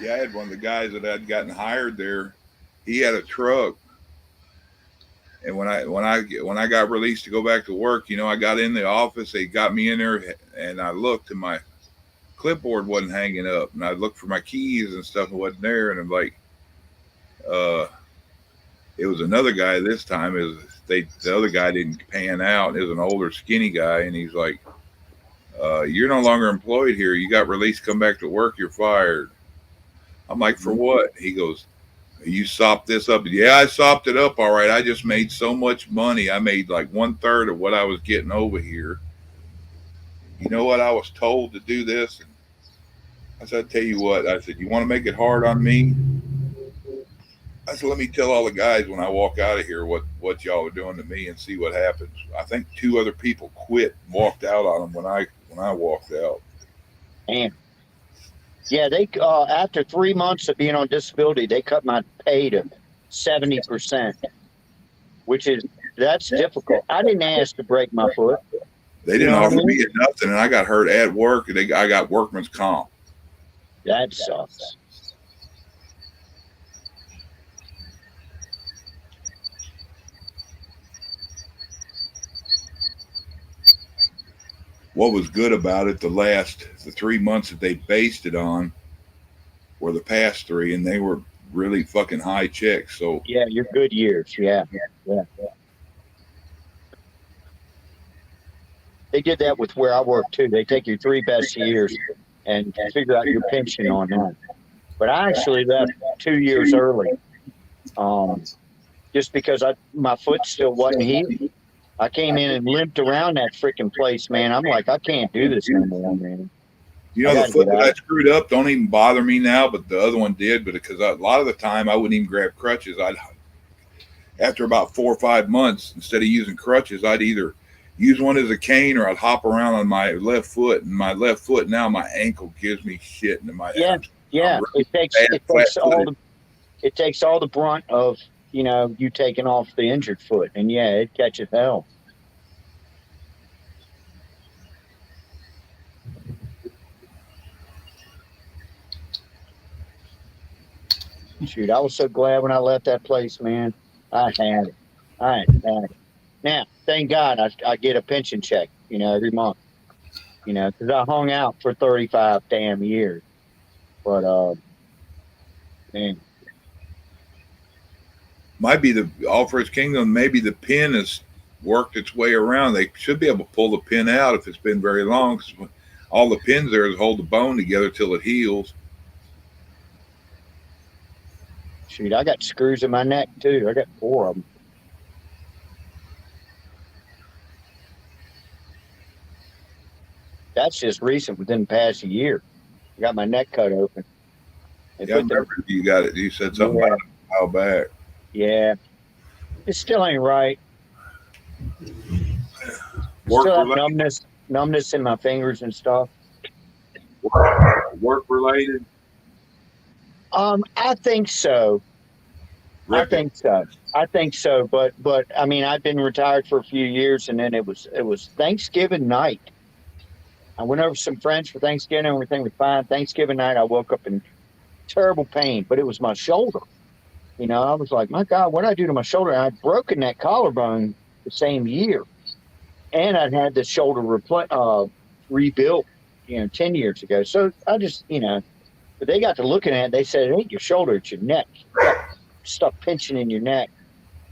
Yeah, I had one of the guys that had gotten hired there. He had a truck, and when I got released to go back to work, I got in the office. They got me in there, and I looked, and my clipboard wasn't hanging up, and I looked for my keys and stuff, and it wasn't there. And I'm like, uh, it was another guy this time. The other guy didn't pan out. It was an older, skinny guy, and he's like, "You're no longer employed here. You got released. Come back to work. You're fired." I'm like, "For what?" He goes, "You sopped this up." Yeah, I sopped it up. All right. I just made so much money. I made like 1/3 of what I was getting over here. You know what? I was told to do this. And I said, "I tell you what." I said, "You want to make it hard on me?" I said, "Let me tell all the guys when I walk out of here what y'all are doing to me and see what happens." I think two other people quit and walked out on them when I walked out. And yeah, they after 3 months of being on disability, they cut my pay to 70%, which is that's difficult. I didn't ask to break my foot. They You didn't know what I offer mean? me nothing, and I got hurt at work. And I got workman's comp. That sucks. What was good about it, the 3 months that they based it on were the past three, and they were really fucking high checks. So Yeah, your good years. Yeah, yeah. They did that with where I work too. They take your 3 best years and figure out your pension on that. But I actually left 2 years early, just because my foot still wasn't healed. I came in and limped around that freaking place, man. I'm like, I can't do this no more, man. I the got to foot get that out. I screwed up don't even bother me now, but the other one did. But because a lot of the time I wouldn't even grab crutches. After about 4 or 5 months, instead of using crutches, I'd either use one as a cane or I'd hop around on my left foot. And my left foot now, my ankle gives me shit, and Yeah, I'm yeah. really bad flat footed. It takes all the brunt of you taking off the injured foot, and yeah, it catches hell. Shoot, I was so glad when I left that place, man. I had it. I had it. Now, thank God I get a pension check, every month, because I hung out for 35 damn years. But, man, Might be the all for its kingdom. Maybe the pin has worked its way around. They should be able to pull the pin out if it's been very long. 'Cause all the pins there is hold the bone together till it heals. Shoot, I got screws in my neck too. I got 4 of them. That's just recent, within the past year. I got my neck cut open. They Yeah, I put the remember you got it. You said something yeah, about it a while back. yeah. It still ain't right. Work Still have related. numbness in my fingers and stuff. Work related. I think so. I Reckon. think so. I think so. But I mean, I've been retired for a few years, and then it was Thanksgiving night. I went over to some friends for Thanksgiving. Everything was fine. Thanksgiving night, I woke up in terrible pain, but it was my shoulder. I was like, my God, what did I do to my shoulder? And I'd broken that collarbone the same year, and I'd had the shoulder rebuilt, 10 years ago. So I just, but they got to looking at it. They said, it ain't your shoulder, it's your neck. You got stuff pinching in your neck.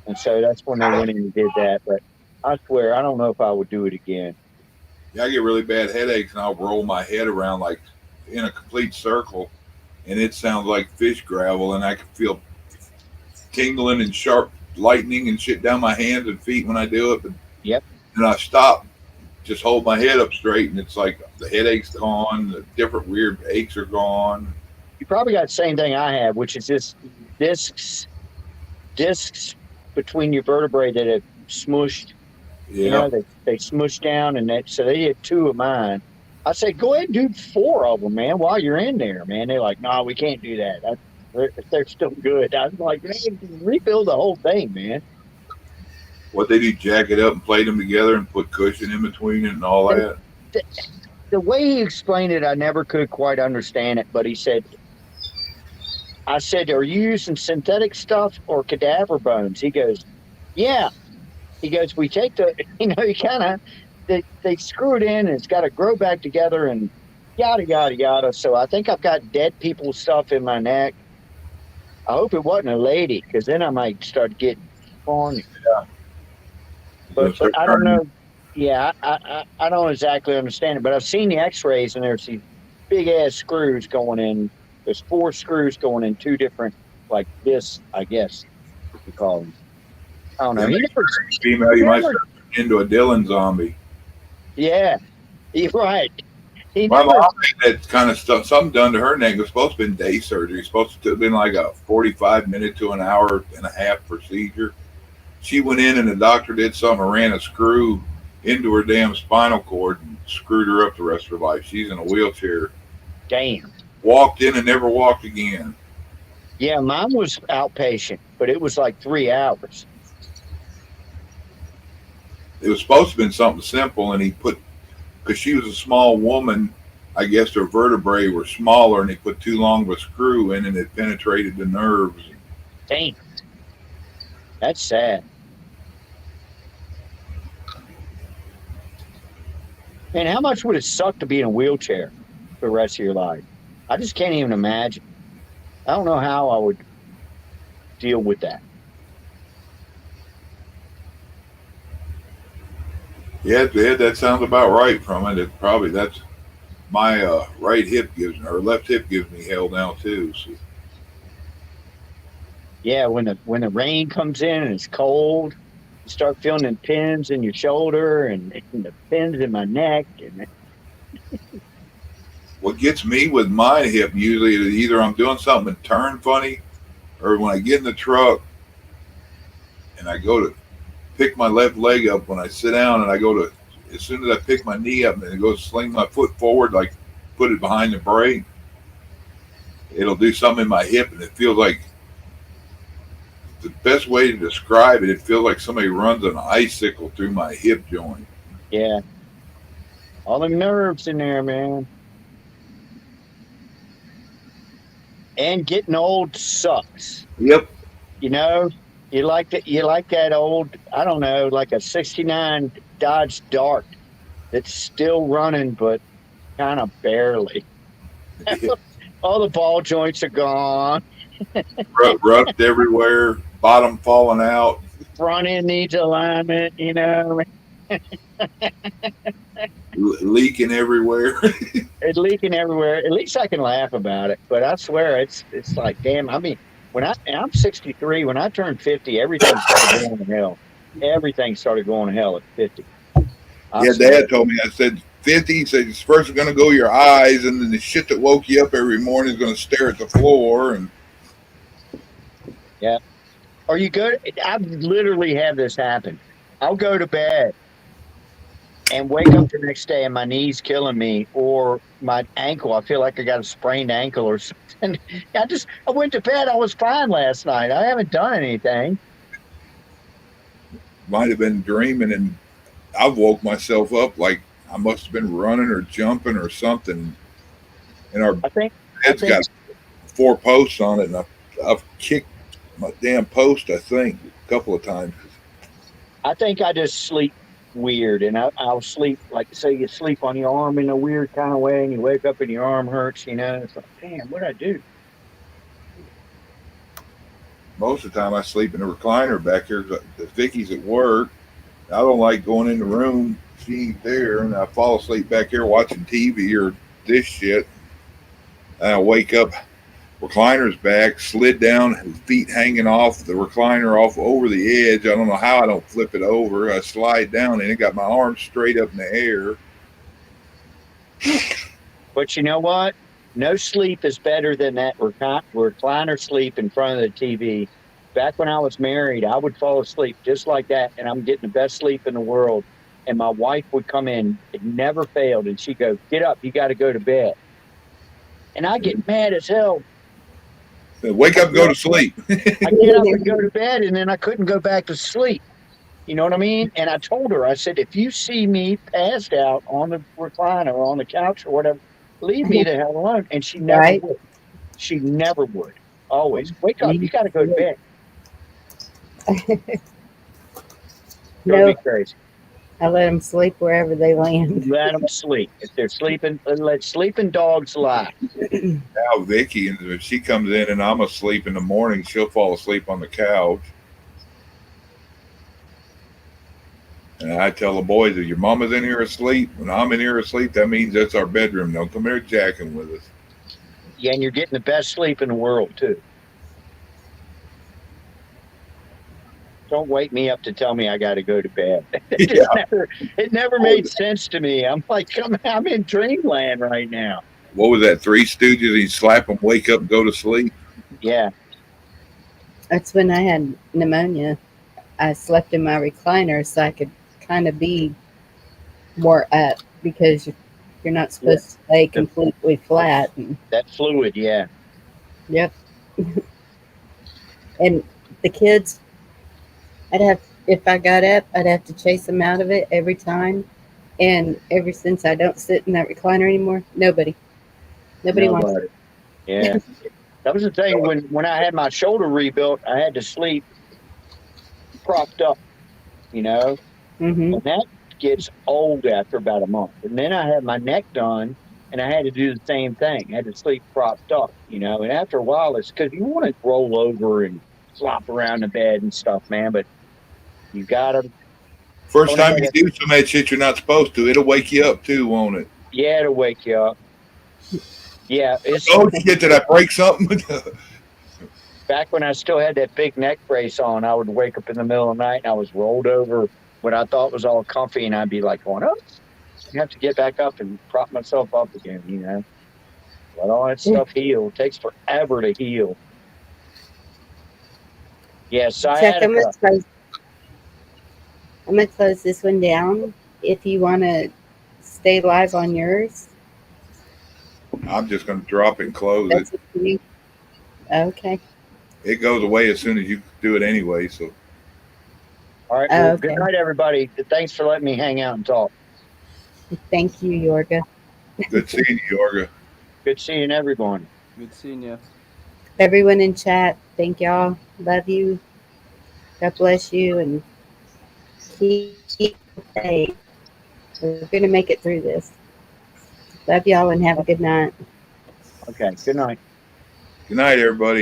And so that's when they went in and did that. But I swear, I don't know if I would do it again. Yeah, I get really bad headaches, and I'll roll my head around like in a complete circle, and it sounds like fish gravel, and I can feel tingling and sharp lightning and shit down my hands and feet when I do it. But Yep. then I stop, just hold my head up straight, and it's like the headache's gone, the different weird aches are gone. You probably got the same thing I have, which is just discs between your vertebrae that have smushed. Yeah. They smushed down, and so they did 2 of mine. I said, go ahead and do 4 of them, man, while you're in there, man. They're like, no, we can't do that. They're still good. I was like, man, rebuild the whole thing, man. What they do, jack it up and plate them together and put cushion in between it and all that. The way he explained it, I never could quite understand it, but he said, I said, are you using synthetic stuff or cadaver bones? He goes, yeah. He goes, we take the, you kind of, they screw it in and it's got to grow back together and yada, yada, yada. So I think I've got dead people stuff in my neck. I hope it wasn't a lady, because then I might start getting horny. Yeah. But I don't know. Yeah, I don't exactly understand it, but I've seen the x-rays and there's these big ass screws going in. There's 4 screws going in 2 different, like this, I guess you call them. I don't know. Female, you might turn into a Dylan zombie. Yeah, you're right. My mom had that kind of stuff. Something done to her neck. It was supposed to have been day surgery. It was supposed to have been like a 45-minute to an hour and a half procedure. She went in and the doctor did something and ran a screw into her damn spinal cord and screwed her up the rest of her life. She's in a wheelchair. Damn. Walked in and never walked again. Yeah, mine was outpatient, but it was like 3 hours. It was supposed to have been something simple, and he put, because she was a small woman, I guess her vertebrae were smaller, and he put too long of a screw in and it penetrated the nerves. Damn. That's sad. And how much would it suck to be in a wheelchair for the rest of your life? I just can't even imagine. I don't know how I would deal with that. Yeah, that sounds about right from it. That's my right hip or left hip gives me hell now too. So. Yeah, when the rain comes in and it's cold, you start feeling the pins in your shoulder and the pins in my neck. And what gets me with my hip usually is either I'm doing something and turn funny, or when I get in the truck and I go to pick my left leg up when I sit down, and I go to, as soon as I pick my knee up and go to sling my foot forward, like put it behind the brake, it'll do something in my hip, and it feels like, the best way to describe it, it feels like somebody runs an icicle through my hip joint. Yeah. All them nerves in there, man. And getting old sucks. Yep. You like that old, I don't know, like a 69 Dodge Dart that's still running, but kind of barely. All the ball joints are gone. Rust everywhere, bottom falling out. Front end needs alignment, Leaking everywhere. It's leaking everywhere. At least I can laugh about it. But I swear, it's like, damn. I mean, I'm 63. When I turned 50, everything started going to hell. Everything started going to hell at 50. I'm Yeah, serious. Dad told me. I said 50. He said it's first going to go your eyes, and then the shit that woke you up every morning is going to stare at the floor. And Yeah. Are you good? I've literally had this happen. I'll go to bed and wake up the next day and my knees killing me or my ankle. I feel like I got a sprained ankle or something. I went to bed. I was fine last night. I haven't done anything. might have been dreaming, and I woke myself up like I must have been running or jumping or something. And our I think, I bed's think, got 4 posts on it, and I've kicked my damn post, I think, a couple of times. I think I just sleep weird and I'll sleep like say you sleep on your arm in a weird kind of way and you wake up and your arm hurts, it's like, damn, what'd I do? Most of the time, I sleep in the recliner back here. Vicky's at work. I don't like going in the room. She ain't there, and I fall asleep back here watching TV or this shit. And I wake up, recliner's back, slid down, feet hanging off the recliner off over the edge. I don't know how I don't flip it over. I slide down, and it got my arms straight up in the air. But you know what? No sleep is better than that recliner sleep in front of the TV. Back when I was married, I would fall asleep just like that, and I'm getting the best sleep in the world. And my wife would come in, it never failed, and she'd go, "Get up, you got to go to bed." And I get mad as hell. Wake I up, and get go up, to sleep. I get up and go to bed, and then I couldn't go back to sleep. You know what I mean? And I told her, I said, if you see me passed out on the recliner or on the couch or whatever, leave me the hell alone. And she never Right? would. She never would. Always wake up. You Me got to go to too. bed. Drove me No, crazy. I let them sleep wherever they land. Let them sleep. If they're sleeping, let sleeping dogs lie. Now Vicky, and if she comes in and I'm asleep in the morning, she'll fall asleep on the couch. And I tell the boys, if your mama's in here asleep, when I'm in here asleep, that means that's our bedroom. Don't come here jacking with us. Yeah, and you're getting the best sleep in the world too. Don't wake me up to tell me I got to go to bed. Yeah. It never made sense to me. I'm like, I'm in dreamland right now. What was that? Three Stooges? He'd slap them, wake up, and go to sleep. Yeah. That's when I had pneumonia. I slept in my recliner so I could kind of be more up because you're not Yeah. supposed to lay completely flat. And, That fluid. Yeah. yep. And the kids, if I got up, I'd have to chase them out of it every time. And ever since I don't sit in that recliner anymore, nobody wants Nobody. Yeah. That was the thing when I had my shoulder rebuilt, I had to sleep propped up, you know, it. Mm-hmm. and that gets old after about a month. And then I had my neck done and I had to do the same thing. I had to sleep propped up, and after a while it's because you want to roll over and flop around the bed and stuff, man, but you gotta First don't have time you that. do some of that shit you're not supposed to, it'll wake you up too, won't it? Yeah, to wake you up. Yeah, it's Oh shit! Did I break something? back when I still had that big neck brace on, I would wake up in the middle of the night and I was rolled over what I thought was all comfy, and I'd be like, going, "Oh, I have to get back up and prop myself up again." Let all that stuff heal. It takes forever to heal. Yeah, Chuck, sciatica. I'm gonna close this one down. If you want to stay live on yours, I'm just going to drop it and close it. that's up to you. Okay. It goes away as soon as you do it anyway. So All right. Well, good Okay. night, everybody. Thanks for letting me hang out and talk. Thank you, Yorga. good seeing you, Yorga. Good seeing everyone. Good seeing you. Everyone in chat, thank y'all. Love you. God bless you, and keep safe. We're gonna make it through this. Love y'all, and have a good night. Okay. Good night. Good night, everybody.